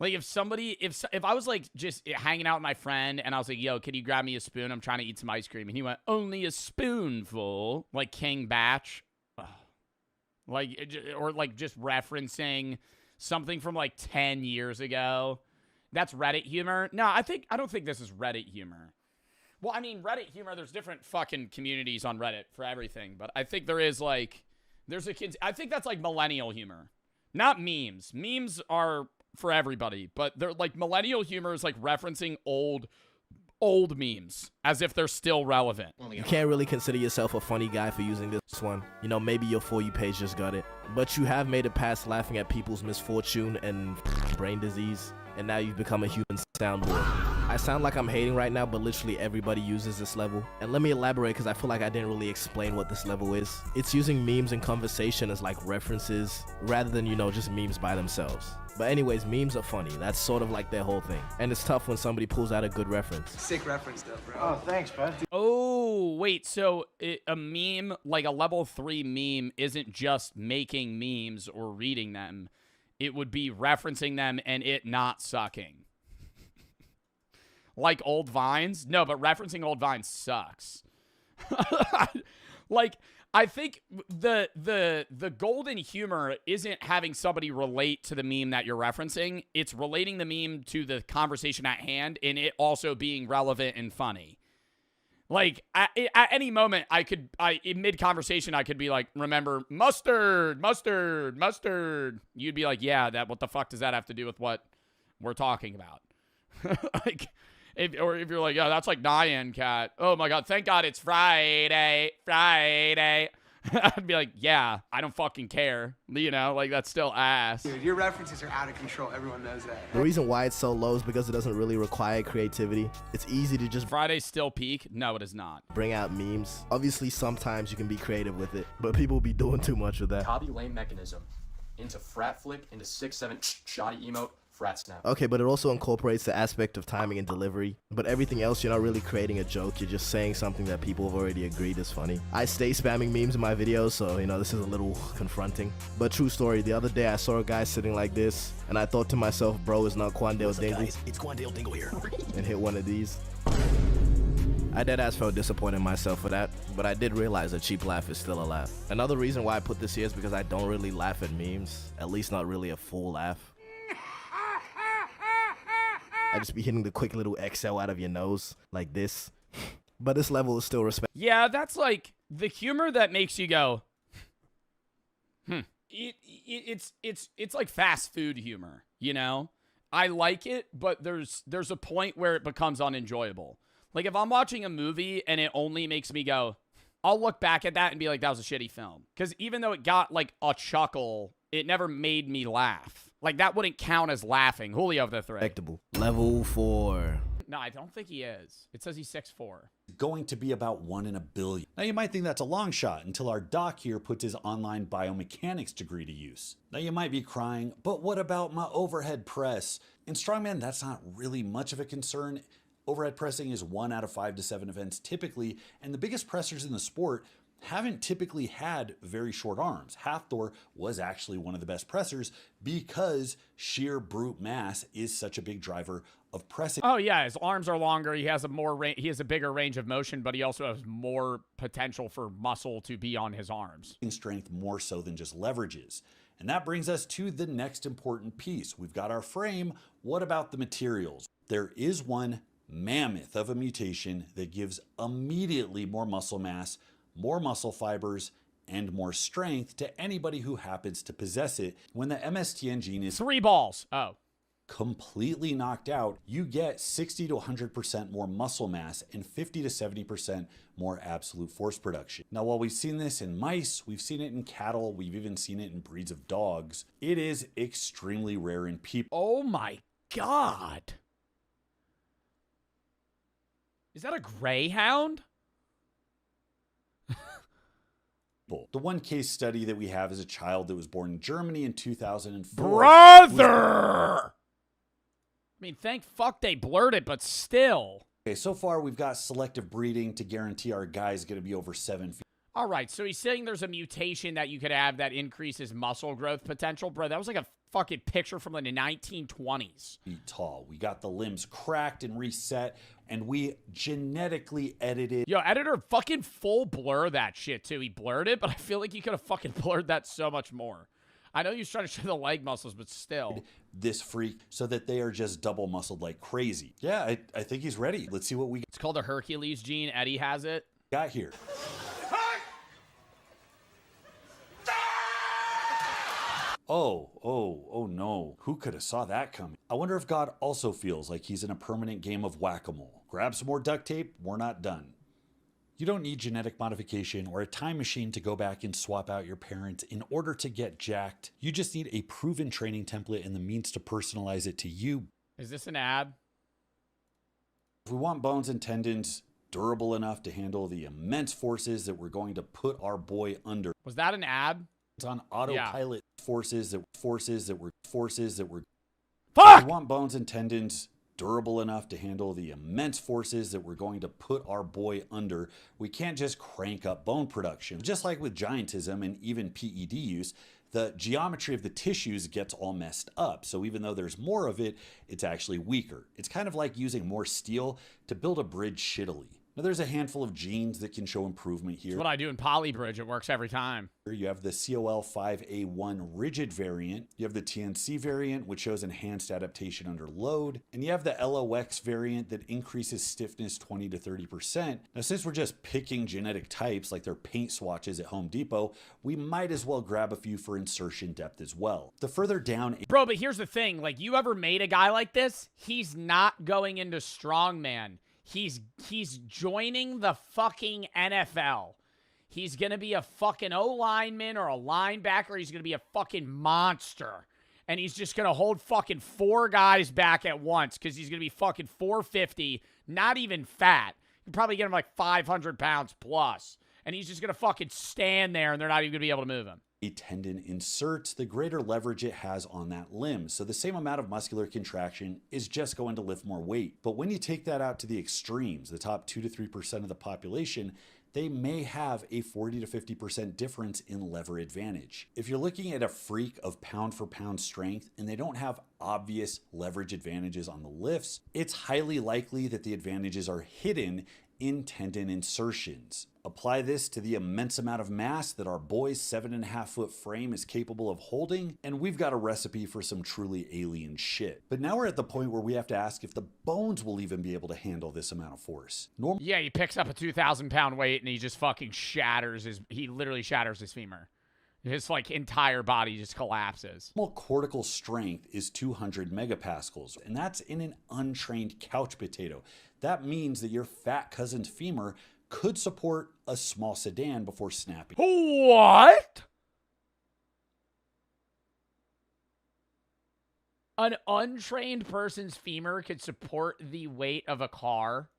if I was like just hanging out with my friend and I was like, yo, can you grab me a spoon? I'm trying to eat some ice cream. And he went, only a spoonful. Like King Batch. Ugh. Like, or like just referencing something from like 10 years ago. That's Reddit humor. No, I don't think this is Reddit humor. Well, I mean, Reddit humor, there's different fucking communities on Reddit for everything. But I think there is like, I think that's like millennial humor. Not memes. Memes are for everybody. But they're like, millennial humor is like referencing old memes as if they're still relevant. You can't really consider yourself a funny guy for using this one. You know, maybe your For You page just got it. But you have made it past laughing at people's misfortune and brain disease. And now you've become a human soundboard. I sound like I'm hating right now, but literally everybody uses this level. And let me elaborate because I feel like I didn't really explain what this level is. It's using memes in conversation as like references rather than, you know, just memes by themselves. But anyways, memes are funny. That's sort of like their whole thing. And it's tough when somebody pulls out a good reference. Sick reference though, bro. Oh, thanks, bud. Oh, wait. So a meme, like a level 3 meme, isn't just making memes or reading them. It would be referencing them and it not sucking. Like old vines? No, but referencing old vines sucks. Like, I think the golden humor isn't having somebody relate to the meme that you're referencing. It's relating the meme to the conversation at hand and it also being relevant and funny. Like, at any moment, in mid-conversation, I could be like, remember, mustard. You'd be like, yeah, what the fuck does that have to do with what we're talking about? Like, if you're like, yeah, that's like Nyan Cat. Oh, my God, thank God it's Friday. I'd be like, yeah, I don't fucking care. You know, like, that's still ass. Dude, your references are out of control. Everyone knows that. The reason why it's so low is because it doesn't really require creativity. It's easy to just... Friday's still peak? No, it is not. Bring out memes. Obviously, sometimes you can be creative with it, but people be doing too much with that. Copy lame mechanism into frat flick, into 6-7 shoddy emote, frat snap. Okay, but it also incorporates the aspect of timing and delivery. But everything else, you're not really creating a joke. You're just saying something that people have already agreed is funny. I stay spamming memes in my videos, so, you know, this is a little confronting. But true story, the other day I saw a guy sitting like this, and I thought to myself, bro, it's not Quandale Dingle. It's Quandale Dingle here. And hit one of these. I deadass felt disappointed in myself for that, but I did realize a cheap laugh is still a laugh. Another reason why I put this here is because I don't really laugh at memes, at least not really a full laugh. I just be hitting the quick little exhale out of your nose, like this. But this level is still respect. Yeah, that's like the humor that makes you go, It's like fast food humor, you know? I like it, but there's a point where it becomes unenjoyable. Like, if I'm watching a movie and it only makes me go, I'll look back at that and be like, that was a shitty film. Because even though it got, like, a chuckle, it never made me laugh. Like, that wouldn't count as laughing. Julio of the thread. Respectable. Level 4. No, I don't think he is. It says he's 6'4". Going to be about 1 in a billion. Now, you might think that's a long shot until our doc here puts his online biomechanics degree to use. Now, you might be crying, but what about my overhead press? In strongman, that's not really much of a concern. Overhead pressing is 1 out of 5 to 7 events typically, and the biggest pressers in the sport haven't typically had very short arms. Hathor was actually one of the best pressers because sheer brute mass is such a big driver of pressing. Oh yeah, his arms are longer. He has a bigger range of motion, but he also has more potential for muscle to be on his arms. Strength more so than just leverages. And that brings us to the next important piece. We've got our frame. What about the materials? There is one mammoth of a mutation that gives immediately more muscle mass, more muscle fibers, and more strength to anybody who happens to possess it. When the MSTN gene is 3 balls. Oh. Completely knocked out, you get 60 to 100% more muscle mass and 50 to 70% more absolute force production. Now, while we've seen this in mice, we've seen it in cattle, we've even seen it in breeds of dogs, it is extremely rare in people. Oh my God. Is that a greyhound? The one case study that we have is a child that was born in Germany in 2004. Brother! I mean, thank fuck they blurred it, but still. Okay, so far we've got selective breeding to guarantee our guy's going to be over 7 feet. All right, so he's saying there's a mutation that you could have that increases muscle growth potential. Bro, that was like a fucking picture from the 1920s. Tall. We got the limbs cracked and reset, and we genetically edited. Yo, editor, fucking full blur that shit too. He blurred it, but I feel like he could have fucking blurred that so much more. I know he was trying to show the leg muscles, but still. This freak so that they are just double muscled like crazy. Yeah, I think he's ready. Let's see what we It's called the Hercules gene. Eddie has it. Got here. Oh no. Who could have saw that coming? I wonder if God also feels like he's in a permanent game of whack-a-mole. Grab some more duct tape, we're not done. You don't need genetic modification or a time machine to go back and swap out your parents in order to get jacked. You just need a proven training template and the means to personalize it to you. Is this an ad? If we want bones and tendons durable enough to handle the immense forces that we're going to put our boy under. Was that an ad? It's on autopilot. Yeah. Forces that were Fuck! We want bones and tendons durable enough to handle the immense forces that we're going to put our boy under. We can't just crank up bone production. Just like with giantism and even PED use, the geometry of the tissues gets all messed up. So even though there's more of it, it's actually weaker. It's kind of like using more steel to build a bridge shittily. Now there's a handful of genes that can show improvement here. That's what I do in polybridge. It works every time. You have the COL5A1 rigid variant. You have the TNC variant, which shows enhanced adaptation under load. And you have the LOX variant that increases stiffness 20 to 30%. Now, since we're just picking genetic types like they're paint swatches at Home Depot, we might as well grab a few for insertion depth as well. The further down... Bro, but here's the thing. Like, you ever made a guy like this? He's not going into strongman. He's joining the fucking NFL. He's going to be a fucking O-lineman or a linebacker. He's going to be a fucking monster. And he's just going to hold fucking 4 guys back at once because he's going to be fucking 450, not even fat. You probably get him like 500 pounds plus. And he's just going to fucking stand there and they're not even going to be able to move him. a tendon inserts, the greater leverage it has on that limb. So the same amount of muscular contraction is just going to lift more weight. But when you take that out to the extremes, the top 2 to 3% of the population, they may have a 40 to 50% difference in lever advantage. If you're looking at a freak of pound for pound strength and they don't have obvious leverage advantages on the lifts, it's highly likely that the advantages are hidden in tendon insertions. Apply this to the immense amount of mass that our boy's 7.5-foot frame is capable of holding, and we've got a recipe for some truly alien shit. But now we're at the point where we have to ask if the bones will even be able to handle this amount of force. Yeah, he picks up a 2,000-pound weight and he just fucking shatters he literally shatters his femur. His like entire body just collapses. Normal cortical strength is 200 megapascals, and that's in an untrained couch potato. That means that your fat cousin's femur could support a small sedan before snapping. What? An untrained person's femur could support the weight of a car?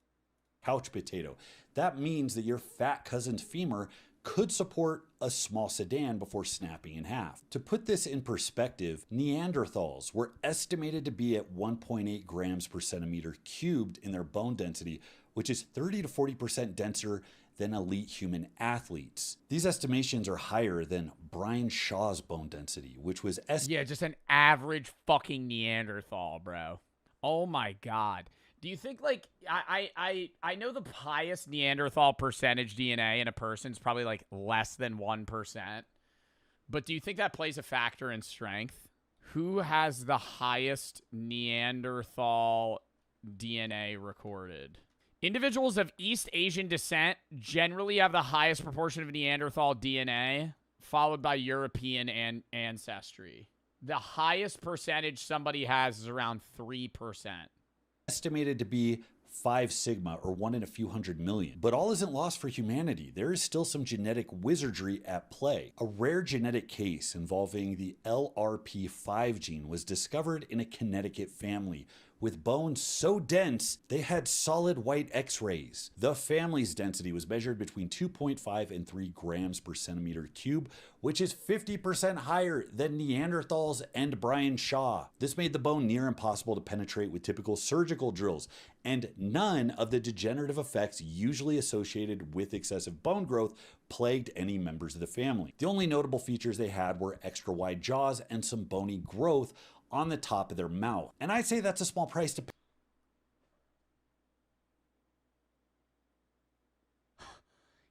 Couch potato. That means that your fat cousin's femur could support a small sedan before snapping in half. To put this in perspective, Neanderthals were estimated to be at 1.8 grams per centimeter cubed in their bone density, which is 30 to 40% denser than elite human athletes. These estimations are higher than Brian Shaw's bone density, which was yeah, just an average fucking Neanderthal, bro. Oh my God. Do you think, like, I know the highest Neanderthal percentage DNA in a person is probably, like, less than 1%. But do you think that plays a factor in strength? Who has the highest Neanderthal DNA recorded? Individuals of East Asian descent generally have the highest proportion of Neanderthal DNA, followed by European ancestry. The highest percentage somebody has is around 3%. Estimated to be 5 sigma, or 1 in a few hundred million. But all isn't lost for humanity. There is still some genetic wizardry at play. A rare genetic case involving the LRP5 gene was discovered in a Connecticut family with bones so dense they had solid white x-rays. The family's density was measured between 2.5 and 3 grams per centimeter cube, which is 50% higher than Neanderthals and Brian Shaw. This made the bone near impossible to penetrate with typical surgical drills, and none of the degenerative effects usually associated with excessive bone growth plagued any members of the family. The only notable features they had were extra wide jaws and some bony growth on the top of their mouth. And I'd say that's a small price to pay.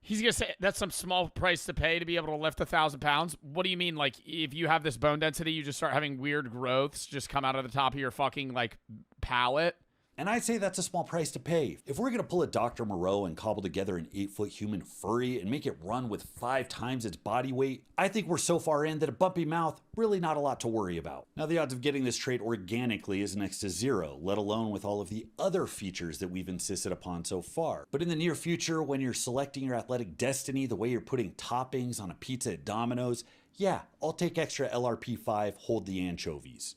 He's going to say that's some small price to pay to be able to lift 1,000 pounds. What do you mean? Like, if you have this bone density, you just start having weird growths just come out of the top of your fucking, like, palate? And I'd say that's a small price to pay. If we're going to pull a Dr. Moreau and cobble together an 8-foot human furry and make it run with 5 times its body weight, I think we're so far in that a bumpy mouth, really not a lot to worry about. Now, the odds of getting this trait organically is next to 0, let alone with all of the other features that we've insisted upon so far. But in the near future, when you're selecting your athletic destiny the way you're putting toppings on a pizza at Domino's, yeah, I'll take extra LRP5, hold the anchovies.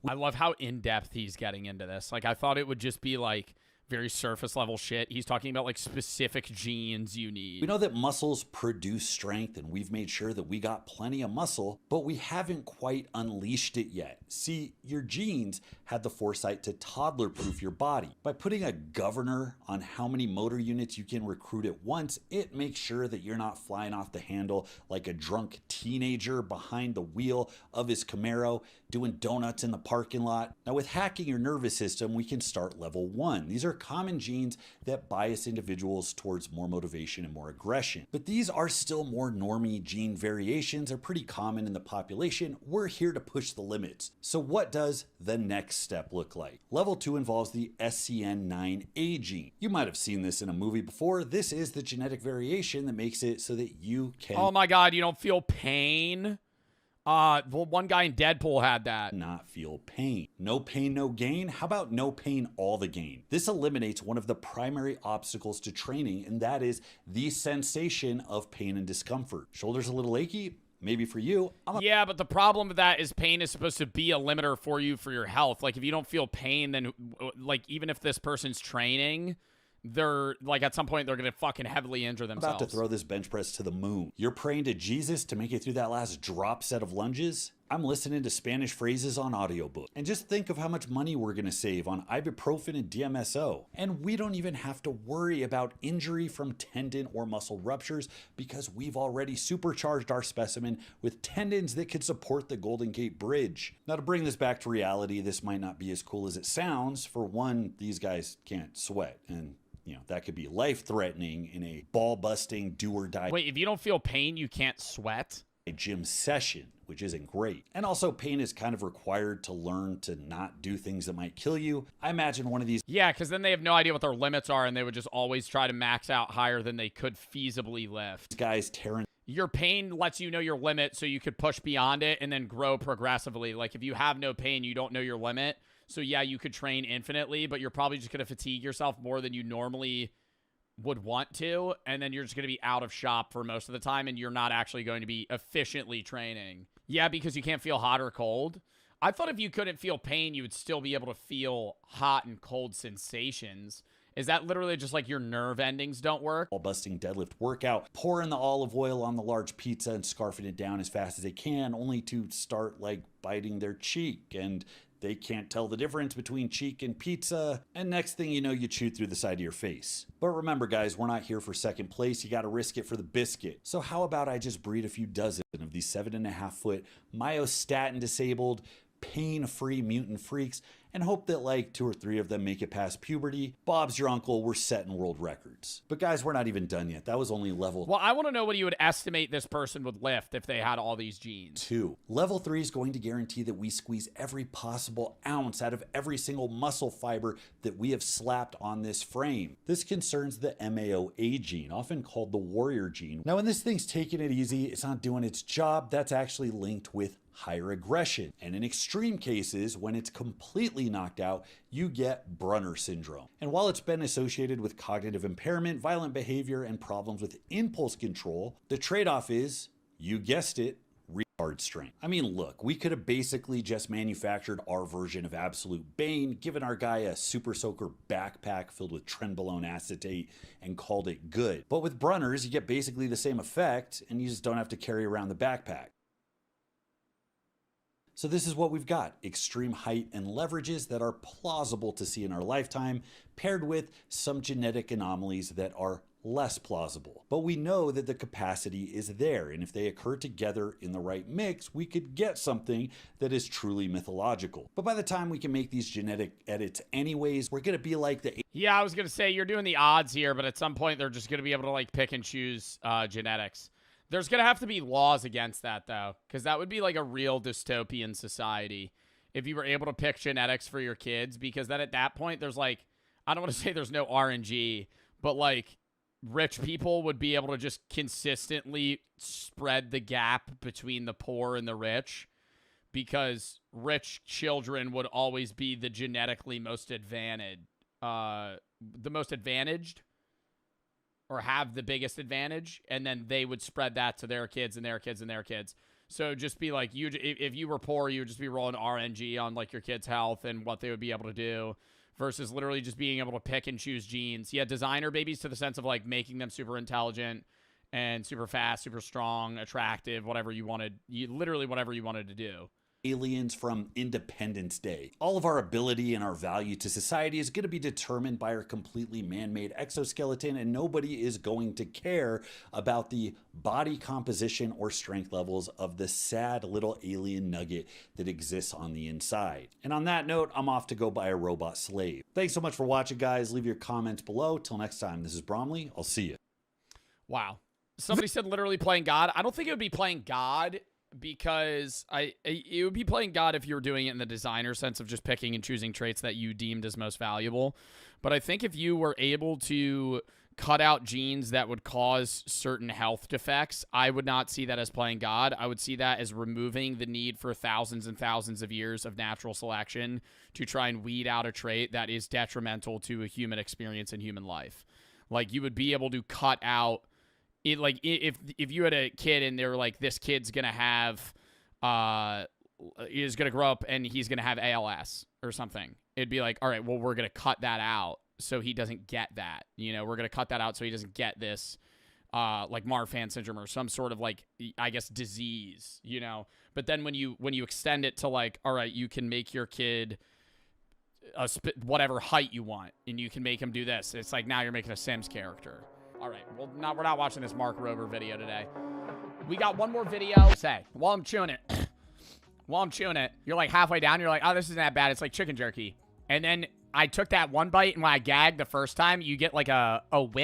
I love how in-depth he's getting into this. Like, I thought it would just be, like, very surface level shit. He's talking about, like, specific genes you need. We know that muscles produce strength, and we've made sure that we got plenty of muscle, but we haven't quite unleashed it yet. See, your genes had the foresight to toddler-proof your body. By putting a governor on how many motor units you can recruit at once, it makes sure that you're not flying off the handle like a drunk teenager behind the wheel of his Camaro doing donuts in the parking lot. Now, with hacking your nervous system, we can start level 1. These are common genes that bias individuals towards more motivation and more aggression. But these are still more normie gene variations, are pretty common in the population. We're here to push the limits. So what does the next step look like? Level 2 involves the SCN9A gene. You might have seen this in a movie before. This is the genetic variation that makes it so that you can... Oh my God, you don't feel pain? Well, one guy in Deadpool had that. Not feel pain. No pain, no gain? How about no pain, all the gain? This eliminates one of the primary obstacles to training, and that is the sensation of pain and discomfort. Shoulders a little achy? Maybe for you. Yeah, but the problem with that is pain is supposed to be a limiter for you for your health. Like, if you don't feel pain, then, like, even if this person's training, they're like at some point they're going to fucking heavily injure themselves. About to throw this bench press to the moon. You're praying to Jesus to make it through that last drop set of lunges? I'm listening to Spanish phrases on audiobook. And just think of how much money we're going to save on ibuprofen and DMSO. And we don't even have to worry about injury from tendon or muscle ruptures because we've already supercharged our specimen with tendons that could support the Golden Gate Bridge. Now, to bring this back to reality, this might not be as cool as it sounds. For one, these guys can't sweat, and that could be life-threatening in a ball-busting, do-or-die Wait, if you don't feel pain, you can't sweat? Gym session, which isn't great. And also, pain is kind of required to learn to not do things that might kill you. I imagine one of these... Yeah, because then they have no idea what their limits are, and they would just always try to max out higher than they could feasibly lift. Guys tearing... Your pain lets you know your limit so you could push beyond it and then grow progressively. Like, if you have no pain, you don't know your limit. So, yeah, you could train infinitely, but you're probably just going to fatigue yourself more than you normally would want to, and then you're just going to be out of shop for most of the time, and you're not actually going to be efficiently training. Yeah, because you can't feel hot or cold. I thought if you couldn't feel pain, you would still be able to feel hot and cold sensations. Is that literally just like your nerve endings don't work? Busting deadlift workout, pouring the olive oil on the large pizza and scarfing it down as fast as they can, only to start like biting their cheek, and they can't tell the difference between cheek and pizza, and next thing you know, you chew through the side of your face. But remember, guys, we're not here for second place. You gotta risk it for the biscuit. So how about I just breed a few dozen of these 7.5-foot myostatin disabled, pain-free mutant freaks and hope that like 2 or 3 of them make it past puberty. Bob's your uncle, we're setting world records. But guys, we're not even done yet. That was only level... Well, I want to know what you would estimate this person would lift if they had all these genes. 2. Level 3 is going to guarantee that we squeeze every possible ounce out of every single muscle fiber that we have slapped on this frame. This concerns the MAOA gene, often called the warrior gene. Now, when this thing's taking it easy, it's not doing its job, that's actually linked with higher aggression. And in extreme cases, when it's completely knocked out, you get Brunner syndrome. And while it's been associated with cognitive impairment, violent behavior, and problems with impulse control, the trade-off is, you guessed it, retard strength. I mean, look, we could have basically just manufactured our version of Absolute Bane, given our guy a Super Soaker backpack filled with trenbolone acetate, and called it good. But with Brunners, you get basically the same effect, and you just don't have to carry around the backpack. So this is what we've got: extreme height and leverages that are plausible to see in our lifetime, paired with some genetic anomalies that are less plausible. But we know that the capacity is there, and if they occur together in the right mix, we could get something that is truly mythological. But by the time we can make these genetic edits anyways, we're gonna be like the... Yeah, I was gonna say, you're doing the odds here, but at some point they're just gonna be able to like pick and choose genetics. There's going to have to be laws against that, though, because that would be like a real dystopian society if you were able to pick genetics for your kids, because then at that point, there's like, I don't want to say there's no RNG, but like rich people would be able to just consistently spread the gap between the poor and the rich, because rich children would always be the genetically most advantaged, or have the biggest advantage, and then they would spread that to their kids and their kids and their kids. So just be like, if you were poor, you would just be rolling RNG on like your kids' health and what they would be able to do, versus literally just being able to pick and choose genes. Yeah, designer babies to the sense of like making them super intelligent and super fast, super strong, attractive, whatever you wanted, literally whatever you wanted to do. Aliens from Independence Day. All of our ability and our value to society is going to be determined by our completely man-made exoskeleton, and nobody is going to care about the body composition or strength levels of the sad little alien nugget that exists on the inside. And on that note, I'm off to go buy a robot slave. Thanks so much for watching, guys. Leave your comments below. Till next time, this is Bromley. I'll see you. Wow. Somebody said literally playing God. I don't think it would be playing God, because it would be playing God if you were doing it in the designer sense of just picking and choosing traits that you deemed as most valuable. But I think if you were able to cut out genes that would cause certain health defects, I would not see that as playing God. I would see that as removing the need for thousands and thousands of years of natural selection to try and weed out a trait that is detrimental to a human experience in human life. Like, you would be able to cut out it, like if you had a kid and they were like, this kid's gonna have is gonna grow up and he's gonna have ALS or something, it'd be like, all right, well, we're gonna cut that out so he doesn't get that. You know, we're going to cut that out so he doesn't get this, like Marfan syndrome or some sort of like, I guess, disease, you know. But then when you extend it to like, all right, you can make your kid whatever height you want, and you can make him do this. It's like now you're making a Sims character. All right, well, we're not watching this Mark Rober video today. We got one more video. Say, while I'm chewing it, you're like halfway down. You're like, oh, this isn't that bad. It's like chicken jerky. And then I took that one bite, and when I gagged the first time, you get like a whip.